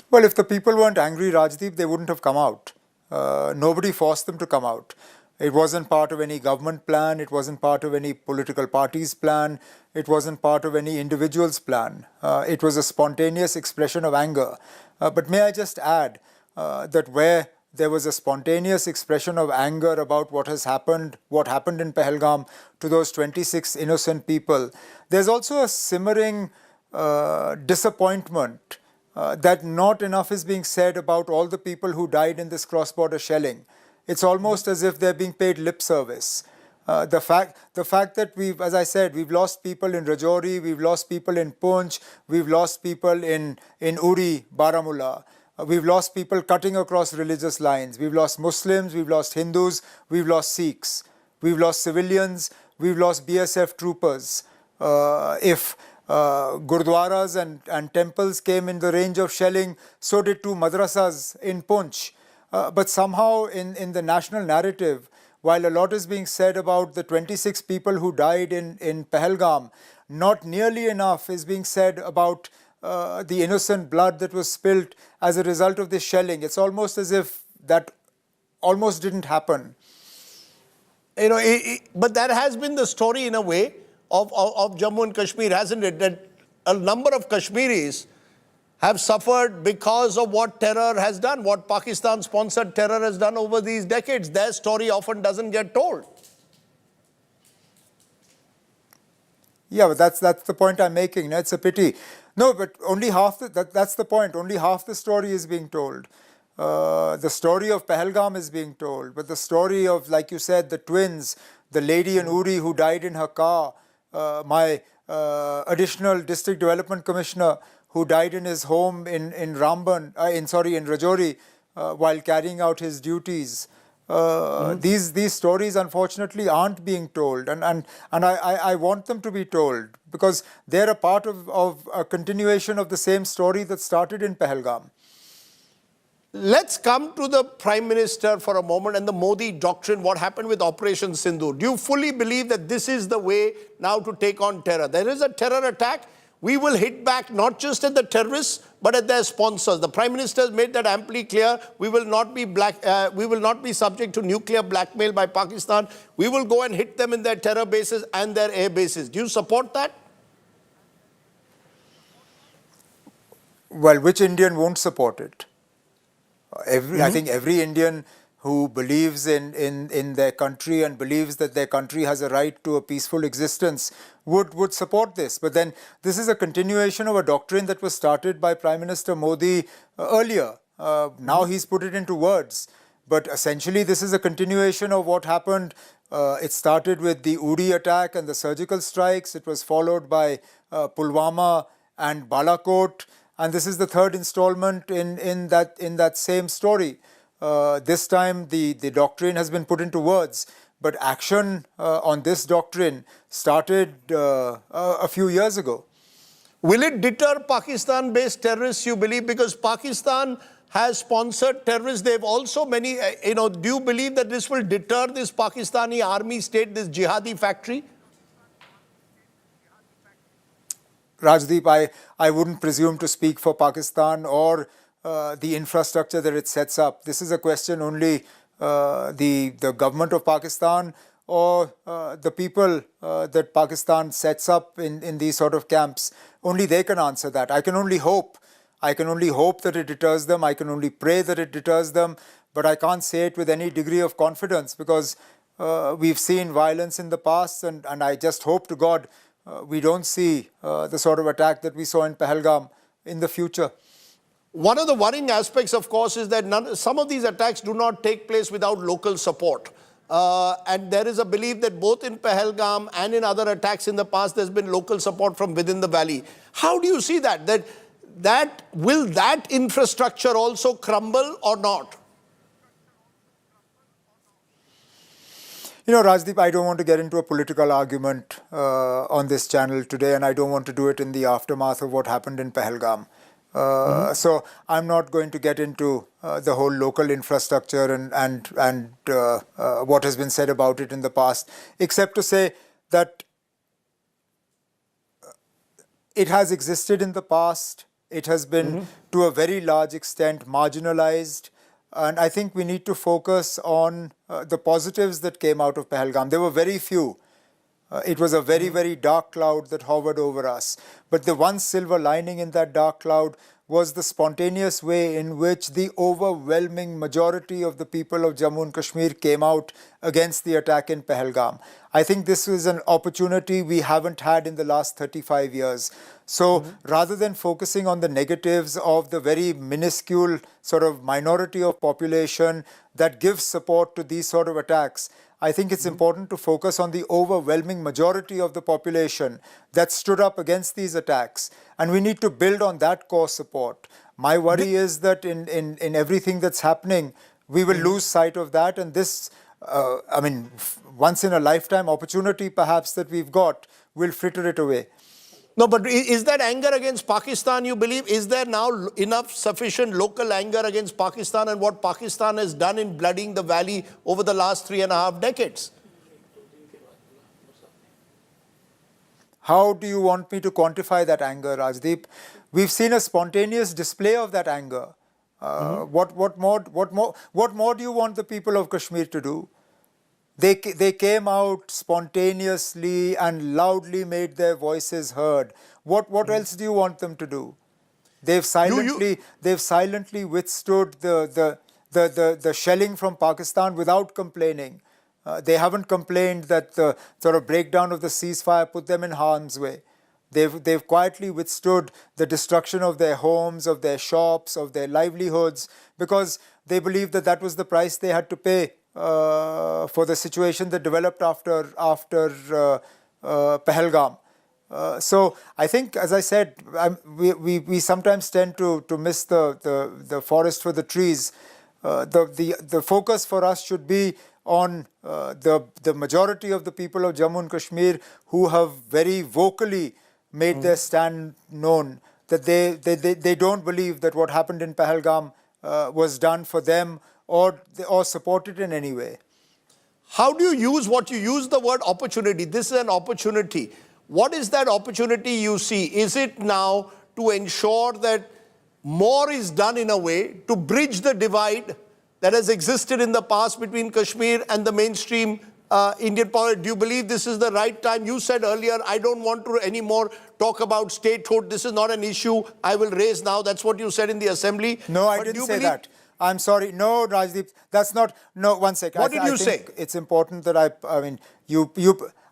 Well, if the people weren't angry, Rajdeep, they wouldn't have come out. Nobody forced them to come out. It wasn't part of any government plan. It wasn't part of any political party's plan. It wasn't part of any individual's plan. It was a spontaneous expression of anger. But may I just add that where there was a spontaneous expression of anger about what happened in Pahalgam to those 26 innocent people, there's also a simmering disappointment that not enough is being said about all the people who died in this cross-border shelling. It's almost as if they're being paid lip service. The fact that as I said, we've lost people in Rajouri, we've lost people in Poonch, we've lost people in Uri, Baramulla. We've lost people cutting across religious lines. We've lost Muslims, we've lost Hindus, we've lost Sikhs. We've lost civilians, we've lost BSF troopers. If gurdwaras and temples came in the range of shelling, so did 2 madrasas in Poonch. But somehow in the national narrative, while a lot is being said about the 26 people who died in Pahalgam, not nearly enough is being said about the innocent blood that was spilt as a result of this shelling. It's almost as if that almost didn't happen. You know, but that has been the story in a way of Jammu and Kashmir, hasn't it? That a number of Kashmiris have suffered because of what terror has done, what Pakistan-sponsored terror has done over these decades. Their story often doesn't get told. Yeah, but that's the point I'm making. It's a pity. No, but only half that's the point. Only half the story is being told. The story of Pahalgam is being told, but the story of, like you said, the twins, the lady in Uri who died in her car, my additional district development commissioner who died in his home in Ramban, in Rajouri, while carrying out his duties. These stories unfortunately aren't being told, and I want them to be told, because they're a part of a continuation of the same story that started in Pahalgam. Let's come to the Prime Minister for a moment and the Modi doctrine, what happened with Operation Sindoor. Do you fully believe that this is the way now to take on terror? There is a terror attack. We will hit back not just at the terrorists, but at their sponsors. The Prime Minister has made that amply clear. We will not be subject to nuclear blackmail by Pakistan. We will go and hit them in their terror bases and their air bases. Do you support that? Well, which Indian won't support it? I think every Indian who believes in their country and believes that their country has a right to a peaceful existence would support this. But then this is a continuation of a doctrine that was started by Prime Minister Modi earlier. Now he's put it into words. But essentially this is a continuation of what happened. It started with the Uri attack and the surgical strikes. It was followed by Pulwama and Balakot. And this is the third installment in that same story. This time the doctrine has been put into words, but action on this doctrine started a few years ago. Will it deter Pakistan-based terrorists, you believe? Because Pakistan has sponsored terrorists. They've also do you believe that this will deter this Pakistani army state, this jihadi factory? Rajdeep, I wouldn't presume to speak for Pakistan or the infrastructure that it sets up. This is a question only the government of Pakistan or the people that Pakistan sets up in these sort of camps. Only they can answer that. I can only hope that it deters them. I can only pray that it deters them. But I can't say it with any degree of confidence, because we've seen violence in the past, and I just hope to God we don't see the sort of attack that we saw in Pahalgam in the future. One of the worrying aspects, of course, is that some of these attacks do not take place without local support. And there is a belief that both in Pahalgam and in other attacks in the past, there's been local support from within the valley. How do you see that? Will that infrastructure also crumble or not? You know, Rajdeep, I don't want to get into a political argument on this channel today, and I don't want to do it in the aftermath of what happened in Pahalgam. So I'm not going to get into the whole local infrastructure and what has been said about it in the past, except to say that it has existed in the past. It has been, to a very large extent, marginalized. And I think we need to focus on the positives that came out of Pahalgam. There were very few. It was a very, very dark cloud that hovered over us. But the one silver lining in that dark cloud was the spontaneous way in which the overwhelming majority of the people of Jammu and Kashmir came out against the attack in Pahalgam. I think this is an opportunity we haven't had in the last 35 years. So rather than focusing on the negatives of the very minuscule sort of minority of population that gives support to these sort of attacks, I think it's important to focus on the overwhelming majority of the population that stood up against these attacks. And we need to build on that core support. My worry is that in everything that's happening, we will lose sight of that. And this, once in a lifetime opportunity perhaps that we've got, will fritter it away. No, but is that anger against Pakistan, you believe? Is there now enough sufficient local anger against Pakistan and what Pakistan has done in blooding the valley over the last 3.5 decades? How do you want me to quantify that anger, Rajdeep? We've seen a spontaneous display of that anger. What more do you want the people of Kashmir to do? They came out spontaneously and loudly made their voices heard. What else do you want them to do? They've silently withstood the shelling from Pakistan without complaining. They haven't complained that the sort of breakdown of the ceasefire put them in harm's way. They've quietly withstood the destruction of their homes, of their shops, of their livelihoods, because they believed that that was the price they had to pay for the situation that developed after Pahalgam. So I think, as I said, we sometimes tend to miss the forest for the trees. The focus for us should be on the majority of the people of Jammu and Kashmir who have very vocally made their stand known, that they don't believe that what happened in Pahalgam was done for them or supported in any way. How do you use what you use the word opportunity? This is an opportunity. What is that opportunity you see? Is it now to ensure that more is done in a way to bridge the divide that has existed in the past between Kashmir and the mainstream Indian politics? Do you believe this is the right time? You said earlier, I don't want to anymore talk about statehood. This is not an issue I will raise now. That's what you said in the assembly. No, I didn't say that. I'm sorry. No, Rajdeep, that's not. No, one second. What did you say? It's important that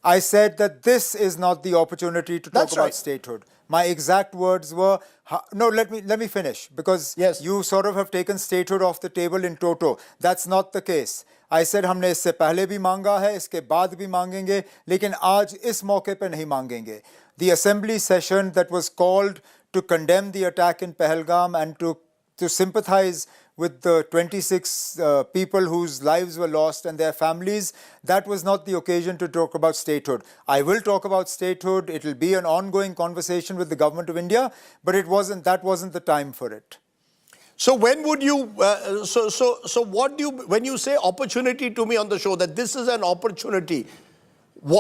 I said that this is not the opportunity to talk about statehood. My exact words were, no, let me finish, because you sort of have taken statehood off the table in toto. That's not the case. I said हमने इससे पहले भी मांगा है, इसके बाद भी मांगेंगे, लेकिन आज इस मौके पे नहीं मांगेंगे. The assembly session that was called to condemn the attack in Pahalgam and to sympathize with the 26 people whose lives were lost and their families, that was not the occasion to talk about statehood. I will talk about statehood. It will be an ongoing conversation with the government of India, but that wasn't the time for it. So when would you, what do you, when you say opportunity to me on the show, that this is an opportunity,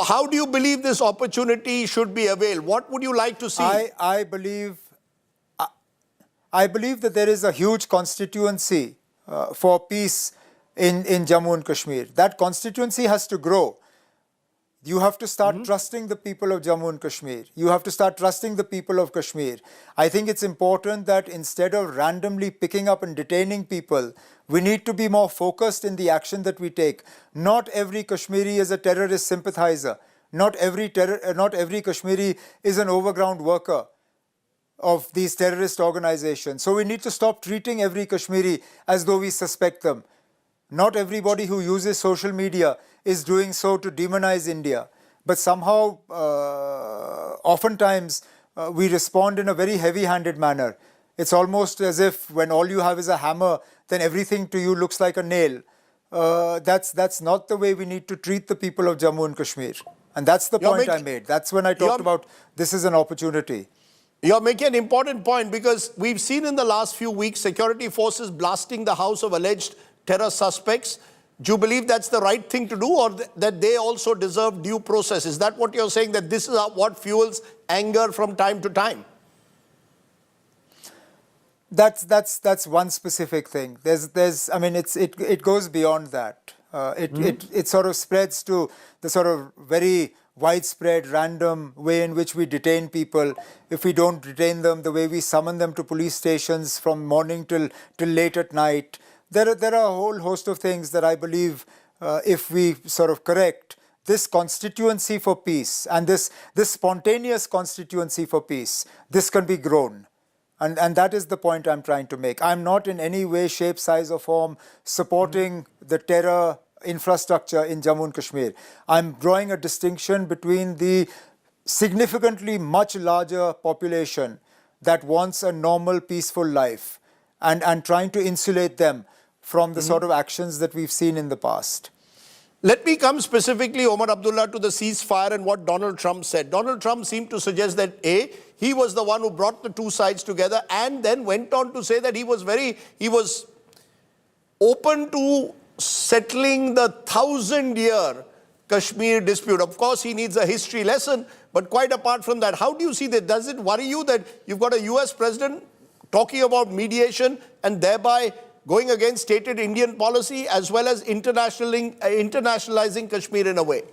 how do you believe this opportunity should be availed? What would you like to see? I believe that there is a huge constituency for peace in Jammu and Kashmir. That constituency has to grow. You have to start trusting the people of Jammu and Kashmir. You have to start trusting the people of Kashmir. I think it's important that instead of randomly picking up and detaining people, we need to be more focused in the action that we take. Not every Kashmiri is a terrorist sympathizer. Not every Kashmiri is an overground worker of these terrorist organizations. So we need to stop treating every Kashmiri as though we suspect them. Not everybody who uses social media is doing so to demonize India. But somehow, oftentimes, we respond in a very heavy-handed manner. It's almost as if when all you have is a hammer, then everything to you looks like a nail. That's not the way we need to treat the people of Jammu and Kashmir. And that's the point I made. That's when I talked about this is an opportunity. You're making an important point, because we've seen in the last few weeks security forces blasting the house of alleged terror suspects. Do you believe that's the right thing to do, or that they also deserve due process? Is that what you're saying, that this is what fuels anger from time to time? That's one specific thing. It goes beyond that. It sort of spreads to the sort of very widespread, random way in which we detain people. If we don't detain them, the way we summon them to police stations from morning till late at night. There are a whole host of things that I believe if we sort of correct, this constituency for peace and this spontaneous constituency for peace, this can be grown. And that is the point I'm trying to make. I'm not in any way, shape, size or form supporting the terror infrastructure in Jammu and Kashmir. I'm drawing a distinction between the significantly much larger population that wants a normal, peaceful life and trying to insulate them from the sort of actions that we've seen in the past. Let me come specifically, Omar Abdullah, to the ceasefire and what Donald Trump said. Donald Trump seemed to suggest that he was the one who brought the two sides together, and then went on to say that he was open to settling the 1,000-year Kashmir dispute. Of course, he needs a history lesson, but quite apart from that, how do you see that? Does it worry you that you've got a US president talking about mediation and thereby going against stated Indian policy as well as internationalizing Kashmir in a way?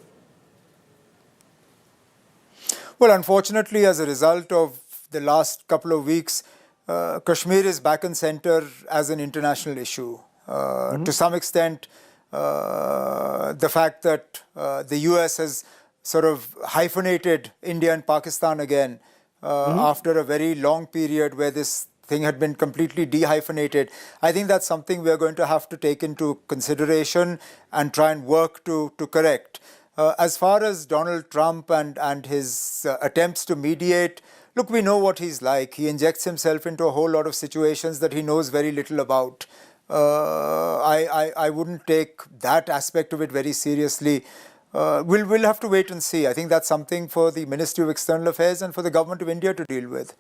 Well, unfortunately, as a result of the last couple of weeks, Kashmir is back and center as an international issue. To some extent, the fact that the US has sort of hyphenated India and Pakistan again after a very long period where this thing had been completely dehyphenated. I think that's something we're going to have to take into consideration and try and work to correct. As far as Donald Trump and his attempts to mediate, look, we know what he's like. He injects himself into a whole lot of situations that he knows very little about. I wouldn't take that aspect of it very seriously. We'll have to wait and see. I think that's something for the Ministry of External Affairs and for the government of India to deal with.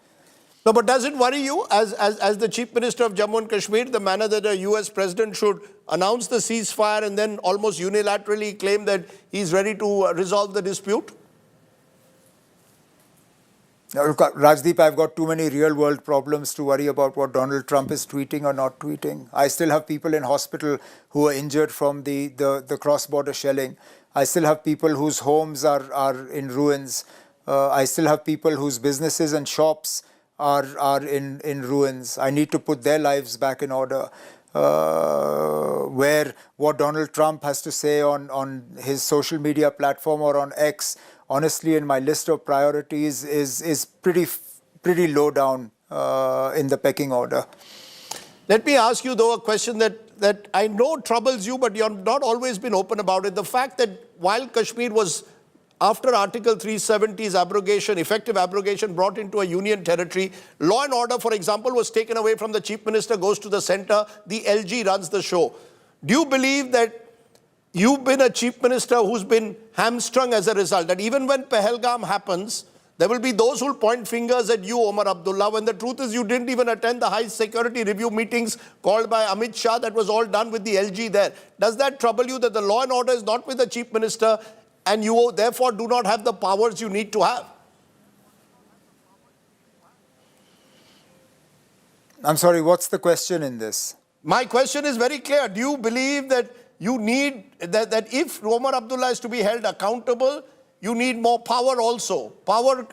No, but does it worry you as the Chief Minister of Jammu and Kashmir, the manner that a US president should announce the ceasefire and then almost unilaterally claim that he's ready to resolve the dispute? Rajdeep, I've got too many real-world problems to worry about what Donald Trump is tweeting or not tweeting. I still have people in hospital who are injured from the cross-border shelling. I still have people whose homes are in ruins. I still have people whose businesses and shops are in ruins. I need to put their lives back in order. Where what Donald Trump has to say on his social media platform or on X, honestly, in my list of priorities is pretty low down in the pecking order. Let me ask you, though, a question that I know troubles you, but you're not always been open about it. The fact that while Kashmir was, after Article 370's abrogation, effective abrogation, brought into a union territory, law and order, for example, was taken away from the Chief Minister, goes to the center, the LG runs the show. Do you believe that you've been a Chief Minister who's been hamstrung as a result, that even when Pahalgam happens, there will be those who'll point fingers at you, Omar Abdullah, when the truth is you didn't even attend the high security review meetings called by Amit Shah that was all done with the LG there? Does that trouble you that the law and order is not with the Chief Minister and you therefore do not have the powers you need to have? I'm sorry, what's the question in this? My question is very clear. Do you believe that you need, that if Omar Abdullah is to be held accountable, you need more power also? Power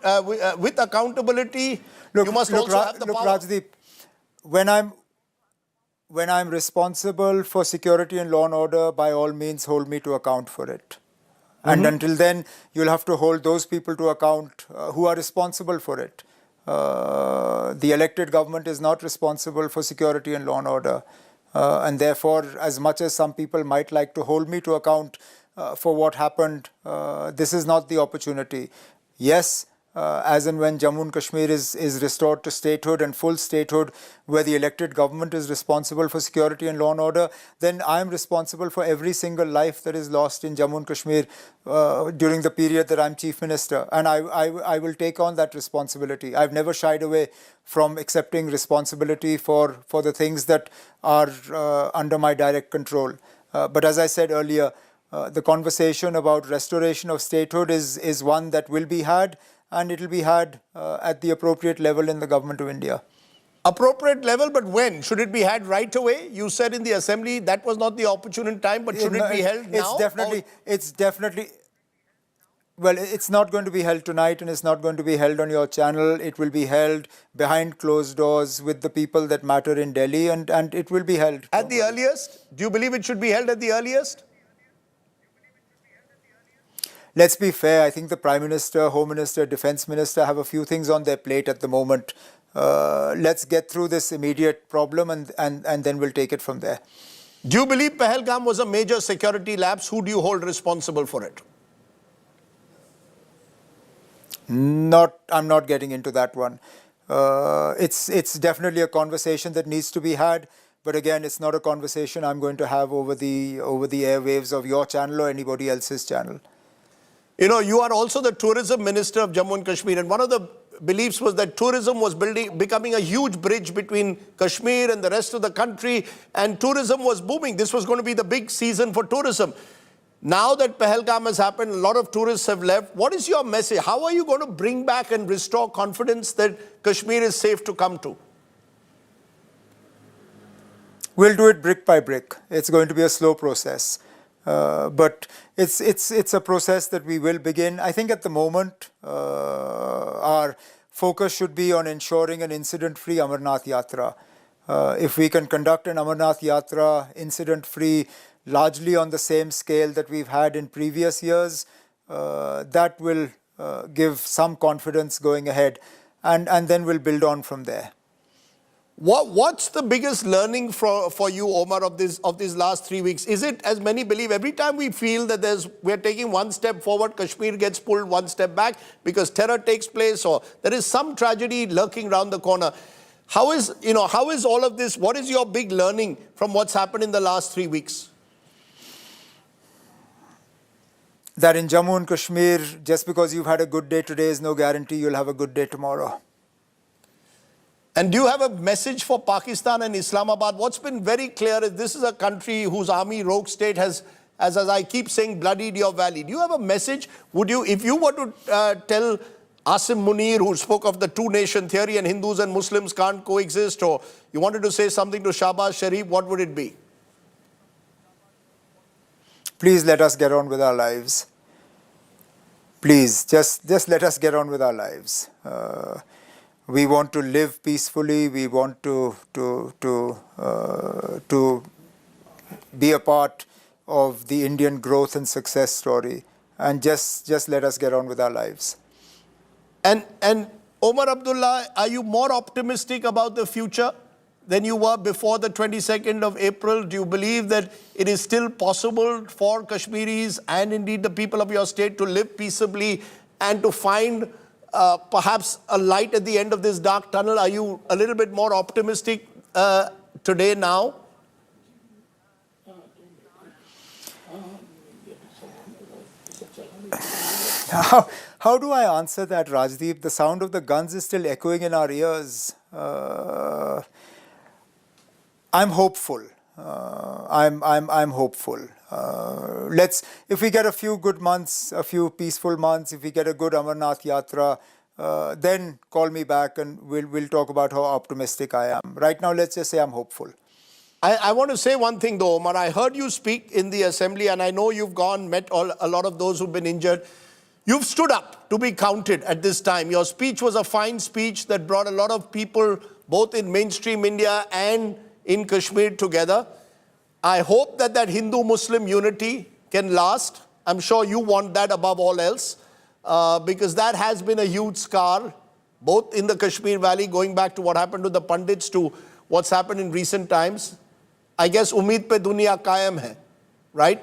with accountability, you must also have the power. Rajdeep, when I'm responsible for security and law and order, by all means hold me to account for it. And until then, you'll have to hold those people to account who are responsible for it. The elected government is not responsible for security and law and order. And therefore, as much as some people might like to hold me to account for what happened, this is not the opportunity. Yes, as and when Jammu and Kashmir is restored to statehood and full statehood, where the elected government is responsible for security and law and order, then I am responsible for every single life that is lost in Jammu and Kashmir during the period that I'm Chief Minister. And I will take on that responsibility. I've never shied away from accepting responsibility for the things that are under my direct control. But as I said earlier, the conversation about restoration of statehood is one that will be had, and it will be had at the appropriate level in the Government of India. Appropriate level, but when? Should it be had right away? You said in the Assembly that was not the opportune time, but should it be held now? It's definitely, well, it's not going to be held tonight and it's not going to be held on your channel. It will be held behind closed doors with the people that matter in Delhi, and it will be held. At the earliest? Do you believe it should be held at the earliest? Let's be fair. I think the Prime Minister, Home Minister, Defence Minister have a few things on their plate at the moment. Let's get through this immediate problem and then we'll take it from there. Do you believe Pahalgam was a major security lapse? Who do you hold responsible for it? I'm not getting into that one. It's definitely a conversation that needs to be had. But again, it's not a conversation I'm going to have over the airwaves of your channel or anybody else's channel. You know, you are also the tourism minister of Jammu and Kashmir, and one of the beliefs was that tourism was becoming a huge bridge between Kashmir and the rest of the country, and tourism was booming. This was going to be the big season for tourism. Now that Pahalgam has happened, a lot of tourists have left. What is your message? How are you going to bring back and restore confidence that Kashmir is safe to come to? We'll do it brick by brick. It's going to be a slow process. But it's a process that we will begin. I think at the moment, our focus should be on ensuring an incident-free Amarnath Yatra. If we can conduct an Amarnath Yatra incident-free, largely on the same scale that we've had in previous years, that will give some confidence going ahead, and then we'll build on from there. What's the biggest learning for you, Omar, of these last 3 weeks? Is it, as many believe, every time we feel that we're taking one step forward, Kashmir gets pulled one step back because terror takes place or there is some tragedy lurking around the corner? How is all of this? What is your big learning from what's happened in the last 3 weeks? That in Jammu and Kashmir, just because you've had a good day today is no guarantee you'll have a good day tomorrow. And do you have a message for Pakistan and Islamabad? What's been very clear is this is a country whose army rogue state has, as I keep saying, bloodied your valley. Do you have a message? Would you, if you were to tell Asim Munir, who spoke of the two-nation theory and Hindus and Muslims can't coexist, or you wanted to say something to Shahbaz Sharif, what would it be? Please let us get on with our lives. Please, just let us get on with our lives. We want to live peacefully. We want to be a part of the Indian growth and success story. And just let us get on with our lives. And Omar Abdullah, are you more optimistic about the future than you were before the 22nd of April? Do you believe that it is still possible for Kashmiris and indeed the people of your state to live peaceably and to find perhaps a light at the end of this dark tunnel? Are you a little bit more optimistic today now? How do I answer that, Rajdeep? The sound of the guns is still echoing in our ears. I'm hopeful. I'm hopeful. If we get a few good months, a few peaceful months, if we get a good Amarnath Yatra, then call me back and we'll talk about how optimistic I am. Right now, let's just say I'm hopeful. I want to say one thing though, Omar. I heard you speak in the assembly and I know you've met a lot of those who've been injured. You've stood up to be counted at this time. Your speech was a fine speech that brought a lot of people, both in mainstream India and in Kashmir, together. I hope that Hindu-Muslim unity can last. I'm sure you want that above all else, because that has been a huge scar, both in the Kashmir Valley, going back to what happened to the Pandits, to what's happened in recent times. I guess Umeed pe duniya kayam hai, right?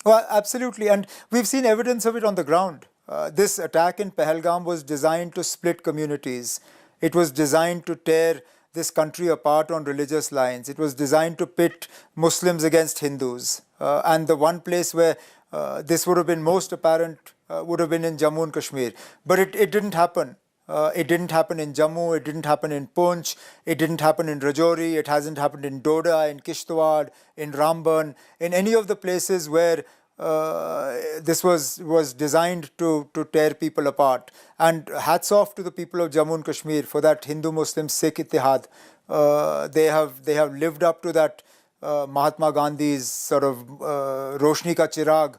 Well, absolutely, and we've seen evidence of it on the ground. This attack in Pahalgam was designed to split communities. It was designed to tear this country apart on religious lines. It was designed to pit Muslims against Hindus. And the one place where this would have been most apparent would have been in Jammu and Kashmir. But it didn't happen. It didn't happen in Jammu, it didn't happen in Poonch, it didn't happen in Rajouri, it hasn't happened in Doda, in Kishtwar, in Ramban, in any of the places where this was designed to tear people apart. And hats off to the people of Jammu and Kashmir for that Hindu-Muslim Sikh Ittihad. They have lived up to that Mahatma Gandhi's sort of Roshni Ka Chirag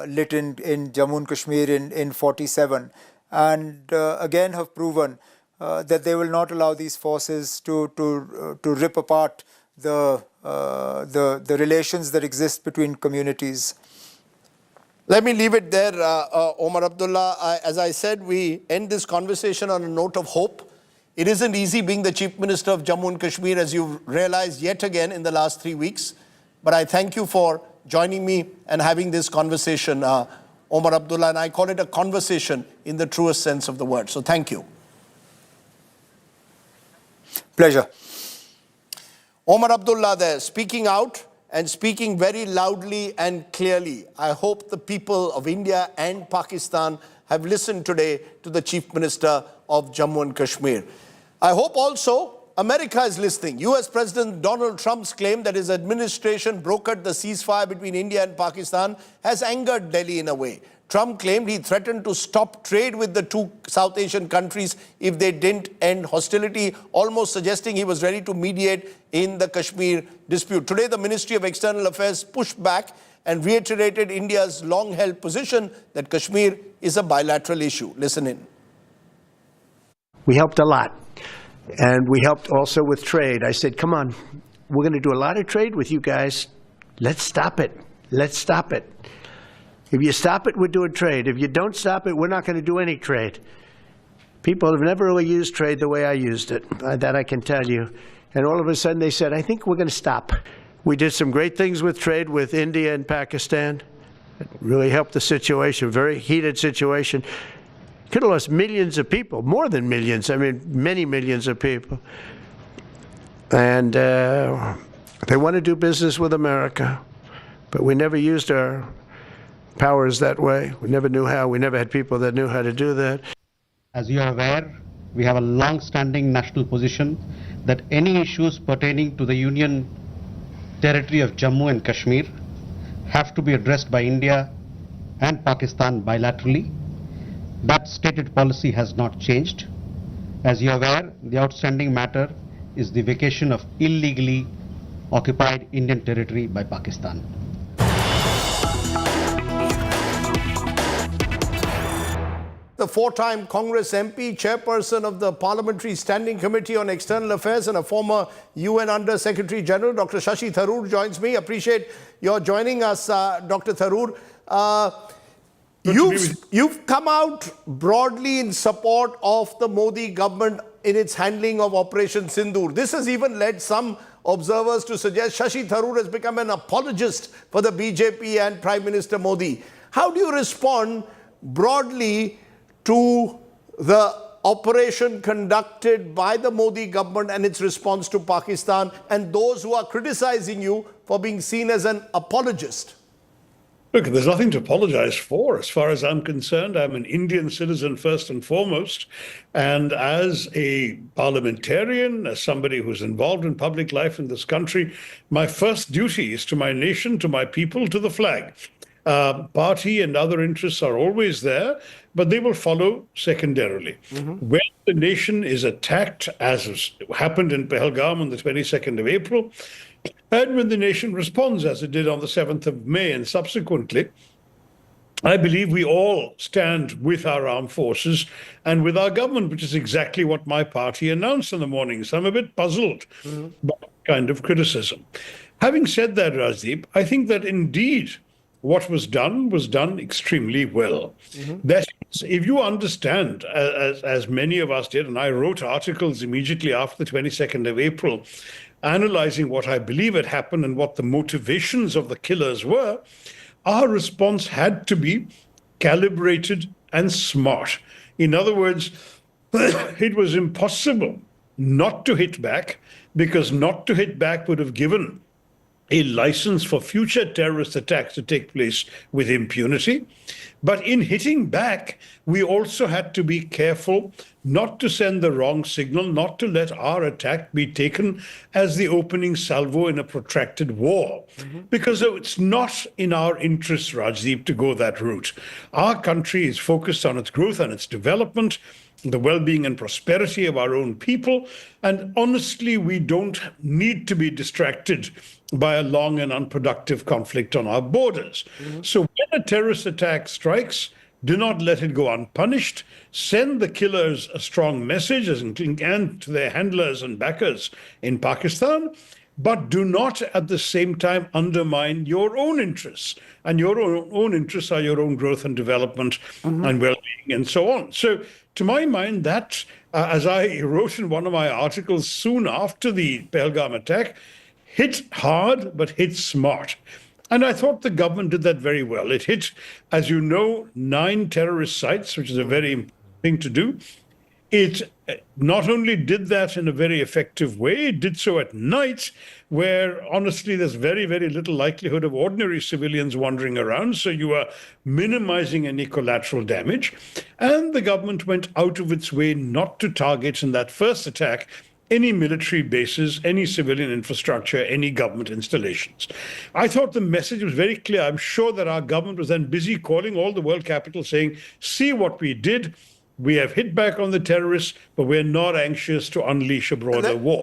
lit in Jammu and Kashmir in 47. And again have proven that they will not allow these forces to rip apart the relations that exist between communities. Let me leave it there, Omar Abdullah. As I said, we end this conversation on a note of hope. It isn't easy being the Chief Minister of Jammu and Kashmir, as you've realized yet again in the last 3 weeks. But I thank you for joining me and having this conversation, Omar Abdullah, and I call it a conversation in the truest sense of the word. So thank you. Pleasure. Omar Abdullah there, speaking out and speaking very loudly and clearly. I hope the people of India and Pakistan have listened today to the Chief Minister of Jammu and Kashmir. I hope also America is listening. US President Donald Trump's claim that his administration brokered the ceasefire between India and Pakistan has angered Delhi in a way. Trump claimed he threatened to stop trade with the two South Asian countries if they didn't end hostility, almost suggesting he was ready to mediate in the Kashmir dispute. Today, the Ministry of External Affairs pushed back and reiterated India's long-held position that Kashmir is a bilateral issue. Listen in. We helped a lot. And we helped also with trade. I said, come on, we're going to do a lot of trade with you guys. Let's stop it. Let's stop it. If you stop it, we're doing trade. If you don't stop it, we're not going to do any trade. People have never really used trade the way I used it. That I can tell you. And all of a sudden they said, I think we're going to stop. We did some great things with trade with India and Pakistan. It really helped the situation, very heated situation. Could have lost millions of people, more than millions, I mean, many millions of people. And they want to do business with America, but we never used our powers that way. We never knew how. We never had people that knew how to do that. As you are aware, we have a long-standing national position that any issues pertaining to the Union territory of Jammu and Kashmir have to be addressed by India and Pakistan bilaterally. That stated policy has not changed. As you are aware, the outstanding matter is the vacation of illegally occupied Indian territory by Pakistan. The four-time Congress MP, chairperson of the Parliamentary Standing Committee on External Affairs and a former UN Under-Secretary General, Dr. Shashi Tharoor joins me. Appreciate your joining us, Dr. Tharoor. You've come out broadly in support of the Modi government in its handling of Operation Sindoor. This has even led some observers to suggest Shashi Tharoor has become an apologist for the BJP and Prime Minister Modi. How do you respond broadly to the operation conducted by the Modi government and its response to Pakistan, and those who are criticizing you for being seen as an apologist? Look, there's nothing to apologize for. As far as I'm concerned, I'm an Indian citizen first and foremost. And as a parliamentarian, as somebody who's involved in public life in this country, my first duty is to my nation, to my people, to the flag. Party and other interests are always there, but they will follow secondarily. When the nation is attacked, as happened in Pahalgam on the 22nd of April, and when the nation responds, as it did on the 7th of May and subsequently, I believe we all stand with our armed forces and with our government, which is exactly what my party announced in the morning. So I'm a bit puzzled by that kind of criticism. Having said that, Rajdeep, I think that indeed what was done extremely well. That is, if you understand, as many of us did, and I wrote articles immediately after the 22nd of April, analyzing what I believe had happened and what the motivations of the killers were, our response had to be calibrated and smart. In other words, it was impossible not to hit back, because not to hit back would have given a license for future terrorist attacks to take place with impunity. But in hitting back, we also had to be careful not to send the wrong signal, not to let our attack be taken as the opening salvo in a protracted war. Because it's not in our interest, Rajdeep, to go that route. Our country is focused on its growth and its development, the well-being and prosperity of our own people. And honestly, we don't need to be distracted by a long and unproductive conflict on our borders. So when a terrorist attack strikes, do not let it go unpunished. Send the killers a strong message, and to their handlers and backers in Pakistan, but do not at the same time undermine your own interests. And your own interests are your own growth and development and well-being and so on. So to my mind, that, as I wrote in one of my articles soon after the Pahalgam attack, hit hard, but hit smart. And I thought the government did that very well. It hit, as you know, 9 terrorist sites, which is a very important thing to do. It not only did that in a very effective way, it did so at night, where honestly there's very, very little likelihood of ordinary civilians wandering around. So you are minimizing any collateral damage. And the government went out of its way not to target in that first attack any military bases, any civilian infrastructure, any government installations. I thought the message was very clear. I'm sure that our government was then busy calling all the world capitals saying, see what we did. We have hit back on the terrorists, but we're not anxious to unleash a broader war.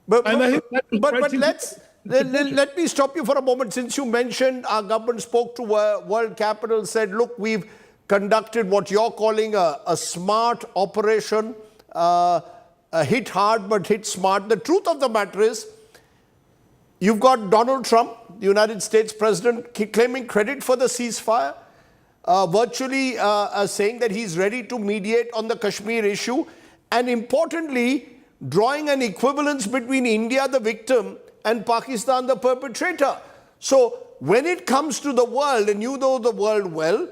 But let me stop you for a moment. Since you mentioned our government spoke to world capitals, said, look, we've conducted what you're calling a smart operation. hit hard but hit smart. The truth of the matter is, you've got Donald Trump, the United States president, claiming credit for the ceasefire, virtually saying that he's ready to mediate on the Kashmir issue, and importantly, drawing an equivalence between India, the victim, and Pakistan, the perpetrator. So when it comes to the world, and you know the world well,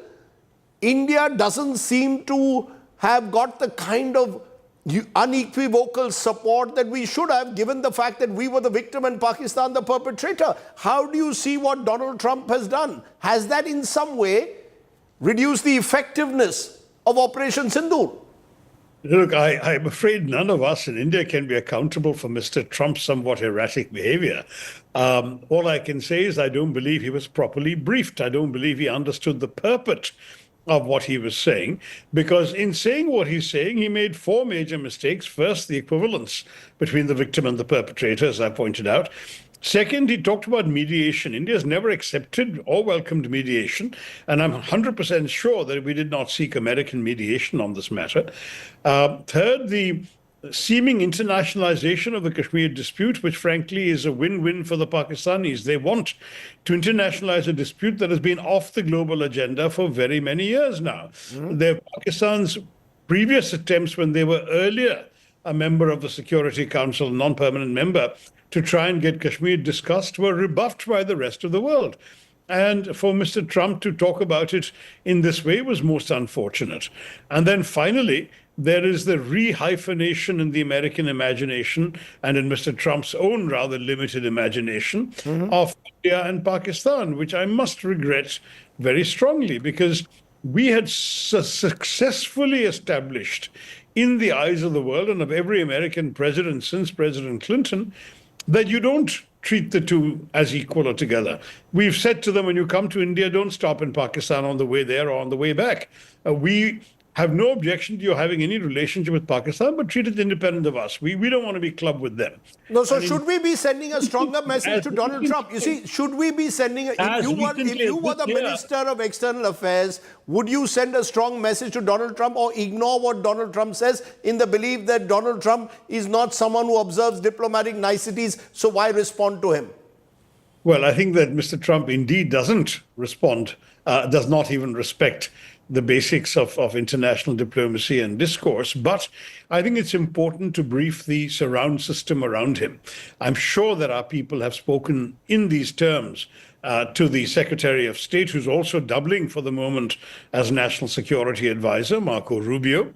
India doesn't seem to have got the kind of unequivocal support that we should have, given the fact that we were the victim and Pakistan the perpetrator. How do you see what Donald Trump has done? Has that in some way reduced the effectiveness of Operation Sindoor? Look, I'm afraid none of us in India can be accountable for Mr. Trump's somewhat erratic behavior. All I can say is I don't believe he was properly briefed. I don't believe he understood the purport of what he was saying, because in saying what he's saying, he made four major mistakes. First, the equivalence between the victim and the perpetrator, as I pointed out. Second, he talked about mediation. India has never accepted or welcomed mediation, and I'm 100% sure that we did not seek American mediation on this matter. Third, the seeming internationalization of the Kashmir dispute, which frankly is a win-win for the Pakistanis. They want to internationalize a dispute that has been off the global agenda for very many years now. Pakistan's previous attempts, when they were earlier a member of the Security Council, non-permanent member, to try and get Kashmir discussed, were rebuffed by the rest of the world. And for Mr. Trump to talk about it in this way was most unfortunate. And then finally, there is the re-hyphenation in the American imagination and in Mr. Trump's own rather limited imagination of India and Pakistan, which I must regret very strongly, because we had successfully established in the eyes of the world and of every American president since President Clinton that you don't treat the two as equal or together. We've said to them, when you come to India, don't stop in Pakistan on the way there or on the way back. We have no objection to you having any relationship with Pakistan, but treat it independent of us. We don't want to be clubbed with them. No, so should we be sending a stronger message to Donald Trump? You see, should we be sending, if you were the Minister of External Affairs, would you send a strong message to Donald Trump or ignore what Donald Trump says in the belief that Donald Trump is not someone who observes diplomatic niceties, so why respond to him? Well, I think that Mr. Trump indeed doesn't respond, does not even respect the basics of international diplomacy and discourse. But I think it's important to brief the surround system around him. I'm sure that our people have spoken in these terms to the Secretary of State, who's also doubling for the moment as National Security Advisor, Marco Rubio.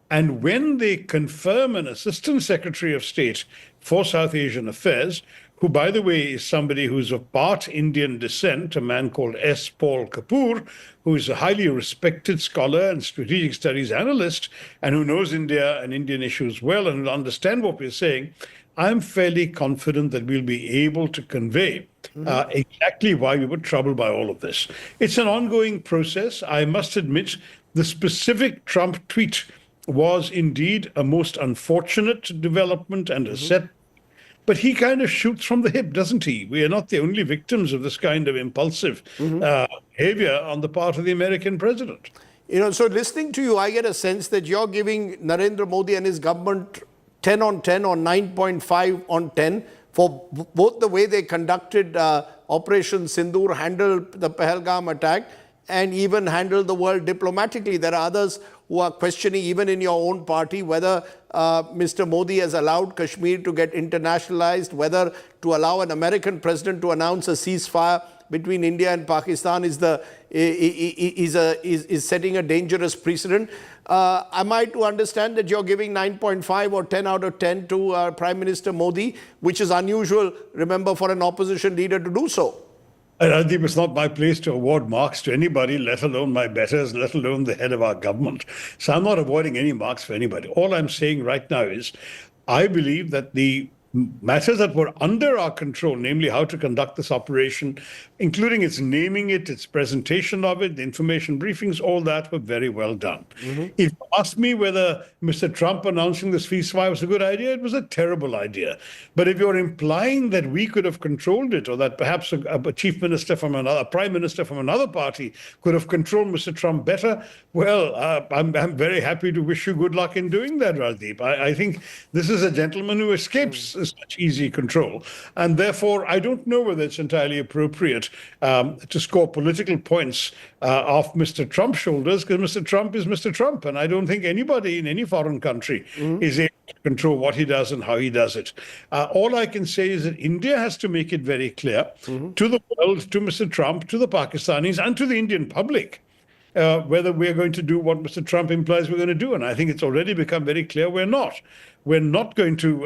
And when they confirm an Assistant Secretary of State for South Asian Affairs, who, by the way, is somebody who's of part Indian descent, a man called S. Paul Kapoor, who is a highly respected scholar and strategic studies analyst, and who knows India and Indian issues well and will understand what we're saying, I'm fairly confident that we'll be able to convey exactly why we were troubled by all of this. It's an ongoing process. I must admit, the specific Trump tweet was indeed a most unfortunate development and a set. But he kind of shoots from the hip, doesn't he? We are not the only victims of this kind of impulsive behavior on the part of the American president. You know, so listening to you, I get a sense that you're giving Narendra Modi and his government 10 on 10 or 9.5 on 10 for both the way they conducted Operation Sindoor, handled the Pahalgam attack, and even handled the world diplomatically. There are others who are questioning, even in your own party, whether Mr. Modi has allowed Kashmir to get internationalized, whether to allow an American president to announce a ceasefire between India and Pakistan is setting a dangerous precedent. Am I to understand that you're giving 9.5 or 10 out of 10 to Prime Minister Modi, which is unusual, remember, for an opposition leader to do so? Randeep, it's not my place to award marks to anybody, let alone my betters, let alone the head of our government. So I'm not awarding any marks for anybody. All I'm saying right now is I believe that the matters that were under our control, namely how to conduct this operation, including its naming it, its presentation of it, the information briefings, all that were very well done. If you ask me whether Mr. Trump announcing this ceasefire was a good idea, it was a terrible idea. But if you're implying that we could have controlled it, or that perhaps a chief minister from another, a prime minister from another party could have controlled Mr. Trump better, well, I'm very happy to wish you good luck in doing that, Rajdeep. I think this is a gentleman who escapes such easy control. And therefore, I don't know whether it's entirely appropriate to score political points off Mr. Trump's shoulders, because Mr. Trump is Mr. Trump. And I don't think anybody in any foreign country is able to control what he does and how he does it. All I can say is that India has to make it very clear to the world, to Mr. Trump, to the Pakistanis, and to the Indian public, whether we're going to do what Mr. Trump implies we're going to do. And I think it's already become very clear we're not. We're not going to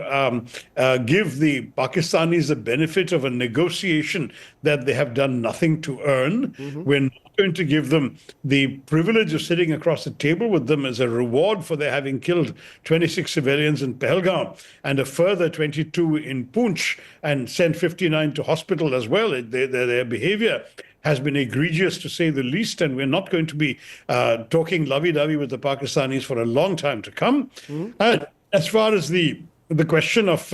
give the Pakistanis the benefit of a negotiation that they have done nothing to earn. We're not going to give them the privilege of sitting across the table with them as a reward for their having killed 26 civilians in Pahalgam and a further 22 in Poonch and sent 59 to hospital as well. Their behavior has been egregious, to say the least, and we're not going to be talking lovey-dovey with the Pakistanis for a long time to come. As far as the question of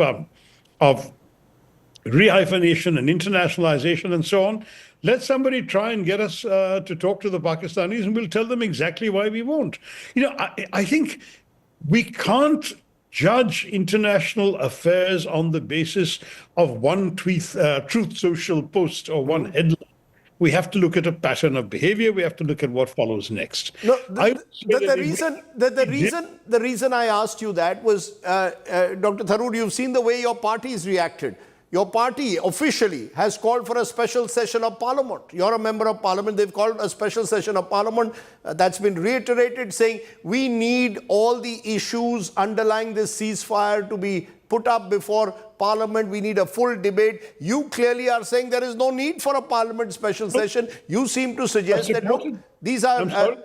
rehyphenation and internationalization and so on, let somebody try and get us to talk to the Pakistanis, and we'll tell them exactly why we won't. You know, I think we can't judge international affairs on the basis of one Truth Social post or one headline. We have to look at a pattern of behavior. We have to look at what follows next. No, the reason I asked you that was, Dr. Tharoor, you've seen the way your party has reacted. Your party officially has called for a special session of parliament. You're a member of parliament. They've called a special session of parliament. That's been reiterated, saying we need all the issues underlying this ceasefire to be put up before Parliament. We need a full debate. You clearly are saying there is no need for a Parliament special session. You seem to suggest that, look, these are...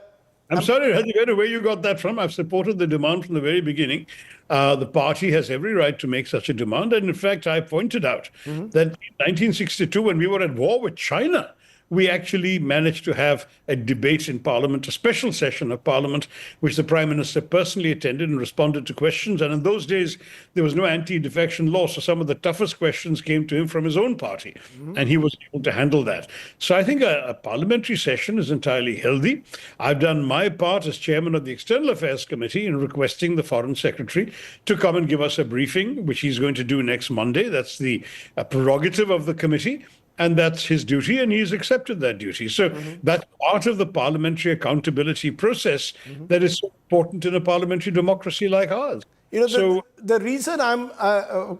I'm sorry, where you got that from. I've supported the demand from the very beginning. The party has every right to make such a demand. And in fact, I pointed out that in 1962, when we were at war with China, we actually managed to have a debate in Parliament, a special session of Parliament, which the Prime Minister personally attended and responded to questions. And in those days, there was no anti-defection law, so some of the toughest questions came to him from his own party, and he was able to handle that. So I think a parliamentary session is entirely healthy. I've done my part as chairman of the External Affairs Committee in requesting the Foreign Secretary to come and give us a briefing, which he's going to do next Monday. That's the prerogative of the committee. And that's his duty, and he's accepted that duty. So that's part of the parliamentary accountability process that is so important in a parliamentary democracy like ours. You know, the reason I'm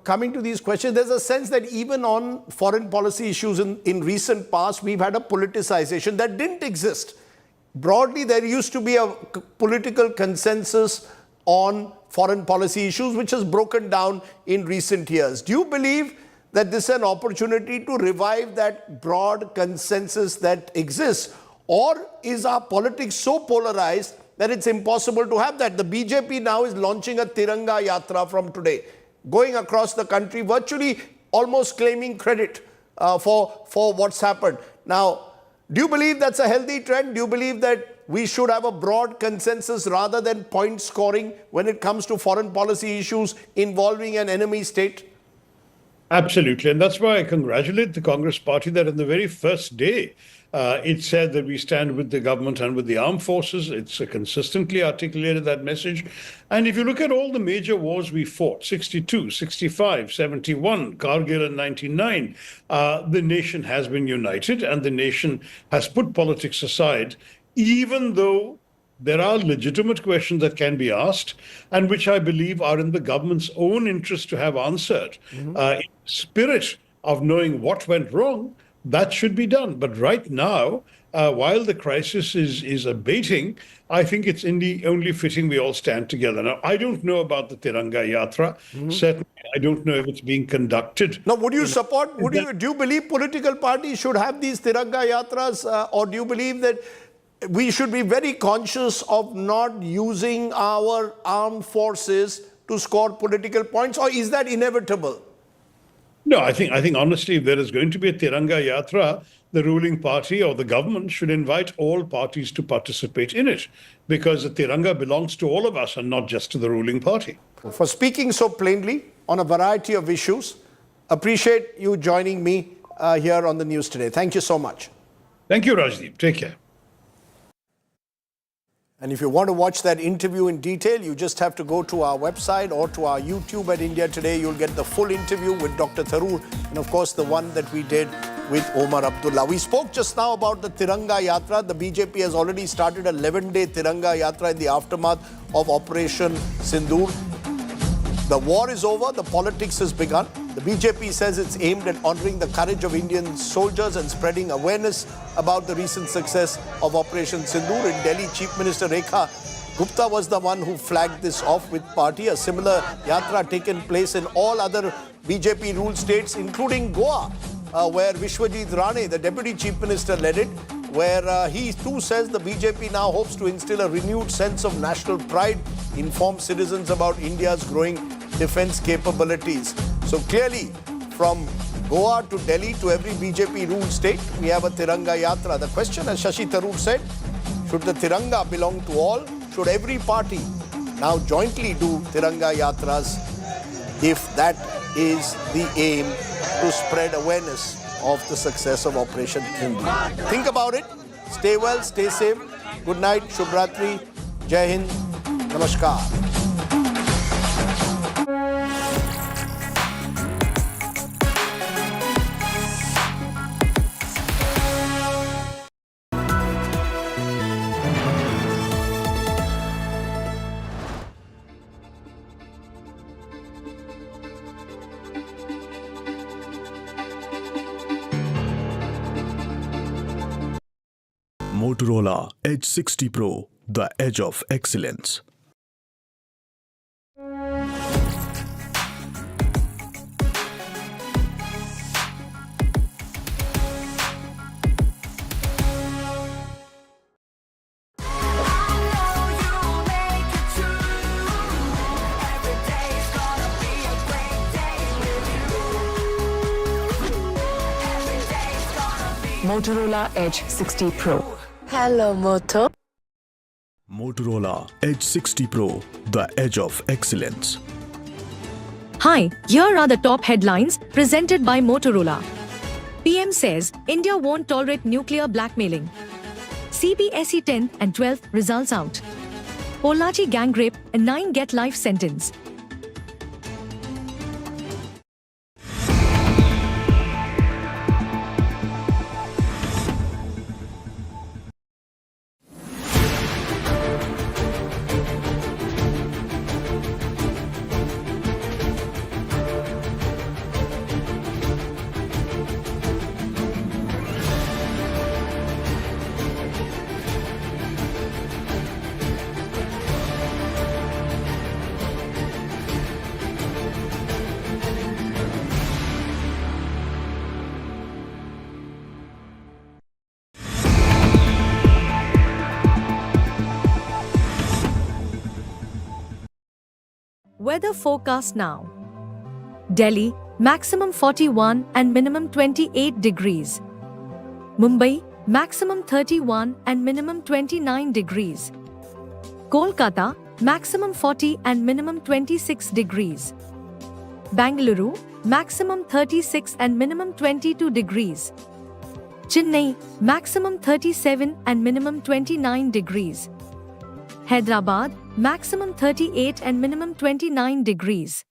coming to these questions, there's a sense that even on foreign policy issues in recent past, we've had a politicization that didn't exist. Broadly, there used to be a political consensus on foreign policy issues, which has broken down in recent years. Do you believe that this is an opportunity to revive that broad consensus that exists? Or is our politics so polarized that it's impossible to have that? The BJP now is launching a Tiranga Yatra from today, going across the country, virtually almost claiming credit for what's happened. Now, do you believe that's a healthy trend? Do you believe that we should have a broad consensus rather than point scoring when it comes to foreign policy issues involving an enemy state? Absolutely. And that's why I congratulate the Congress Party that on the very first day, it said that we stand with the government and with the armed forces. It's consistently articulated that message. And if you look at all the major wars we fought, 62, 65, 71, Kargil in 99, the nation has been united and the nation has put politics aside, even though there are legitimate questions that can be asked and which I believe are in the government's own interest to have answered. In the spirit of knowing what went wrong, that should be done. But right now, while the crisis is abating, I think it's only fitting we all stand together. Now, I don't know about the Tiranga Yatra. Certainly, I don't know if it's being conducted. Now, would you support, do you believe political parties should have these Tiranga Yatras, or do you believe that we should be very conscious of not using our armed forces to score political points, or is that inevitable? No, I think honestly, if there is going to be a Tiranga Yatra, the ruling party or the government should invite all parties to participate in it, because the Tiranga belongs to all of us and not just to the ruling party. For speaking so plainly on a variety of issues, appreciate you joining me here on the news today. Thank you so much. Thank you, Rajdeep. Take care. And if you want to watch that interview in detail, you just have to go to our website or to our YouTube at India Today. You'll get the full interview with Dr. Tharoor and, of course, the one that we did with Omar Abdullah. We spoke just now about the Tiranga Yatra. The BJP has already started a 11-day Tiranga Yatra in the aftermath of Operation Sindoor. The war is over. The politics has begun. The BJP says it's aimed at honoring the courage of Indian soldiers and spreading awareness about the recent success of Operation Sindoor. In Delhi, Chief Minister Rekha Gupta was the one who flagged this off with party. A similar yatra taken place in all other BJP-ruled states, including Goa, where Vishwajit Rane, the Deputy Chief Minister, led it, where he too says the BJP now hopes to instill a renewed sense of national pride, inform citizens about India's growing defense capabilities. So clearly, from Goa to Delhi to every BJP-ruled state, we have a Tiranga Yatra. The question, as Shashi Tharoor said, should the Tiranga belong to all? Should every party now jointly do Tiranga Yatras if that is the aim to spread awareness of the success of Operation Sindoor? Think about it. Stay well, stay safe. Good night, Shubhratri, Jai Hind, Namaskar. Motorola Edge 60 Pro, the edge of excellence. Motorola Edge 60 Pro. Hello, Moto. Motorola Edge 60 Pro, the edge of excellence. Hi, here are the top headlines presented by Motorola. PM says India won't tolerate nuclear blackmailing. CBSE 10 and 12 results out. Pollachi gang rape, a 9 get life sentence. Weather forecast now. Delhi, maximum 41 and minimum 28 degrees. Mumbai, maximum 31 and minimum 29 degrees. Kolkata, maximum 40 and minimum 26 degrees. Bangalore, maximum 36 and minimum 22 degrees. Chennai, maximum 37 and minimum 29 degrees. Hyderabad, maximum 38 and minimum 29 degrees.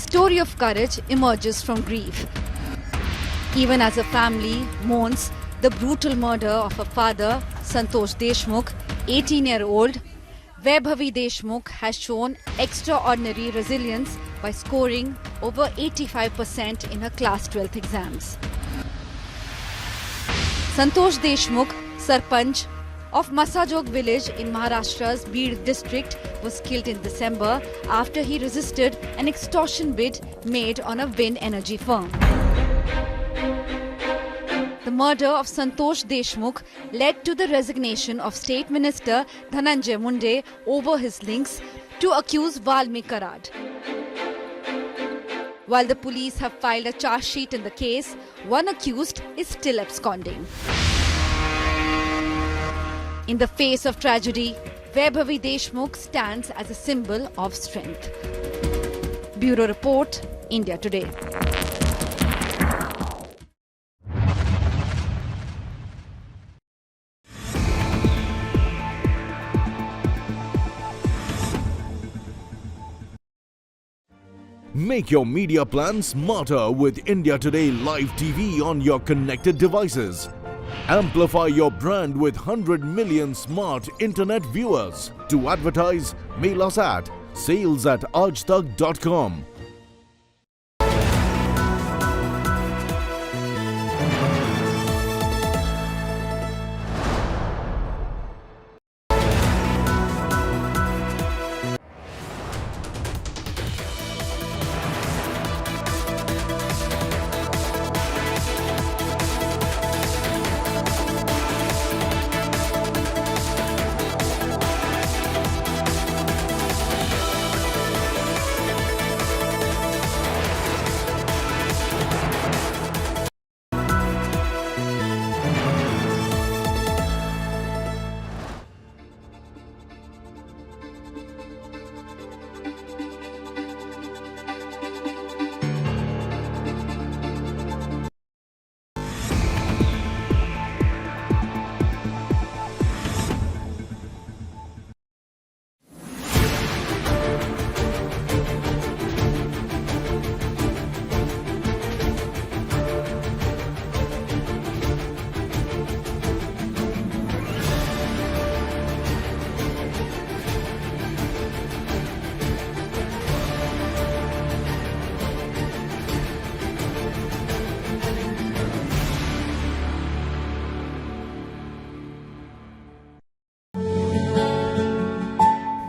story of courage emerges from grief. Even as a family mourns the brutal murder of a father, Santosh Deshmukh, 18-year-old, Vaibhavi Deshmukh has shown extraordinary resilience by scoring over 85% in her class 12th exams. Santosh Deshmukh, Sarpanch of Masajog village in Maharashtra's Beed district, was killed in December after he resisted an extortion bid made on a wind energy firm. The murder of Santosh Deshmukh led to the resignation of State Minister Dhananjay Munde over his links to accuse Valmik Karad. While the police have filed a charge sheet in the case, one accused is still absconding. In the face of tragedy, Vaibhavi Deshmukh stands as a symbol of strength. Bureau Report, India Today. Make your media plan smarter with India Today Live TV on your connected devices. Amplify your brand with 100 million smart internet viewers. To advertise, mail us at sales@aajtak.com.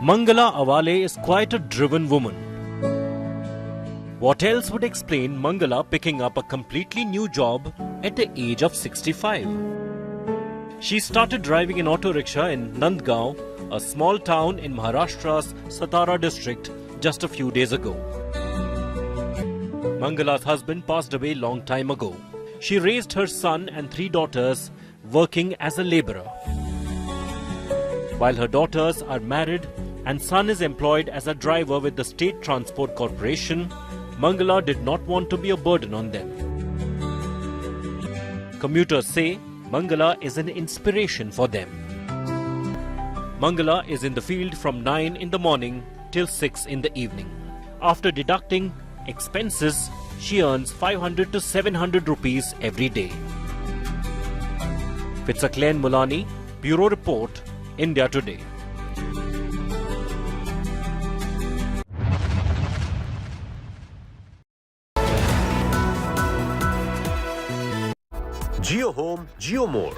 Mangala Awale is quite a driven woman. What else would explain Mangala picking up a completely new job at the age of 65? She started driving an auto rickshaw in Nandgaon, a small town in Maharashtra's Satara district, just a few days ago. Mangala's husband passed away long time ago. She raised her son and 3 daughters working as a labourer. While her daughters are married and son is employed as a driver with the State Transport Corporation, Mangala did not want to be a burden on them. Commuters say Mangala is an inspiration for them. Mangala is in the field from 9 in the morning till 6 in the evening. After deducting expenses, she earns 500 to 700 rupees every day. Fitzaklen Mulani, Bureau Report, India Today. Geo Home, Geo More.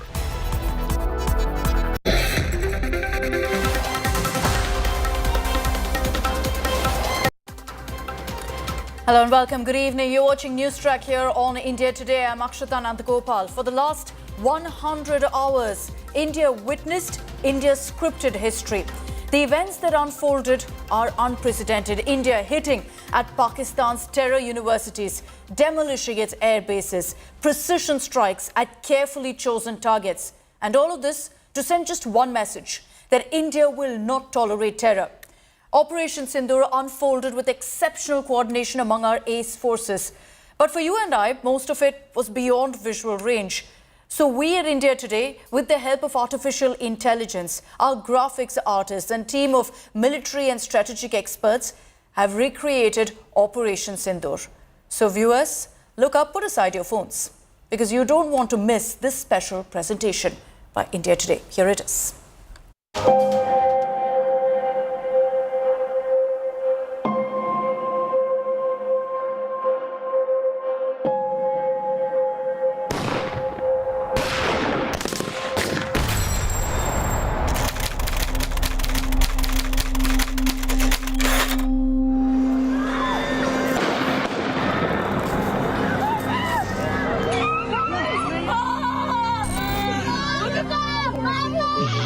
Hello and welcome. Good evening. You're watching News Track here on India Today. I'm Akshata Nandagopal. For the last 100 hours, India witnessed India's scripted history. The events that unfolded are unprecedented. India hitting at Pakistan's terror universities, demolishing its air bases, precision strikes at carefully chosen targets. And all of this to send just one message, that India will not tolerate terror. Operation Sindoor unfolded with exceptional coordination among our ace forces. But for you and I, most of it was beyond visual range. So we at India Today, with the help of artificial intelligence, our graphics artists and team of military and strategic experts, have recreated Operation Sindoor. So viewers, look up, put aside your phones, because you don't want to miss this special presentation by India Today. Here it is.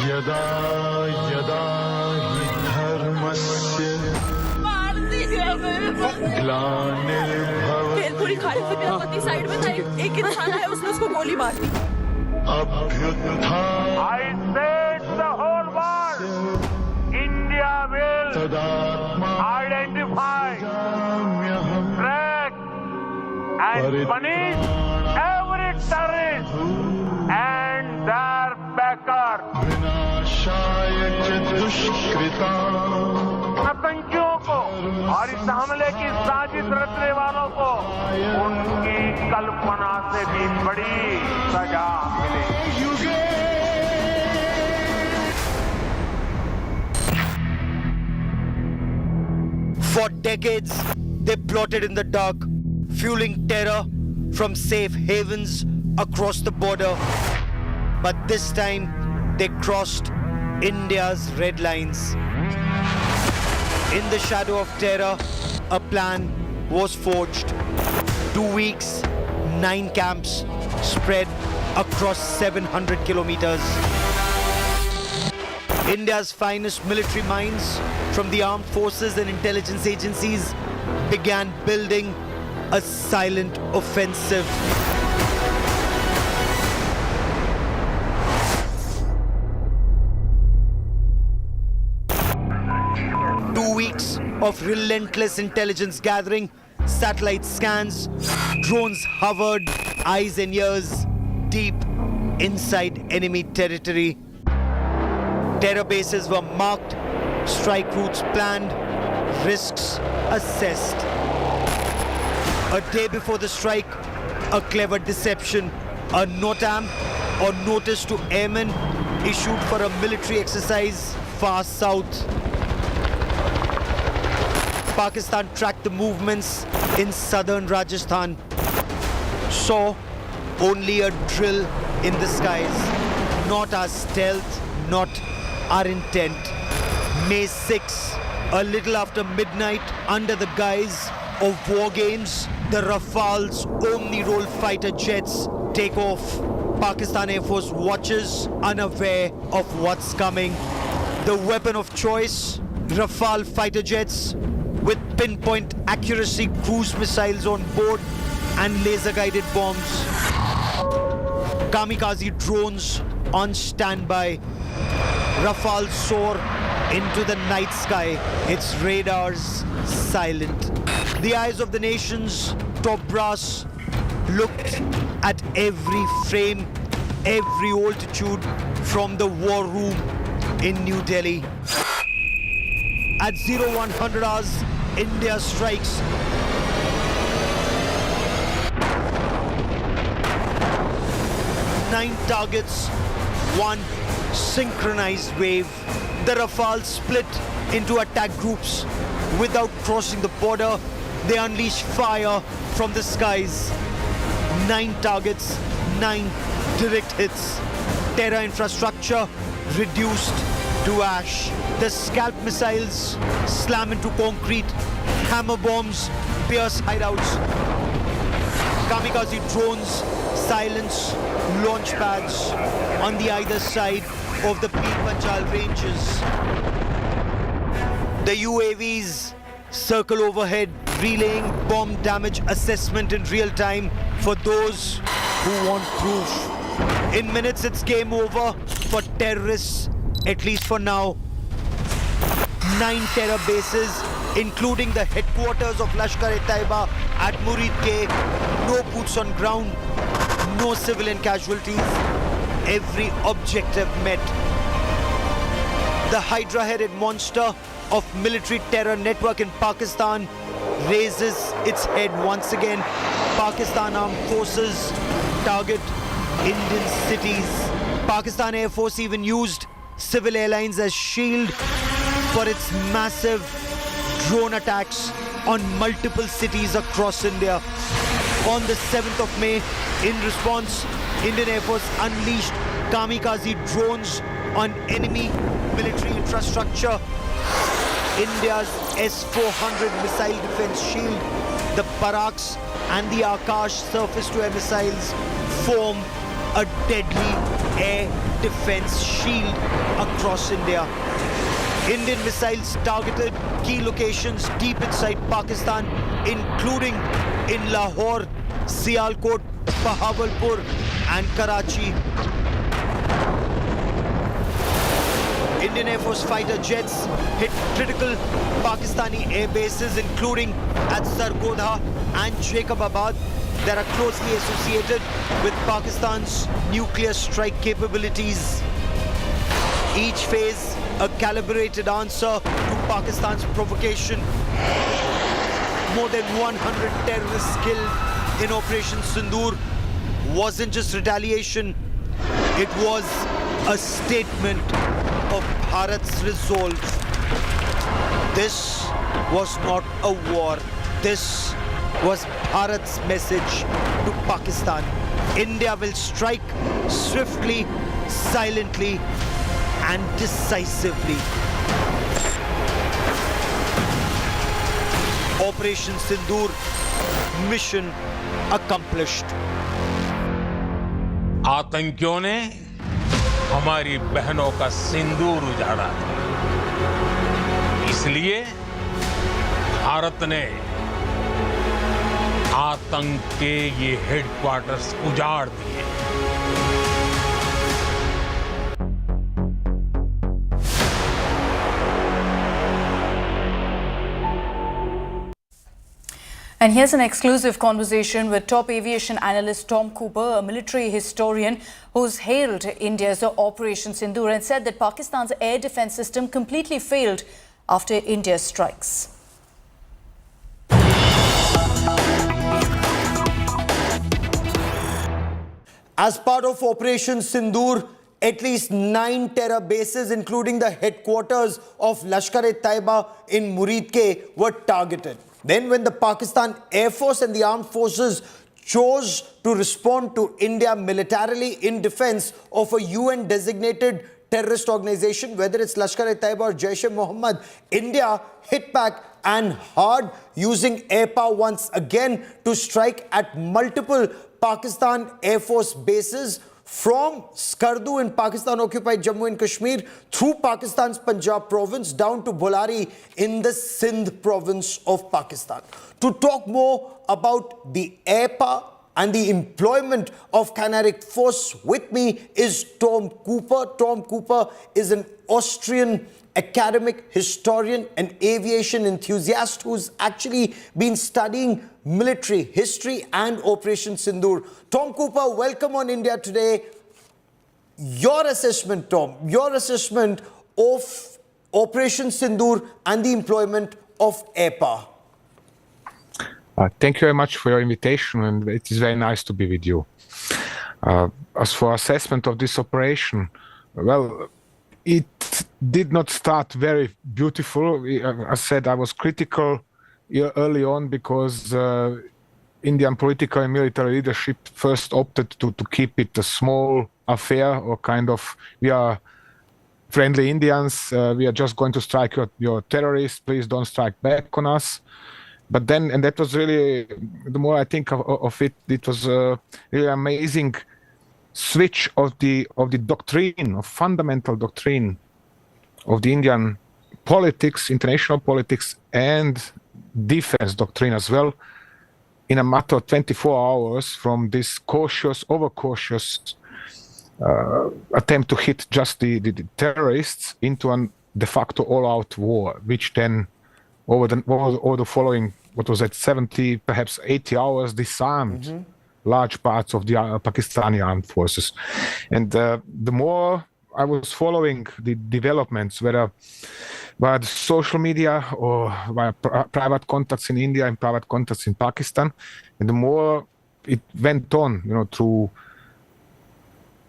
यदा यदा हि धर्मस्य ग्लानिर्भवति पूरी खाली पति side में था, एक इंसान है उसने उसको गोली मार दी. अभ्युत्थान I said the whole world, India will identify, track and punish every terrorist and their backer. आतंकियों को और इस हमले की साजिश रचने वालों को उनकी कल्पना से भी बड़ी सजा मिलेगी. For decades, they plotted in the dark, fueling terror from safe havens across the border. But this time, they crossed India's red lines. In the shadow of terror, a plan was forged. 2 weeks, 9 camps spread across 700 kilometers. India's finest military minds from the armed forces and intelligence agencies began building a silent offensive. Of relentless intelligence gathering, satellite scans, drones hovered, eyes and ears deep inside enemy territory. Terror bases were marked, strike routes planned, risks assessed. A day before the strike, a clever deception, a NOTAM or notice to airmen issued for a military exercise far south. Pakistan tracked the movements in southern Rajasthan, saw only a drill in the skies, not our stealth, not our intent. May 6, a little after midnight, under the guise of war games, the Rafale's Omni-Roll fighter jets take off. Pakistan Air Force watches, unaware of what's coming. The weapon of choice, Rafale fighter jets, with pinpoint accuracy cruise missiles on board and laser-guided bombs. Kamikaze drones on standby. Rafale soar into the night sky, its radars silent. The eyes of the nation's top brass looked at every frame, every altitude from the war room in New Delhi. At 0100 hours, India strikes. Nine targets, one synchronized wave. The Rafale split into attack groups. Without crossing the border, they unleash fire from the skies. 9 targets, 9 direct hits. Terror infrastructure reduced to ash. The scalp missiles slam into concrete. Hammer bombs pierce hideouts. Kamikaze drones silence launch pads on the either side of the Peer Panjal ranges. The UAVs circle overhead, relaying bomb damage assessment in real time for those who want proof. In minutes, it's game over for terrorists, at least for now. 9 terror bases, including the headquarters of Lashkar-e-Taiba at Murid-K. No boots on ground, no civilian casualties. Every objective met. The Hydra-headed monster of military terror network in Pakistan raises its head once again. Pakistan Armed Forces target Indian cities. Pakistan Air Force even used civil airlines as shield for its massive drone attacks on multiple cities across India. On the 7th of May, in response, Indian Air Force unleashed kamikaze drones on enemy military infrastructure. India's S-400 missile defense shield, the Barracks and the Akash surface-to-air missiles form a deadly air defense shield across India. Indian missiles targeted key locations deep inside Pakistan, including in Lahore, Sialkot, Bahawalpur and Karachi. Indian Air Force fighter jets hit critical Pakistani air bases, including at Sargodha and Jacobabad, that are closely associated with Pakistan's nuclear strike capabilities. Each phase a calibrated answer to Pakistan's provocation. More than 100 terrorists killed in Operation Sindoor wasn't just retaliation, it was a statement of Bharat's resolve. This was not a war. This was Bharat's message to Pakistan. India will strike swiftly, silently, and decisively. Operation Sindoor, mission accomplished. आतंकियों ने हमारी बहनों का सिंदूर उजाड़ा था, इसलिए भारत ने आतंक के ये हेडक्वार्टर्स उजाड़ दिए। And here's an exclusive conversation with top aviation analyst Tom Cooper, a military historian who's hailed India's Operation Sindoor and said that Pakistan's air defense system completely failed after India's strikes. As part of Operation Sindoor, at least 9 terror bases, including the headquarters of Lashkar-e-Taiba in Muridke, were targeted. Then when the Pakistan Air Force and the armed forces chose to respond to India militarily in defense of a UN-designated terrorist organization, whether it's Lashkar-e-Taiba or Jaish-e-Mohammed, India hit back and hard, using air power once again to strike at multiple Pakistan Air Force bases, from Skardu in Pakistan-occupied Jammu and Kashmir, through Pakistan's Punjab province, down to Bolari in the Sindh province of Pakistan. To talk more about the air power and the employment of Kinetic Force, with me is Tom Cooper. Tom Cooper is an Austrian academic, historian and aviation enthusiast who's actually been studying military history and Operation Sindoor. Tom Cooper, welcome on India Today. Your assessment, Tom, your assessment of Operation Sindoor and the employment of air power. Thank you very much for your invitation, and it is very nice to be with you. As for assessment of this operation, well, it did not start very beautiful. I said I was critical early on because Indian political and military leadership first opted to keep it a small affair, or kind of, we are friendly Indians, we are just going to strike your terrorists, please don't strike back on us. But then, and that was really, the more I think of it, it was a really amazing switch of the doctrine, of fundamental doctrine of the Indian politics, international politics and defense doctrine as well, in a matter of 24 hours, from this cautious, over-cautious attempt to hit just the terrorists into a de facto all-out war, which then over the following, what was it, 70, perhaps 80 hours, disarmed large parts of the Pakistani armed forces. And the more I was following the developments, whether via the social media or via private contacts in India and private contacts in Pakistan, and the more it went on, through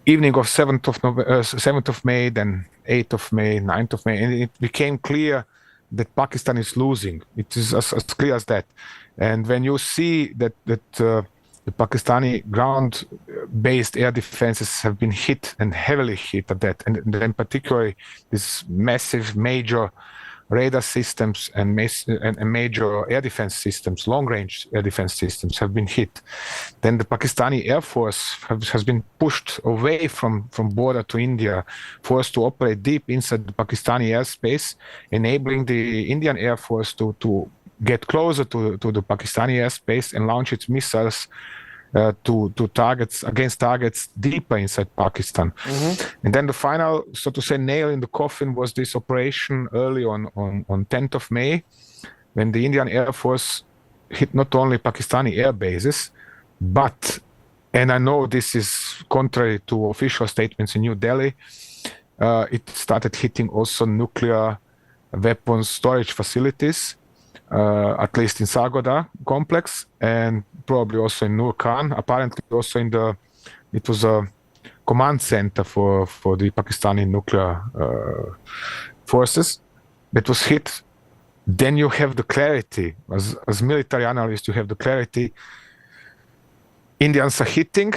evening of 7th of May, then 8th of May, 9th of May, and it became clear that Pakistan is losing. It is as clear as that. And when you see that the Pakistani ground-based air defenses have been hit and heavily hit at that, and then particularly these massive, major radar systems and major air defense systems, long-range air defense systems have been hit, then the Pakistani Air Force has been pushed away from border to India, forced to operate deep inside the Pakistani airspace, enabling the Indian Air Force to get closer to the Pakistani airspace and launch its missiles to targets deeper inside Pakistan. And then the final, so to say, nail in the coffin was this operation early on 10th of May, when the Indian Air Force hit not only Pakistani air bases, but, and I know this is contrary to official statements in New Delhi, it started hitting also nuclear weapons storage facilities, at least in Sargodha complex, and probably also in Nur Khan. Apparently also it was a command center for the Pakistani nuclear forces that was hit. Then you have the clarity, as military analyst, you have the clarity. Indians are hitting,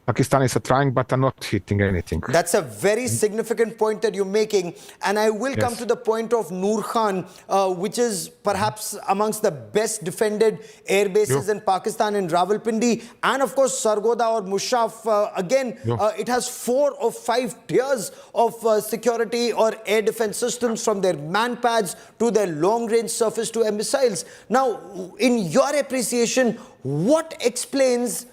Pakistanis are trying, but are not hitting anything. That's a very significant point that you're making. And I will come to the point of Nur Khan, which is perhaps amongst the best defended air bases in Pakistan, in Rawalpindi. And of course, Sargodha or Mushaf, again, it has 4 or 5 tiers of security or air defense systems, from their man pads to their long-range surface-to-air missiles. Now, in your appreciation, what explains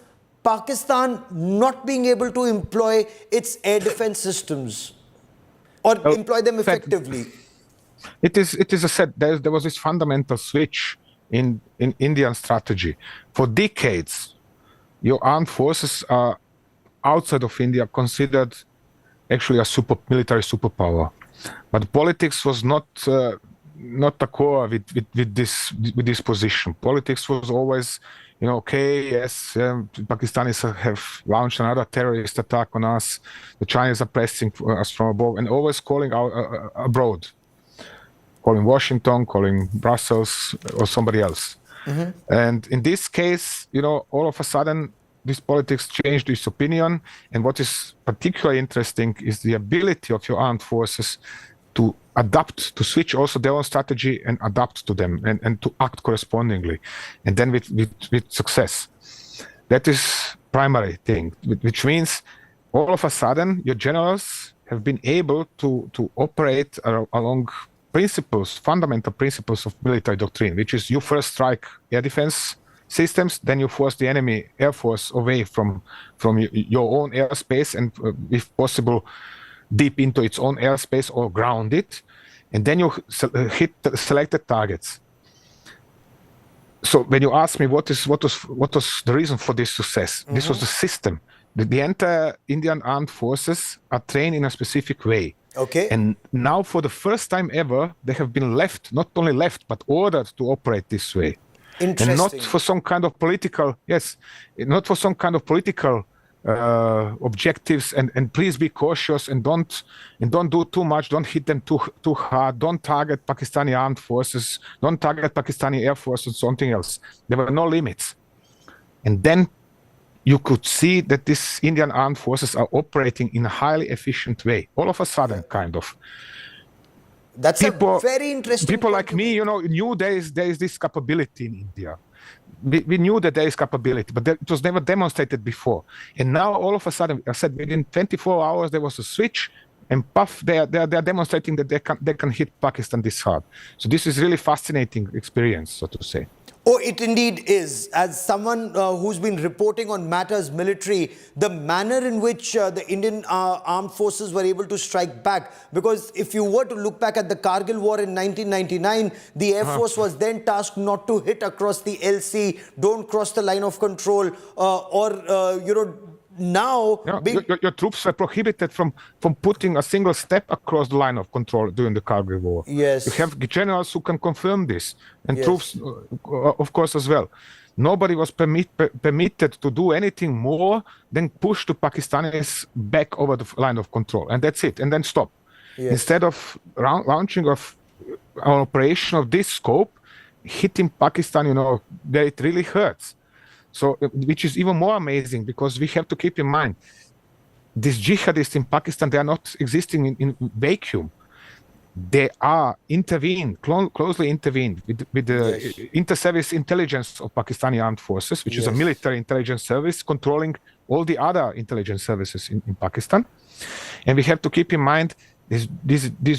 Pakistan not being able to employ its air defense systems or employ them effectively? It is a set. There was this fundamental switch in Indian strategy. For decades, your armed forces are outside of India considered actually a military superpower, but politics was not a core with this position. Politics was always, okay, yes, Pakistanis have launched another terrorist attack on us. The Chinese are pressing us from above, and always calling out abroad, calling Washington, calling Brussels or somebody else. And in this case, all of a sudden, this politics changed its opinion. And what is particularly interesting is the ability of your armed forces to adapt, to switch also their own strategy and adapt to them, and to act correspondingly, and then with success. That is primary thing, which means all of a sudden your generals have been able to operate along principles, fundamental principles of military doctrine, which is you first strike air defense systems, then you force the enemy air force away from your own airspace, and if possible deep into its own airspace or ground it, and then you hit selected targets. So when you ask me what was the reason for this success, this was the system. The entire Indian armed forces are trained in a specific way. Okay. And now for the first time ever, they have been not only left, but ordered to operate this way. Interesting. And not for some kind of political, objectives, and please be cautious and don't do too much, don't hit them too hard, don't target Pakistani armed forces, don't target Pakistani air force and something else. There were no limits. And then you could see that these Indian armed forces are operating in a highly efficient way, all of a sudden, kind of. That's a very interesting people like me, knew there is this capability in India. We knew that there is capability, but it was never demonstrated before. And now, all of a sudden, I said within 24 hours there was a switch, and puff, they are demonstrating that they can hit Pakistan this hard. So this is really fascinating experience, so to say. Oh, it indeed is. As someone who's been reporting on matters military, the manner in which the Indian armed forces were able to strike back, because if you were to look back at the Kargil war in 1999, the Air Force was then tasked not to hit across the LC, don't cross the line of control, or now... Your troops were prohibited from putting a single step across the line of control during the Kargil War. Yes. You have generals who can confirm this, and Yes. troops, of course, as well. Nobody was permitted to do anything more than push the Pakistanis back over the line of control, and that's it, and then stop. Yes. Instead of launching of an operation of this scope, hitting Pakistan, where it really hurts. So, which is even more amazing, because we have to keep in mind, these jihadists in Pakistan, they are not existing in vacuum. They are closely intervened with the inter-service intelligence of Pakistani armed forces, which is a military intelligence service controlling all the other intelligence services in Pakistan. And we have to keep in mind, these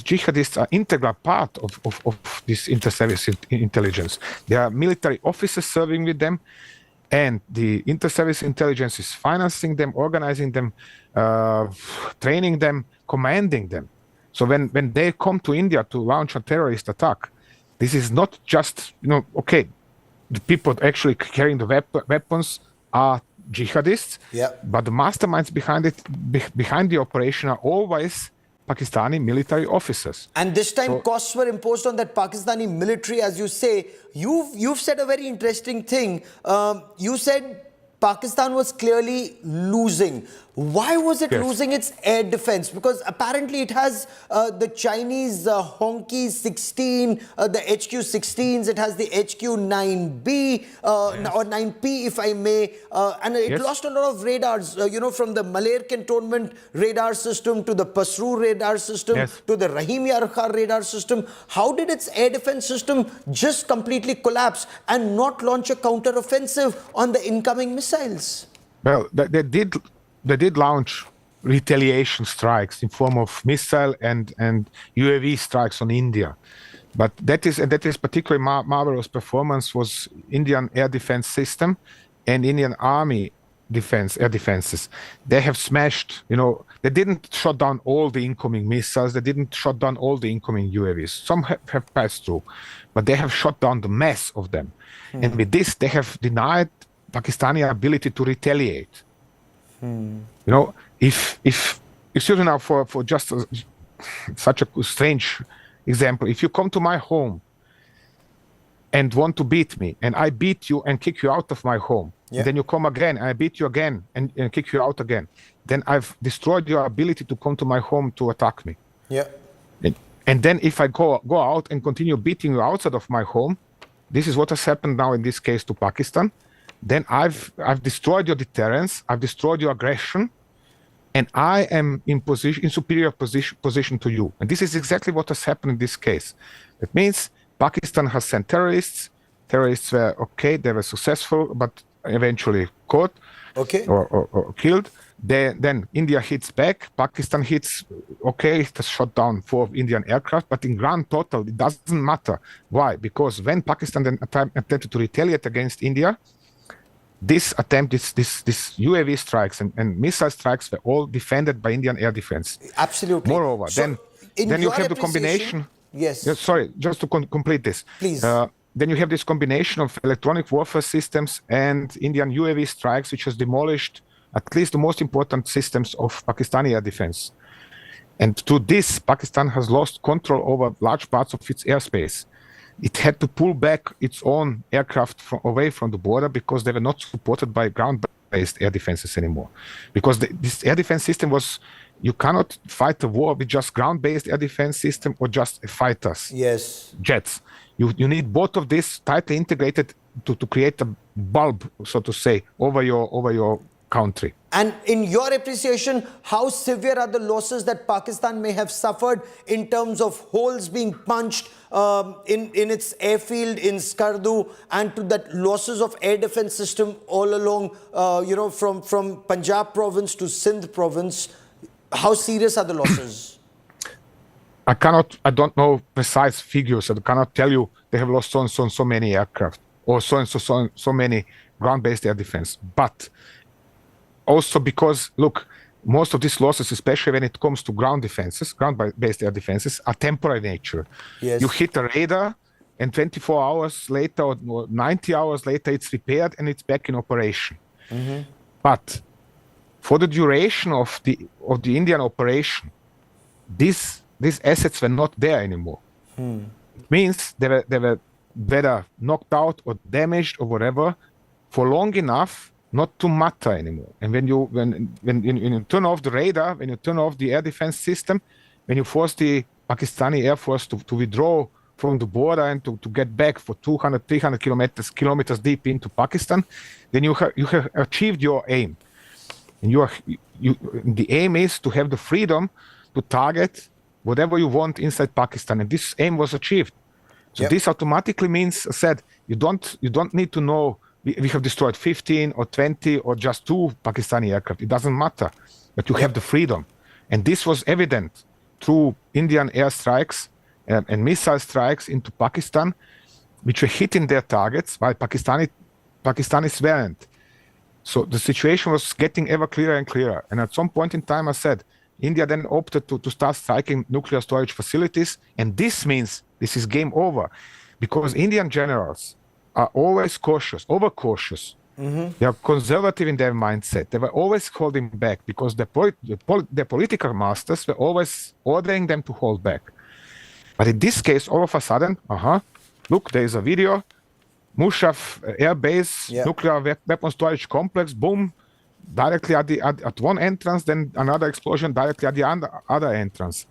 jihadists are integral part of this inter-service intelligence. There are military officers serving with them, and the inter-service intelligence is financing them, organizing them, training them, commanding them. So when they come to India to launch a terrorist attack, this is not just, the people actually carrying the weapons are jihadists, but the masterminds behind the operation are always Pakistani military officers. And this time costs were imposed on that Pakistani military, as you say. You've said a very interesting thing. You said Pakistan was clearly losing. Why was it losing its air defense? Because apparently it has the Chinese Honky 16, the HQ-16s, it has the HQ-9B or 9P, if I may, and it lost a lot of radars, from the Maler Cantonment radar system to the Pasru radar system to the Rahim Yar Khar radar system. How did its air defense system just completely collapse and not launch a counter-offensive on the incoming missiles? Well, they did launch retaliation strikes in form of missile and UAV strikes on India. But that is particularly marvelous performance was Indian air defense system and Indian Army air defenses. They have smashed, they didn't shut down all the incoming missiles, they didn't shut down all the incoming UAVs. Some have passed through, but they have shut down the mass of them. And with this, they have denied Pakistani ability to retaliate. If excuse me now for just such a strange example, if you come to my home and want to beat me, and I beat you and kick you out of my home, then you come again, and I beat you again and kick you out again, then I've destroyed your ability to come to my home to attack me. And then if I go out and continue beating you outside of my home, this is what has happened now in this case to Pakistan. Then I've destroyed your deterrence, I've destroyed your aggression, and I am in superior position to you. And this is exactly what has happened in this case. That means Pakistan has sent terrorists. Terrorists were they were successful, but eventually caught or killed. Then India hits back. Pakistan hits. It has shot down 4 Indian aircraft, but in grand total, it doesn't matter. Why? Because when Pakistan then attempted to retaliate against India, this UAV strikes and missile strikes were all defended by Indian air defense. Absolutely. Moreover, then you have the combination. Yes. Sorry, just to complete this. Please. Then you have this combination of electronic warfare systems and Indian UAV strikes, which has demolished at least the most important systems of Pakistani air defense. And to this, Pakistan has lost control over large parts of its airspace. It had to pull back its own aircraft away from the border because they were not supported by ground-based air defenses anymore. Because this air defense system was, you cannot fight a war with just ground-based air defense system or just fighters, jets. You need both of this tightly integrated to create a bulb, so to say, over your country. And in your appreciation, how severe are the losses that Pakistan may have suffered in terms of holes being punched in its airfield in Skardu, and to that losses of air defense system all along, from Punjab province to Sindh province? How serious are the losses? I don't know precise figures. I cannot tell you they have lost so many aircraft or so many ground-based air defense. But also because, look, most of these losses, especially when it comes to ground-based air defenses, are temporary nature. You hit a radar, and 24 hours later or 90 hours later, it's repaired and it's back in operation. But for the duration of the Indian operation, these assets were not there anymore. It means they were whether knocked out or damaged or whatever for long enough not to matter anymore. And when you turn off the radar, when you turn off the air defense system, when you force the Pakistani Air Force to withdraw from the border and to get back for 200, 300 kilometers deep into Pakistan, then you have achieved your aim. And the aim is to have the freedom to target whatever you want inside Pakistan, and this aim was achieved. So this automatically means, I said, you don't need to know we have destroyed 15 or 20 or just 2 Pakistani aircraft. It doesn't matter, but you have the freedom, and this was evident through Indian airstrikes and missile strikes into Pakistan, which were hitting their targets, while Pakistanis weren't. So the situation was getting ever clearer and clearer. And at some point in time, I said, India then opted to start striking nuclear storage facilities. And this means this is game over, because Indian generals are always cautious, overcautious. They are conservative in their mindset. They were always holding back because their political masters were always ordering them to hold back. But in this case, all of a sudden, look, there is a video, Mushaf Airbase, nuclear weapon storage complex, boom, directly at one entrance, then another explosion directly at the other entrance.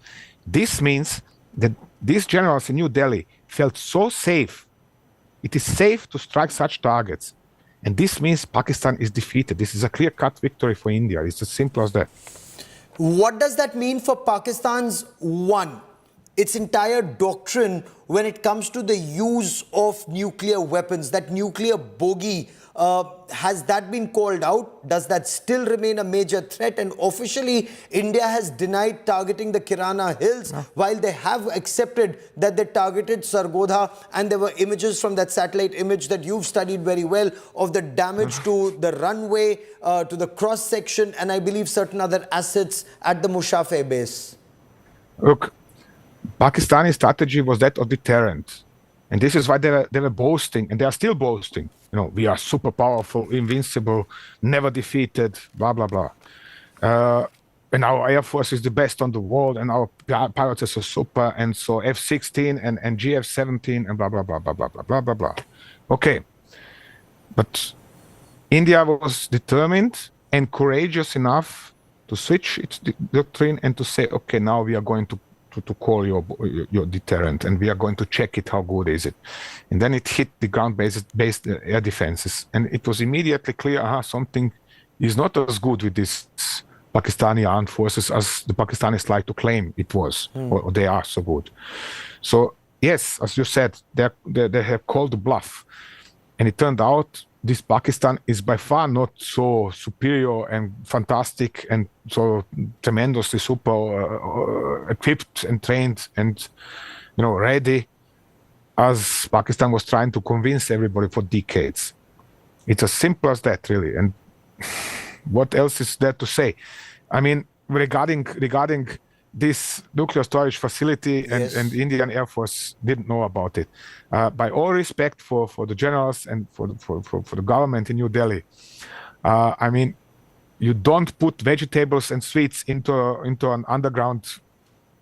This means that these generals in New Delhi felt so safe. It is safe to strike such targets. And this means Pakistan is defeated. This is a clear-cut victory for India. It's as simple as that. What does that mean for Pakistan's its entire doctrine when it comes to the use of nuclear weapons, that nuclear bogey? Has that been called out? Does that still remain a major threat? And officially, India has denied targeting the Kirana Hills, while they have accepted that they targeted Sargodha, and there were images from that satellite image that you've studied very well of the damage to the runway, to the cross-section, and I believe certain other assets at the Mushaf Airbase. Look, Pakistani strategy was that of deterrent. And this is why they were boasting, and they are still boasting. We are super powerful, invincible, never defeated, blah, blah, blah. And our Air Force is the best on the world, and our pilots are so super, and so F-16 and GF-17 and blah, blah, blah, blah, blah, blah, blah, blah, blah. Okay. But India was determined and courageous enough to switch its doctrine and to say, okay, now we are going to call your deterrent, and we are going to check it, how good is it. And then it hit the ground-based air defenses, and it was immediately clear, something is not as good with these Pakistani armed forces as the Pakistanis like to claim it was, or they are so good. So yes, as you said, they have called the bluff, and it turned out this Pakistan is by far not so superior and fantastic and so tremendously super equipped and trained and ready as Pakistan was trying to convince everybody for decades. It's as simple as that, really. And what else is there to say? I mean, regarding this nuclear storage facility, and Indian Air Force didn't know about it. By all respect for the generals and for the government in New Delhi, I mean, you don't put vegetables and sweets into an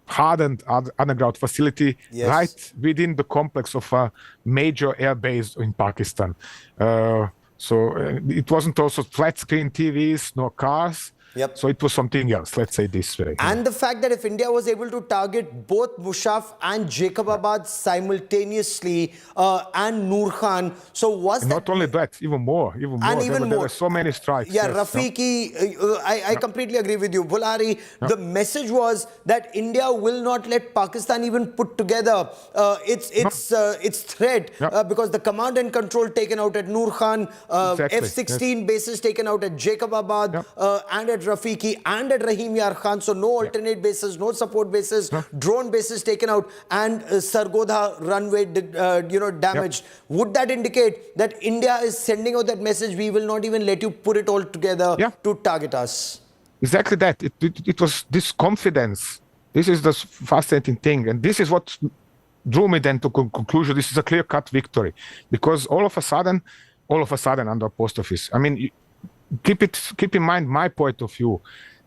hardened underground facility right within the complex of a major air base in Pakistan. So it wasn't also flat screen TVs, nor cars. So it was something else, let's say this way. And the fact that if India was able to target both Mushaf and Jacobabad simultaneously, and Noor Khan, so was and not only that, even more. And even more. There were so many strikes. Rafiqi, I completely agree with you. Bulhari, the message was that India will not let Pakistan even put together its threat, because the command and control taken out at Noor Khan, F-16 bases taken out at Jacobabad, and at Rafiqi and at Rahim Yar Khan, so no alternate bases, no support bases, drone bases taken out, and Sargodha runway damaged. Would that indicate that India is sending out that message, we will not even let you put it all together to target us? Exactly that. It was this confidence. This is the fascinating thing, and this is what drew me then to conclusion. This is a clear-cut victory, because all of a sudden under post office, I mean, keep in mind my point of view.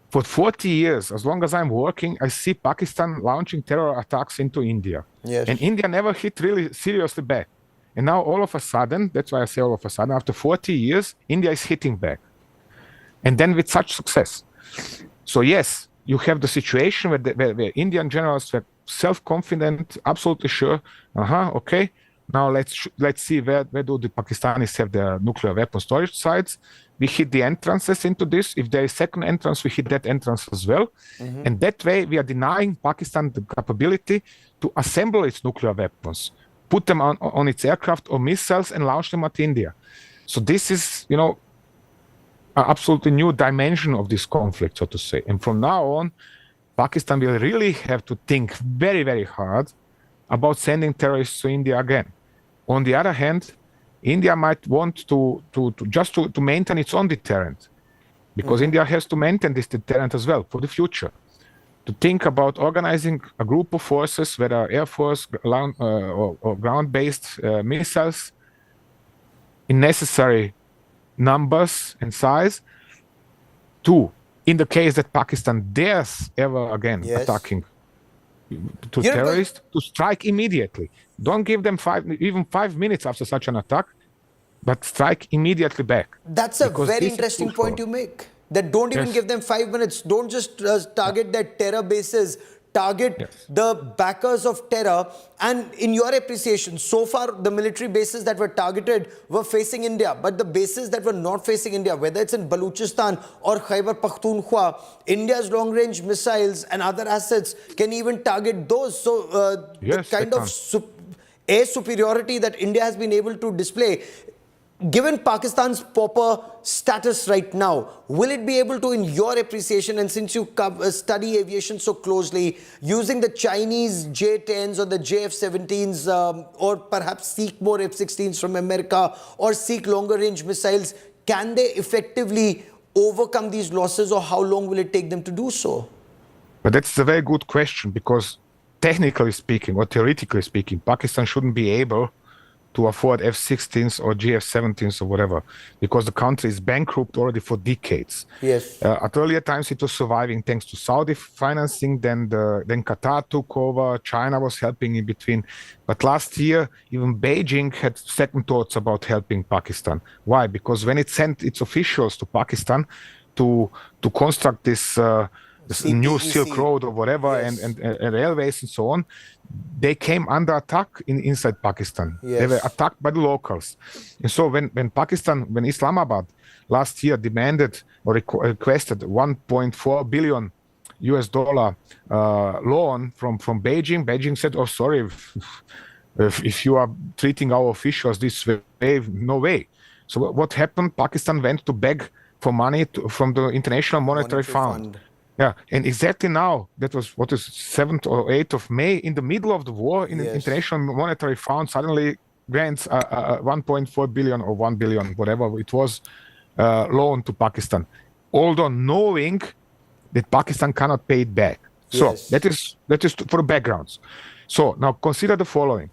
For 40 years, as long as I'm working, I see Pakistan launching terror attacks into India. Yes. And India never hit really seriously back. And now all of a sudden, that's why I say all of a sudden, after 40 years, India is hitting back. And then with such success. So yes, you have the situation where Indian generals were self-confident, absolutely sure, okay, now let's see where do the Pakistanis have their nuclear weapon storage sites. We hit the entrances into this. If there is second entrance, we hit that entrance as well. Mm-hmm. And that way, we are denying Pakistan the capability to assemble its nuclear weapons, put them on its aircraft or missiles and launch them at India. So this is, an absolutely new dimension of this conflict, so to say. And from now on, Pakistan will really have to think very, very hard about sending terrorists to India again. On the other hand, India might want to maintain its own deterrent, because India has to maintain this deterrent as well for the future. To think about organizing a group of forces, whether Air Force or ground-based missiles, in necessary numbers and size, to, in the case that Pakistan dares ever again attacking to terrorists, to strike immediately. Don't give them 5 minutes after such an attack, but strike immediately back. That's a very interesting point you make. That don't even give them 5 minutes. Don't just target their terror bases. Target the backers of terror. And in your appreciation, so far the military bases that were targeted were facing India, but the bases that were not facing India, whether it's in Baluchistan or Khyber Pakhtunkhwa, India's long-range missiles and other assets can even target those. So the kind of air superiority that India has been able to display, given Pakistan's pauper status right now, will it be able to, in your appreciation, and since you study aviation so closely, using the Chinese J-10s or the JF-17s or perhaps seek more F-16s from America or seek longer range missiles, can they effectively overcome these losses, or how long will it take them to do so? But that's a very good question, because technically speaking or theoretically speaking, Pakistan shouldn't be able to afford F-16s or GF-17s or whatever, because the country is bankrupt already for decades. Yes. At earlier times, it was surviving thanks to Saudi financing, then Qatar took over, China was helping in between. But last year, even Beijing had second thoughts about helping Pakistan. Why? Because when it sent its officials to Pakistan to construct this new Silk Road or whatever, and railways and so on, they came under attack inside Pakistan. Yes. They were attacked by the locals. And so when Islamabad last year demanded or requested $1.4 billion loan from Beijing said, oh, sorry, if you are treating our officials this way, no way. So what happened? Pakistan went to beg for money from the International Monetary Fund. Yeah, and exactly now, that was 7th or 8th of May, in the middle of the war, in the International Monetary Fund suddenly grants 1.4 billion or 1 billion, whatever it was, loan to Pakistan, although knowing that Pakistan cannot pay it back. So that is for the backgrounds. So now consider the following: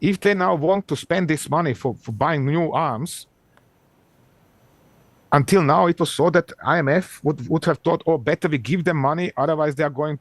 if they now want to spend this money for buying new arms, until now, it was so that IMF would have thought, oh, better we give them money, otherwise Pakistan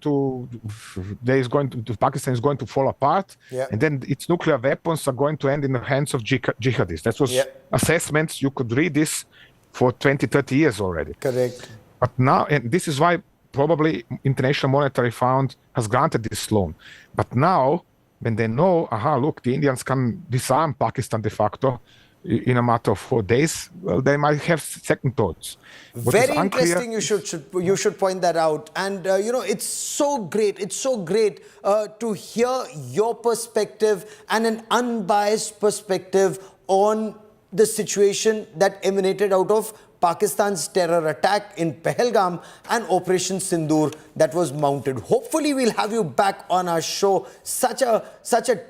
is going to fall apart, and then its nuclear weapons are going to end in the hands of jihadists. That was assessments. You could read this for 20, 30 years already. Correct. But now, and this is why probably International Monetary Fund has granted this loan. But now, when they know, look, the Indians can disarm Pakistan de facto in a matter of 4 days, well, they might have second thoughts. Very interesting. You should point that out. And it's so great. It's so great to hear your perspective and an unbiased perspective on the situation that emanated out of Pakistan's terror attack in Pahalgam and Operation Sindoor that was mounted. Hopefully we'll have you back on our show. Such a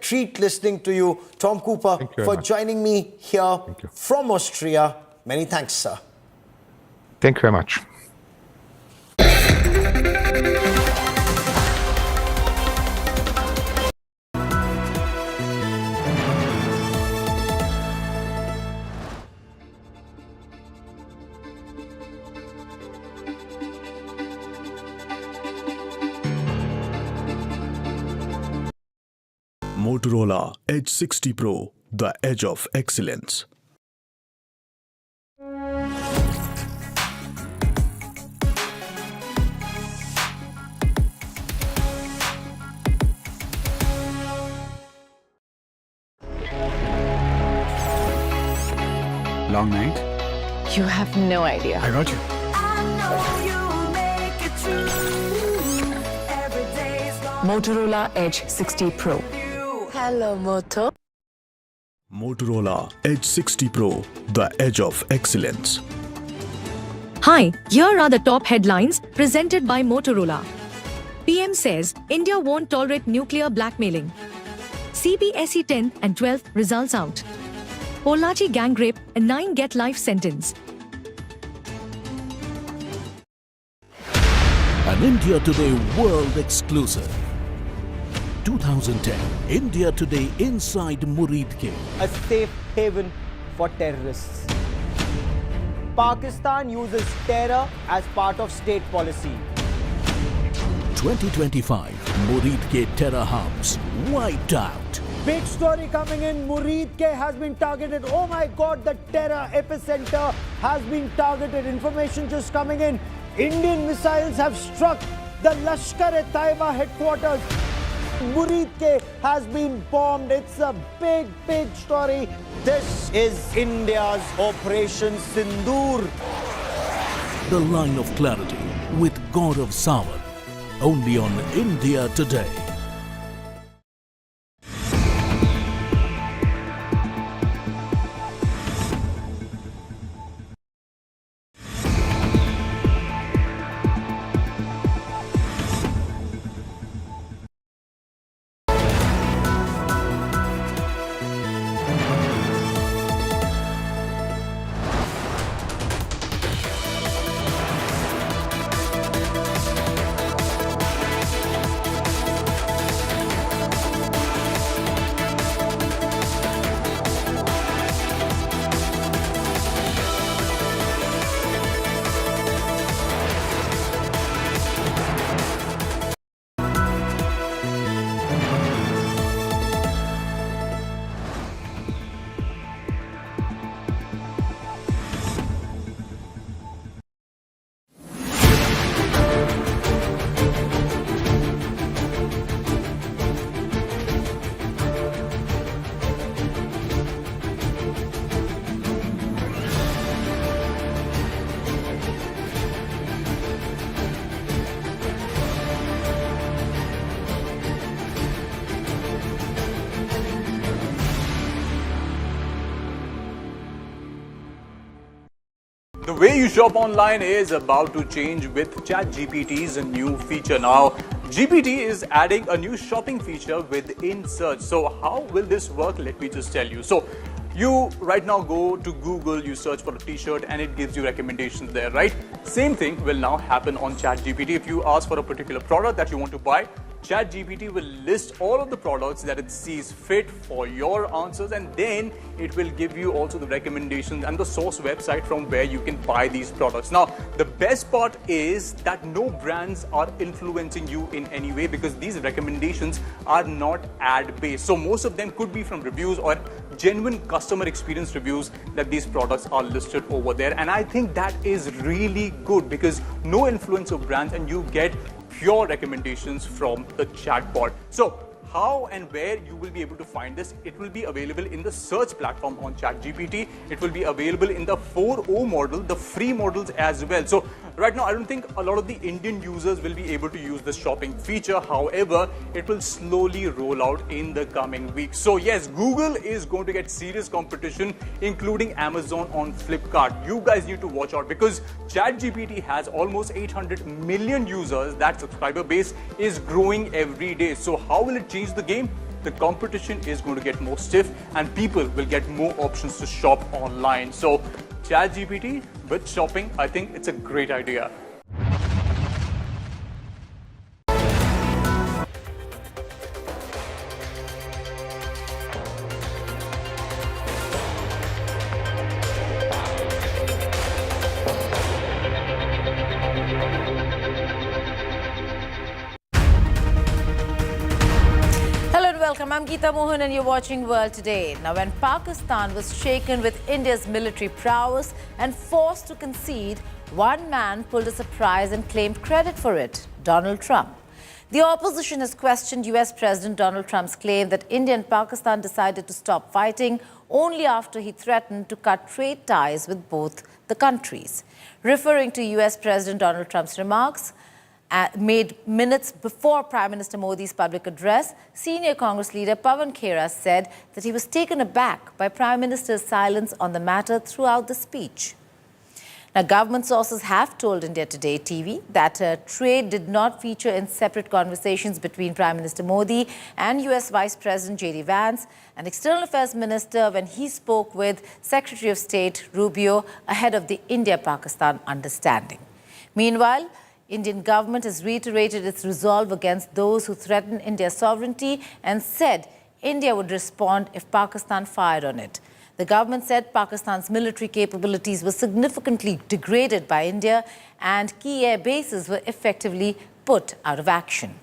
treat listening to you, Tom Cooper, for joining me here from Austria. Many thanks, sir. Thank you very much. Motorola Edge 60 Pro, the edge of excellence. Long night? You have no idea. I got you. Motorola Edge 60 Pro. Hello, Moto. Motorola Edge 60 Pro, the edge of excellence. Hi, here are the top headlines presented by Motorola. PM says India won't tolerate nuclear blackmailing. CBSE 10 and 12 results out. Pollachi gang rape and 9 get life sentence. An India Today world exclusive. 2010 India Today inside Muridke. A safe haven for terrorists. Pakistan uses terror as part of state policy. 2025 Muridke terror hubs wiped out. Big story coming in. Muridke has been targeted. Oh my God, the terror epicenter has been targeted. Information just coming in. Indian missiles have struck the Lashkar-e-Taiba headquarters. Muridke has been bombed. It's a big, big story. This is India's Operation Sindoor. The line of clarity with God of Sawan. Only on India Today. The way you shop online is about to change with ChatGPT's new feature. Now, GPT is adding a new shopping feature within search. So how will this work? Let me just tell you. So you right now go to Google, you search for a t-shirt and it gives you recommendations there, right? Same thing will now happen on ChatGPT. If you ask for a particular product that you want to buy, ChatGPT will list all of the products that it sees fit for your answers, and then it will give you also the recommendations and the source website from where you can buy these products. Now, the best part is that no brands are influencing you in any way because these recommendations are not ad-based. So most of them could be from reviews or genuine customer experience reviews that these products are listed over there. And I think that is really good because no influence of brands and you get pure recommendations from the chatbot. So how and where you will be able to find this? It will be available in the search platform on ChatGPT. It will be available in the 4.0 model, the free models as well. So right now, I don't think a lot of the Indian users will be able to use this shopping feature. However, it will slowly roll out in the coming weeks. So yes, Google is going to get serious competition, including Amazon on Flipkart. You guys need to watch out because ChatGPT has almost 800 million users. That subscriber base is growing every day. So how will it change the game? The competition is going to get more stiff and people will get more options to shop online. So ChatGPT with shopping, I think it's a great idea. Welcome. I'm Geeta Mohan and you're watching World Today. Now, when Pakistan was shaken with India's military prowess and forced to concede, one man pulled a surprise and claimed credit for it: Donald Trump. The opposition has questioned US President Donald Trump's claim that India and Pakistan decided to stop fighting only after he threatened to cut trade ties with both the countries. Referring to US President Donald Trump's remarks made minutes before Prime Minister Modi's public address, senior Congress leader Pawan Khera said that he was taken aback by Prime Minister's silence on the matter throughout the speech. Now, government sources have told India Today TV that trade did not feature in separate conversations between Prime Minister Modi and US Vice President J.D. Vance and External Affairs Minister when he spoke with Secretary of State Rubio ahead of the India-Pakistan understanding. Meanwhile, Indian government has reiterated its resolve against those who threaten India's sovereignty and said India would respond if Pakistan fired on it. The government said Pakistan's military capabilities were significantly degraded by India and key air bases were effectively put out of action.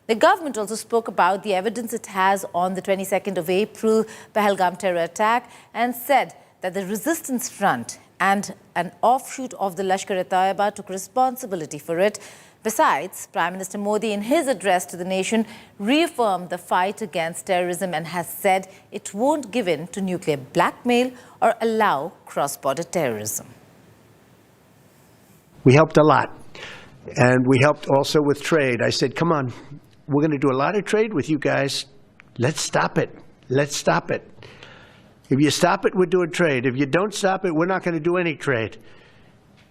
The government also spoke about the evidence it has on the 22nd of April Pahalgam terror attack and said that the resistance front and an offshoot of the Lashkar-e-Taiba took responsibility for it. Besides, Prime Minister Modi, in his address to the nation, reaffirmed the fight against terrorism and has said it won't give in to nuclear blackmail or allow cross-border terrorism. We helped a lot. And we helped also with trade. I said, come on, we're going to do a lot of trade with you guys. Let's stop it. Let's stop it. If you stop it, we're doing trade. If you don't stop it, we're not going to do any trade.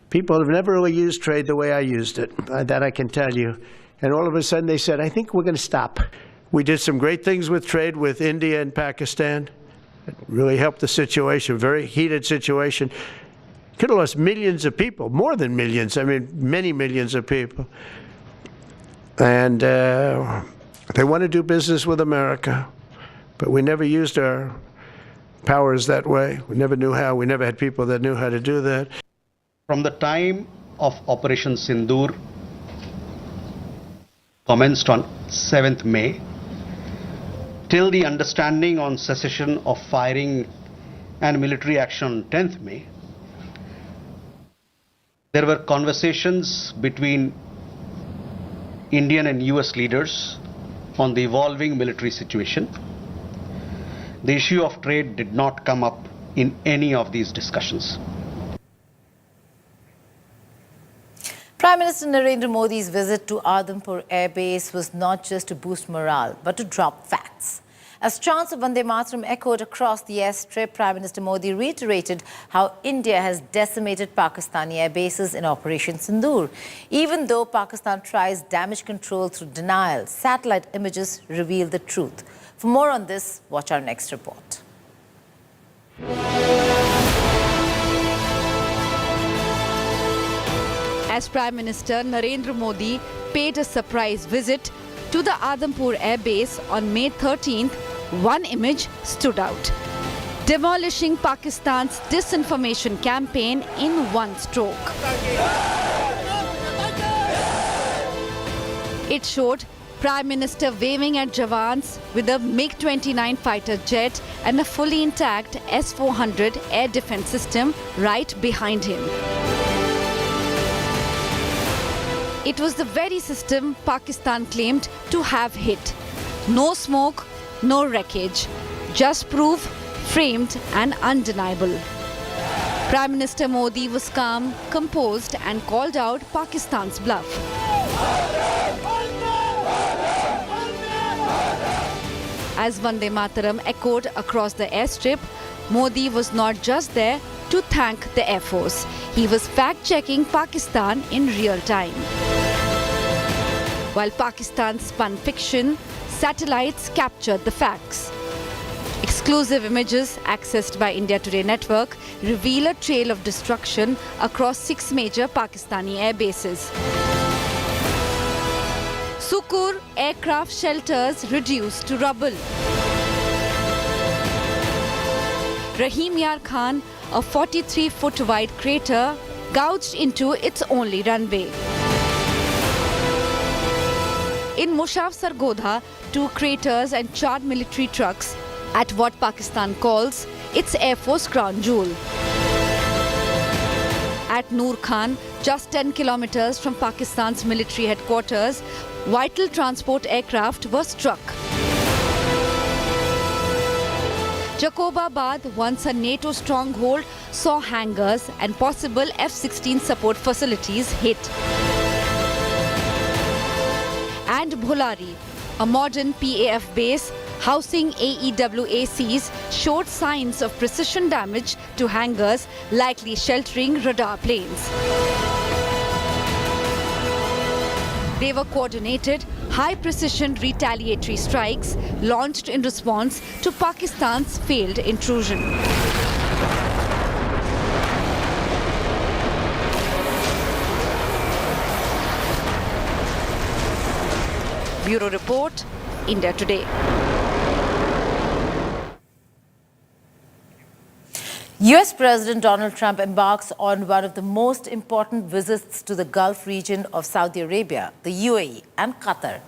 People have never really used trade the way I used it. That I can tell you. And all of a sudden they said, I think we're going to stop. We did some great things with trade with India and Pakistan. It really helped the situation, very heated situation. Could have lost millions of people, more than millions. I mean, many millions of people. And they want to do business with America. But we never used our powers that way. We never knew how. We never had people that knew how to do that. From the time of Operation Sindoor, commenced on 7th May, till the understanding on cessation of firing and military action on 10th May, there were conversations between Indian and US leaders on the evolving military situation. The issue of trade did not come up in any of these discussions. Prime Minister Narendra Modi's visit to Adampur Airbase was not just to boost morale, but to drop facts. As chants of Vande Mataram echoed across the airstrip, Prime Minister Modi reiterated how India has decimated Pakistani air bases in Operation Sindoor. Even though Pakistan tries damage control through denial, satellite images reveal the truth. For more on this, watch our next report. As Prime Minister Narendra Modi paid a surprise visit to the Adampur Airbase on May 13th, one image stood out, demolishing Pakistan's disinformation campaign in one stroke. It showed Prime Minister waving at Jawans with a MiG-29 fighter jet and a fully intact S-400 air defense system right behind him. It was the very system Pakistan claimed to have hit. No smoke, no wreckage, just proof, framed and undeniable. Prime Minister Modi was calm, composed and called out Pakistan's bluff. As Vande Mataram echoed across the airstrip, Modi was not just there to thank the Air Force. He was fact-checking Pakistan in real time. While Pakistan spun fiction, satellites captured the facts. Exclusive images accessed by India Today network reveal a trail of destruction across 6 major Pakistani air bases. Sukur aircraft shelters reduced to rubble. Rahim Yar Khan, a 43-foot wide crater, gouged into its only runway. In Mushaf Sargodha, 2 craters and charred military trucks at what Pakistan calls its Air Force crown jewel. At Noor Khan, just 10 kilometers from Pakistan's military headquarters, vital transport aircraft were struck. Jacobabad, once a NATO stronghold, saw hangars and possible F-16 support facilities hit. And Bholari, a modern PAF base housing AEWACs, showed signs of precision damage to hangars likely sheltering radar planes. They were coordinated, high-precision retaliatory strikes launched in response to Pakistan's failed intrusion. Bureau Report, India Today. US President Donald Trump embarks on one of the most important visits to the Gulf region of Saudi Arabia, the UAE and Qatar.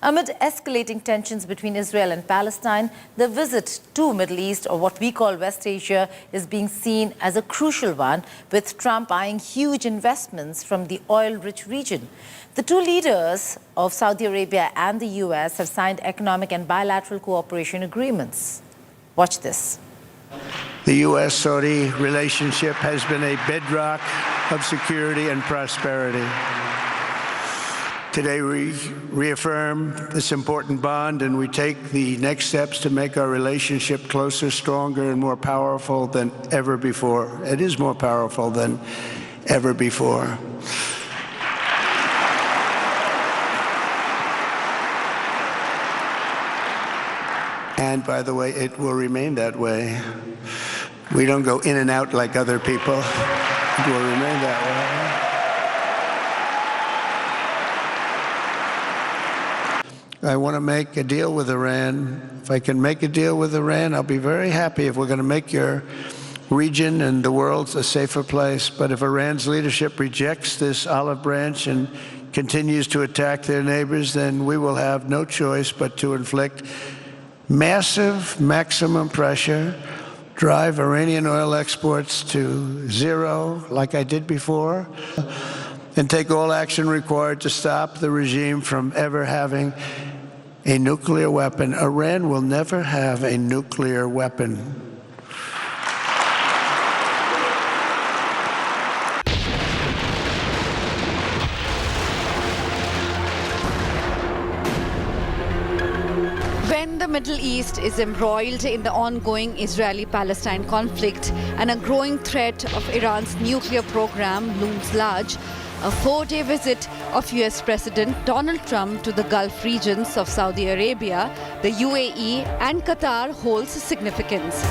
Amid escalating tensions between Israel and Palestine, the visit to Middle East, or what we call West Asia, is being seen as a crucial one, with Trump eyeing huge investments from the oil-rich region. The 2 leaders of Saudi Arabia and the US have signed economic and bilateral cooperation agreements. Watch this. The U.S.-Saudi relationship has been a bedrock of security and prosperity. Today we reaffirm this important bond, and we take the next steps to make our relationship closer, stronger, and more powerful than ever before. It is more powerful than ever before. And by the way, it will remain that way. We don't go in and out like other people. It will remain that way. I want to make a deal with Iran. If I can make a deal with Iran, I'll be very happy if we're going to make your region and the world a safer place. But if Iran's leadership rejects this olive branch and continues to attack their neighbors, then we will have no choice but to inflict massive maximum pressure, drive Iranian oil exports to zero like I did before, and take all action required to stop the regime from ever having a nuclear weapon. Iran will never have a nuclear weapon. When the Middle East is embroiled in the ongoing Israeli-Palestine conflict and a growing threat of Iran's nuclear program looms large, a 4-day visit of US President Donald Trump to the Gulf regions of Saudi Arabia, the UAE and Qatar holds significance.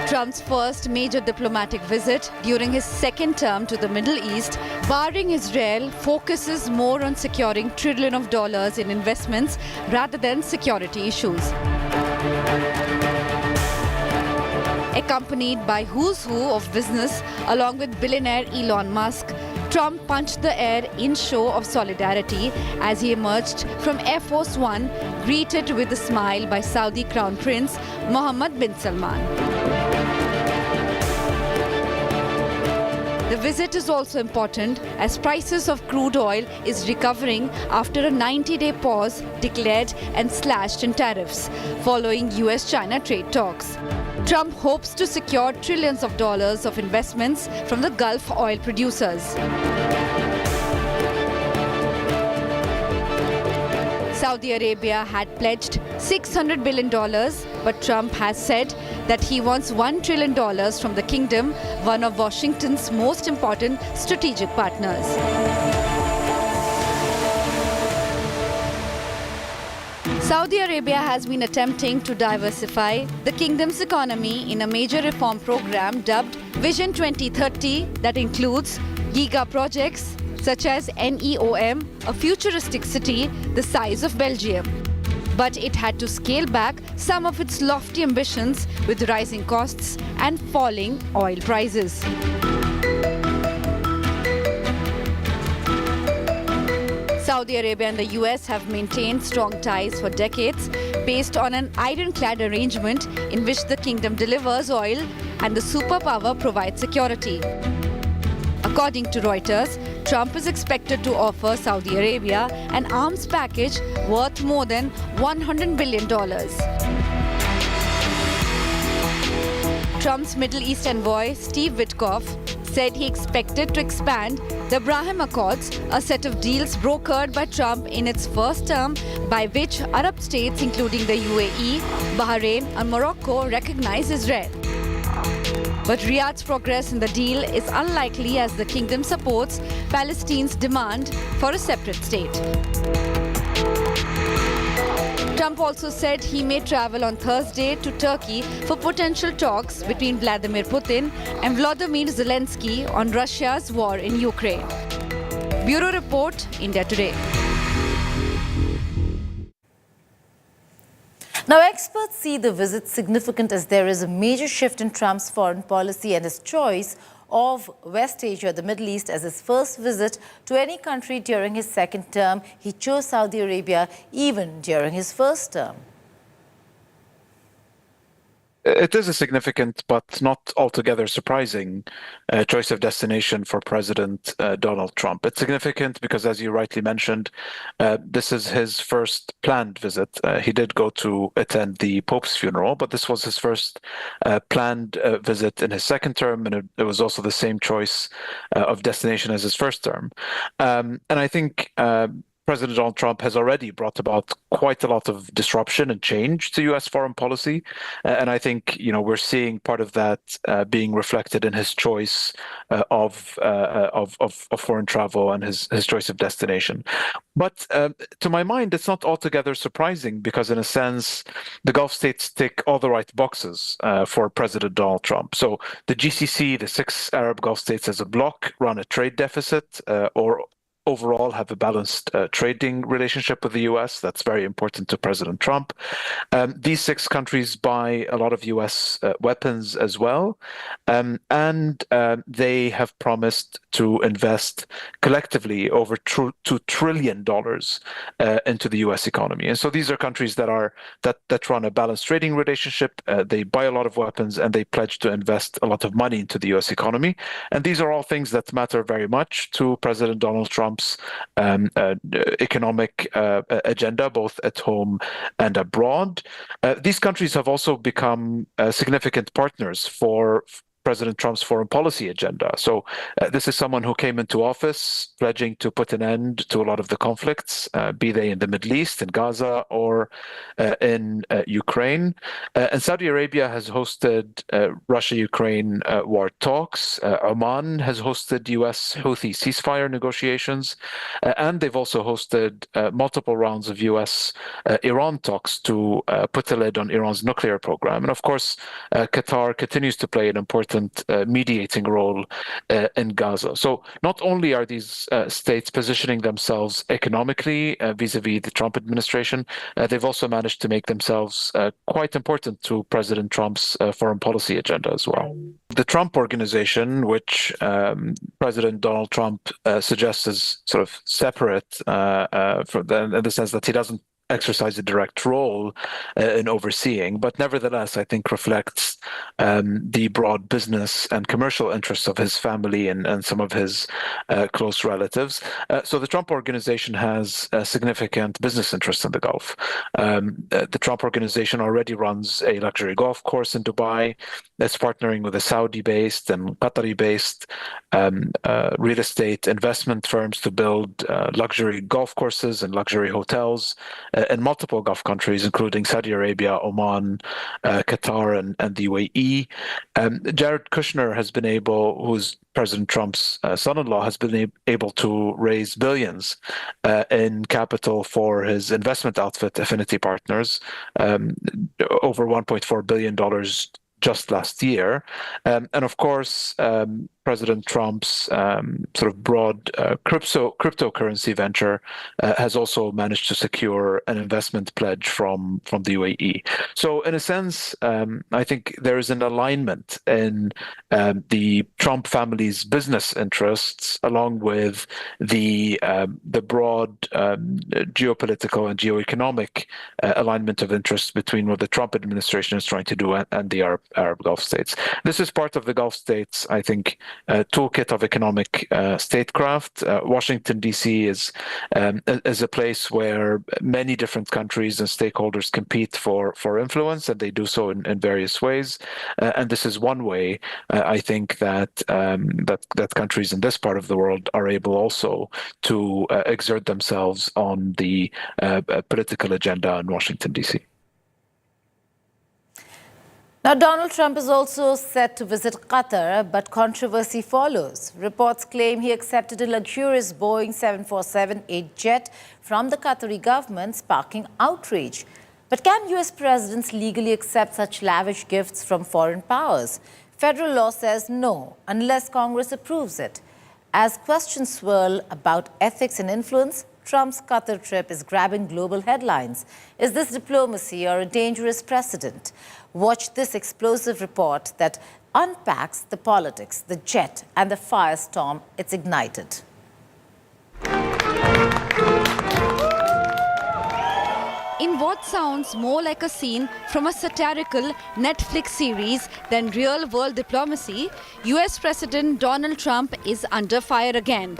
Trump's first major diplomatic visit during his second term to the Middle East, barring Israel, focuses more on securing trillions of dollars in investments rather than security issues. Accompanied by who's who of business, along with billionaire Elon Musk, Trump punched the air in show of solidarity as he emerged from Air Force One, greeted with a smile by Saudi Crown Prince Mohammed bin Salman. The visit is also important as prices of crude oil is recovering after a 90-day pause declared and slashed in tariffs following US-China trade talks. Trump hopes to secure trillions of dollars of investments from the Gulf oil producers. Saudi Arabia had pledged $600 billion, but Trump has said that he wants $1 trillion from the kingdom, one of Washington's most important strategic partners. Saudi Arabia has been attempting to diversify the kingdom's economy in a major reform program dubbed Vision 2030 that includes giga projects such as NEOM, a futuristic city the size of Belgium. But it had to scale back some of its lofty ambitions with rising costs and falling oil prices. Saudi Arabia and the US have maintained strong ties for decades based on an ironclad arrangement in which the kingdom delivers oil and the superpower provides security. According to Reuters, Trump is expected to offer Saudi Arabia an arms package worth more than $100 billion. Trump's Middle East envoy, Steve Witkoff, said he expected to expand the Abraham Accords, a set of deals brokered by Trump in its first term by which Arab states including the UAE, Bahrain and Morocco recognize Israel. But Riyadh's progress in the deal is unlikely as the kingdom supports Palestine's demand for a separate state. Trump also said he may travel on Thursday to Turkey for potential talks between Vladimir Putin and Volodymyr Zelensky on Russia's war in Ukraine. Bureau Report, India Today. Now, experts see the visit significant as there is a major shift in Trump's foreign policy and his choice of West Asia, the Middle East, as his first visit to any country during his second term. He chose Saudi Arabia even during his first term. It is a significant but not altogether surprising choice of destination for President Donald Trump. It's significant because, as you rightly mentioned, this is his first planned visit. He did go to attend the Pope's funeral, but this was his first planned visit in his second term, and it was also the same choice of destination as his first term. And I think President Donald Trump has already brought about quite a lot of disruption and change to U.S. foreign policy, and I think we're seeing part of that being reflected in his choice of foreign travel and his choice of destination. But to my mind, it's not altogether surprising because, in a sense, the Gulf states tick all the right boxes for President Donald Trump. So the GCC, the 6 Arab Gulf states as a bloc, run a trade deficit or overall have a balanced trading relationship with the U.S. That's very important to President Trump. These 6 countries buy a lot of U.S. weapons as well, and they have promised to invest collectively over $2 trillion into the U.S. economy. And so these are countries that run a balanced trading relationship. They buy a lot of weapons and they pledge to invest a lot of money into the U.S. economy. And these are all things that matter very much to President Donald Trump's economic agenda, both at home and abroad. These countries have also become significant partners for President Trump's foreign policy agenda. So this is someone who came into office pledging to put an end to a lot of the conflicts, be they in the Middle East, in Gaza, or in Ukraine. And Saudi Arabia has hosted Russia-Ukraine war talks. Oman has hosted U.S. Houthi ceasefire negotiations. And they've also hosted multiple rounds of U.S.-Iran talks to put a lid on Iran's nuclear program. And of course, Qatar continues to play an important mediating role in Gaza. So not only are these states positioning themselves economically vis-a-vis the Trump administration, they've also managed to make themselves quite important to President Trump's foreign policy agenda as well. The Trump Organization, which President Donald Trump suggests is sort of separate in the sense that he doesn't exercise a direct role in overseeing, but nevertheless, I think reflects the broad business and commercial interests of his family and some of his close relatives. So the Trump Organization has a significant business interest in the Gulf. The Trump Organization already runs a luxury golf course in Dubai. It's partnering with a Saudi-based and Qatari-based real estate investment firms to build luxury golf courses and luxury hotels in multiple Gulf countries, including Saudi Arabia, Oman, Qatar, and the UAE. Jared Kushner has been able, who's President Trump's son-in-law, has been able to raise billions in capital for his investment outfit, Affinity Partners, over $1.4 billion just last year. And of course, President Trump's sort of broad cryptocurrency venture has also managed to secure an investment pledge from the UAE. So in a sense, I think there is an alignment in the Trump family's business interests along with the broad geopolitical and geoeconomic alignment of interests between what the Trump administration is trying to do and the Arab Gulf states. This is part of the Gulf states, I think, toolkit of economic statecraft. Washington, D.C. is a place where many different countries and stakeholders compete for influence, and they do so in various ways. And this is one way, I think, that that countries in this part of the world are able also to exert themselves on the political agenda in Washington, D.C. Now, Donald Trump is also set to visit Qatar, but controversy follows. Reports claim he accepted a luxurious Boeing 747-8 jet from the Qatari government, sparking outrage. But can U.S. presidents legally accept such lavish gifts from foreign powers? Federal law says no, unless Congress approves it. As questions swirl about ethics and influence, Trump's Qatar trip is grabbing global headlines. Is this diplomacy or a dangerous precedent? Watch this explosive report that unpacks the politics, the jet, and the firestorm it's ignited. In what sounds more like a scene from a satirical Netflix series than real-world diplomacy, US President Donald Trump is under fire again.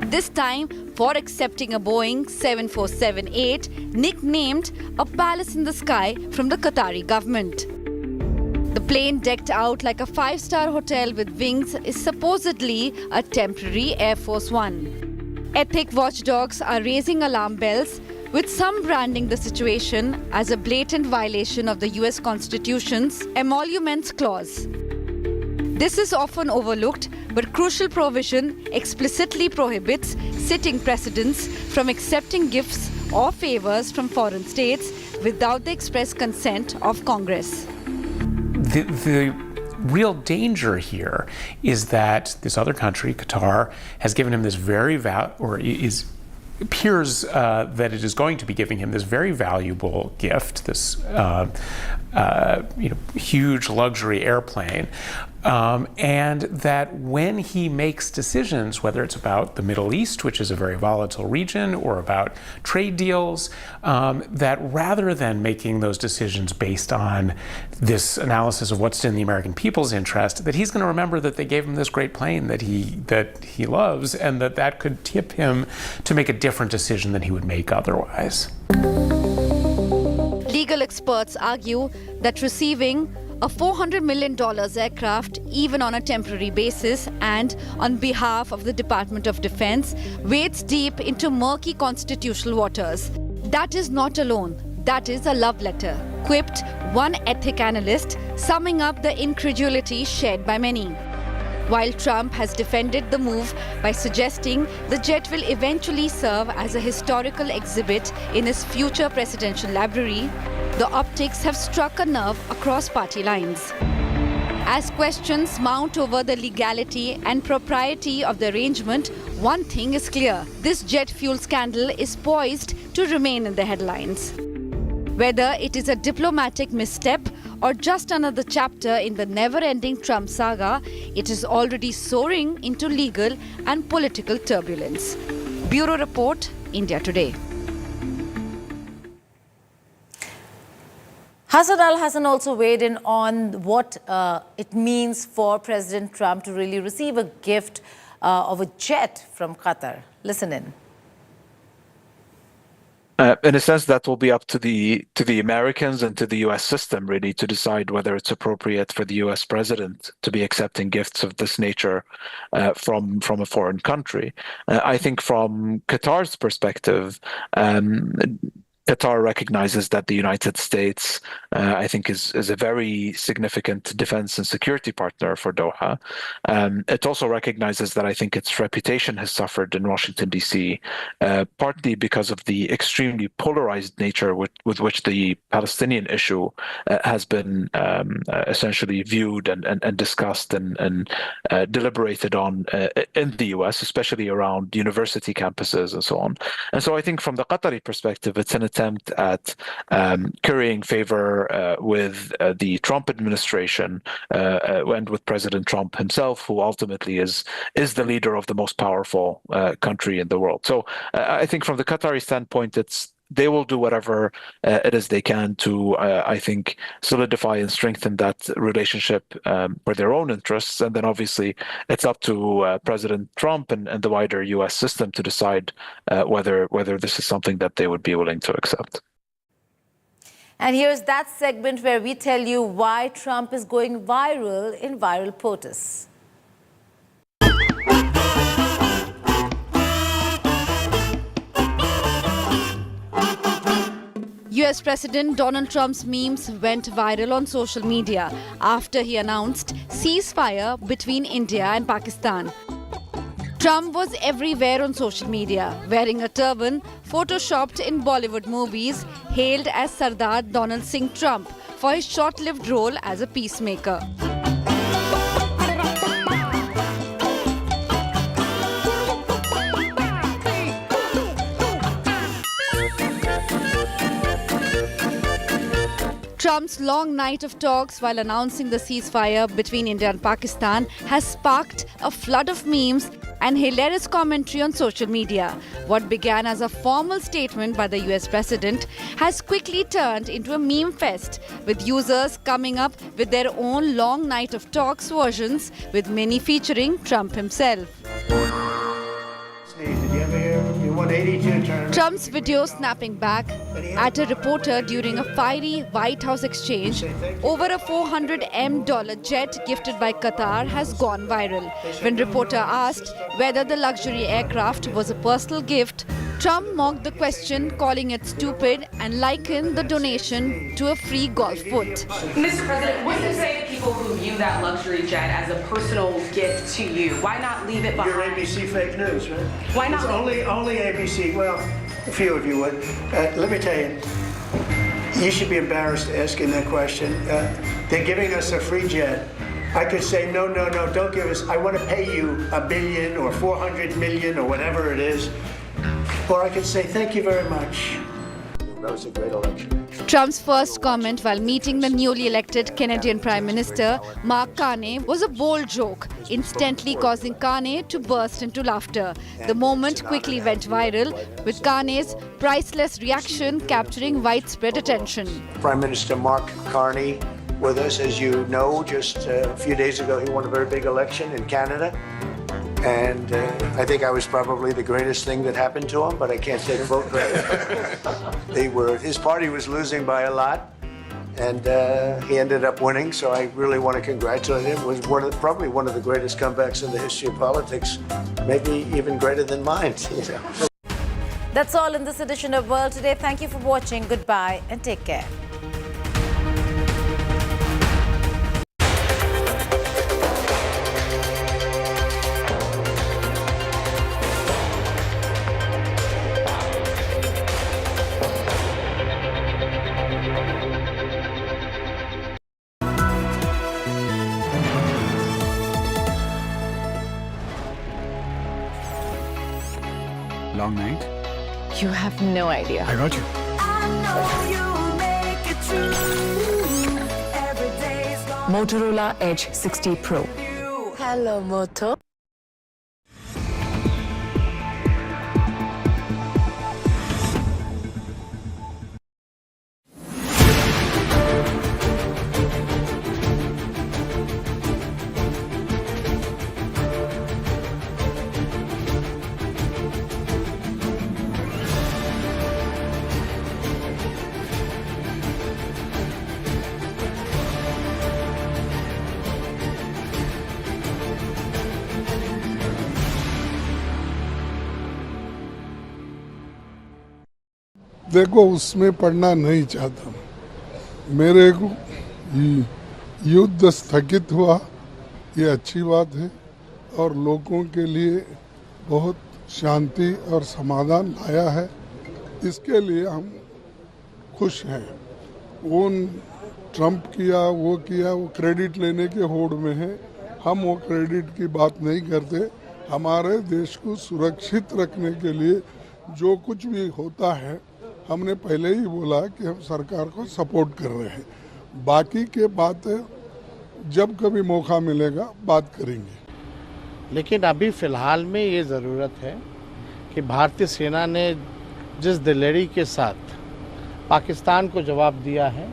This time for accepting a Boeing 747-8 nicknamed a palace in the sky from the Qatari government. The plane, decked out like a five-star hotel with wings, is supposedly a temporary Air Force One. Ethic watchdogs are raising alarm bells, with some branding the situation as a blatant violation of the US Constitution's Emoluments Clause. This is often overlooked, but crucial provision explicitly prohibits sitting presidents from accepting gifts or favors from foreign states without the express consent of Congress. The real danger here is that this other country, Qatar, has given him this appears that it is going to be giving him this very valuable gift, this huge luxury airplane, and that when he makes decisions, whether it's about the Middle East, which is a very volatile region, or about trade deals, that rather than making those decisions based on this analysis of what's in the American people's interest, that he's going to remember that they gave him this great plane that he loves, and that could tip him to make a different decision than he would make otherwise. Legal experts argue that receiving a $400 million aircraft, even on a temporary basis and on behalf of the Department of Defense, wades deep into murky constitutional waters. That is not alone. That is a love letter, quipped one ethic analyst, summing up the incredulity shared by many. While Trump has defended the move by suggesting the jet will eventually serve as a historical exhibit in his future presidential library, the optics have struck a nerve across party lines. As questions mount over the legality and propriety of the arrangement, one thing is clear: this jet fuel scandal is poised to remain in the headlines. Whether it is a diplomatic misstep or just another chapter in the never-ending Trump saga, it is already soaring into legal and political turbulence. Bureau Report, India Today. Hassan Al-Hassan also weighed in on what it means for President Trump to really receive a gift of a jet from Qatar. Listen in. In a sense, that will be up to the Americans and to the U.S. system, really, to decide whether it's appropriate for the U.S. president to be accepting gifts of this nature from a foreign country. I think from Qatar's perspective, Qatar recognizes that the United States, I think, is a very significant defense and security partner for Doha. It also recognizes that I think its reputation has suffered in Washington, D.C., partly because of the extremely polarized nature with which the Palestinian issue has been essentially viewed and discussed and deliberated on in the U.S., especially around university campuses and so on. And so I think from the Qatari perspective, it's an attempt at currying favor with the Trump administration and with President Trump himself, who ultimately is the leader of the most powerful country in the world. So I think from the Qatari standpoint, they will do whatever it is they can to, I think, solidify and strengthen that relationship for their own interests. And then obviously it's up to President Trump and the wider U.S. system to decide whether this is something that they would be willing to accept. And here's that segment where we tell you why Trump is going viral in Viral POTUS. US President Donald Trump's memes went viral on social media after he announced ceasefire between India and Pakistan. Trump was everywhere on social media, wearing a turban photoshopped in Bollywood movies, hailed as Sardar Donald Singh Trump for his short-lived role as a peacemaker. Trump's long night of talks while announcing the ceasefire between India and Pakistan has sparked a flood of memes and hilarious commentary on social media. What began as a formal statement by the US president has quickly turned into a meme fest, with users coming up with their own long night of talks versions, with many featuring Trump himself. Trump's video snapping back at a reporter during a fiery White House exchange over a $400M jet gifted by Qatar has gone viral. When reporter asked whether the luxury aircraft was a personal gift, Trump mocked the question, calling it stupid, and likened the donation to a free golf foot. Mr. President, what do you say to people who view that luxury jet as a personal gift to you? Why not leave it behind? You're ABC fake news, right? Why not? It's only ABC. Well, a few of you would. Let me tell you, you should be embarrassed asking that question. They're giving us a free jet. I could say, no, don't give us. I want to pay you $1 billion or 400 million or whatever it is. Or I could say, thank you very much. That was a great election. Trump's first comment while meeting the newly elected Canadian Prime Minister, Mark Carney, was a bold joke, instantly causing Carney to burst into laughter. The moment quickly went viral, with Carney's priceless reaction capturing widespread attention. Prime Minister Mark Carney with us. As you know, just a few days ago, he won a very big election in Canada. And I think I was probably the greatest thing that happened to him, but I can't take vote credit. His party was losing by a lot, and he ended up winning, so I really want to congratulate him. It was probably one of the greatest comebacks in the history of politics, maybe even greater than mine. That's all in this edition of World Today. Thank you for watching. Goodbye and take care. Long night? You have no idea. I got you. Motorola Edge 60 Pro. Hello, Moto. देखो उसमें पढ़ना नहीं चाहता। मेरे को युद्ध स्थगित हुआ, ये अच्छी बात है और लोगों के लिए बहुत शांति और समाधान लाया है, इसके लिए हम खुश हैं। उन ट्रंप किया वो क्रेडिट लेने के होड़ में है। हम वो क्रेडिट की बात नहीं करते। हमारे देश को सुरक्षित रखने के लिए जो कुछ भी होता है, हमने पहले ही बोला कि हम सरकार को सपोर्ट कर रहे हैं। बाकी के बातें जब कभी मौका मिलेगा बात करेंगे। लेकिन अभी फ़िलहाल में ये ज़रूरत है कि भारतीय सेना ने जिस दिलेरी के साथ पाकिस्तान को जवाब दिया है,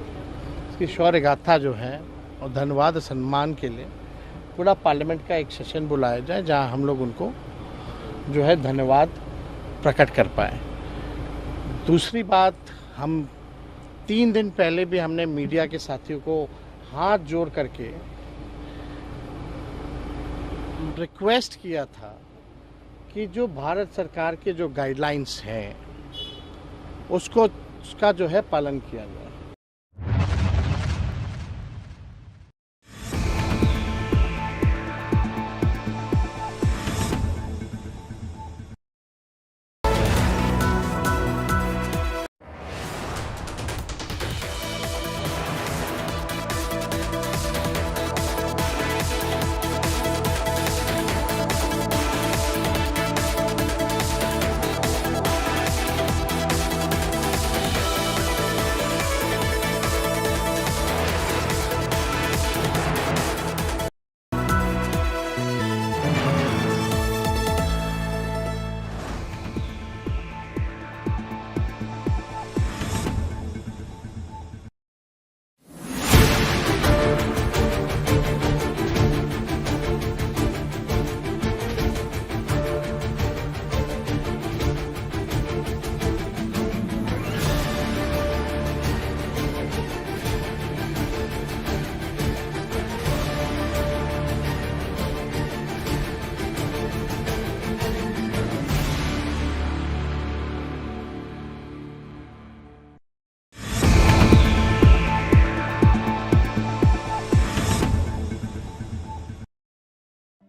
इसकी शौर्य गाथा जो है और धन्यवाद सम्मान के लिए पूरा पार्लियामेंट का एक सेशन बुलाया जाए, जहां हम लोग उनको जो है धन्यवाद प्रकट कर पाए। दूसरी बात, हम 3 दिन पहले भी हमने मीडिया के साथियों को हाथ जोड़ करके रिक्वेस्ट किया था कि जो भारत सरकार के जो गाइडलाइंस हैं उसका जो है पालन किया जाए।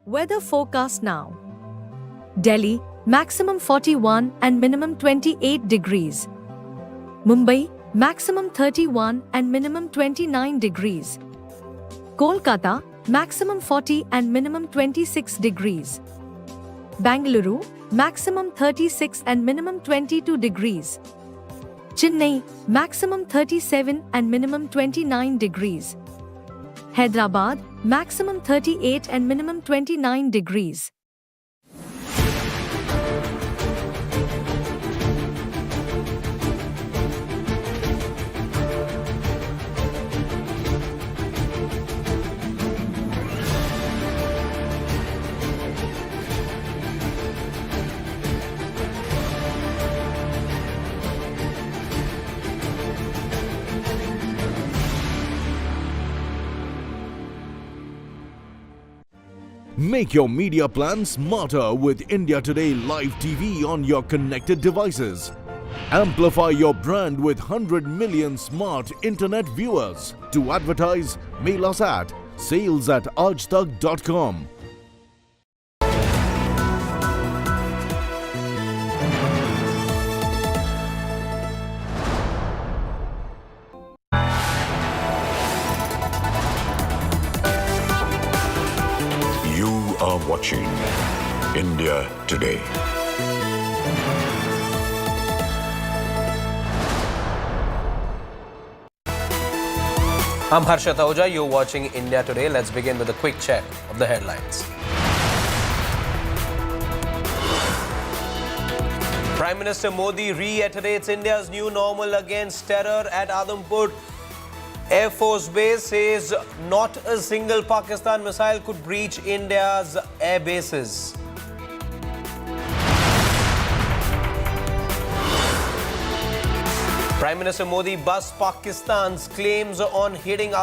Weather forecast now. Delhi, maximum 41 and minimum 28 degrees. Mumbai, maximum 31 and minimum 29 degrees. Kolkata, maximum 40 and minimum 26 degrees. Bangalore, maximum 36 and minimum 22 degrees. Chennai, maximum 37 and minimum 29 degrees. Hyderabad, maximum 38 and minimum 29 degrees. Make your media plan smarter with India Today Live TV on your connected devices. Amplify your brand with 100 million smart internet viewers. To advertise, mail us at sales@aajtak.com. are watching India Today. I'm Harshat Ahuja. You're watching India Today. Let's begin with a quick check of the headlines. Prime Minister Modi reiterates India's new normal against terror at Adampur Air Force Base, says not a single Pakistan missile could breach India's air bases. Prime Minister Modi busts Pakistan's claims on hitting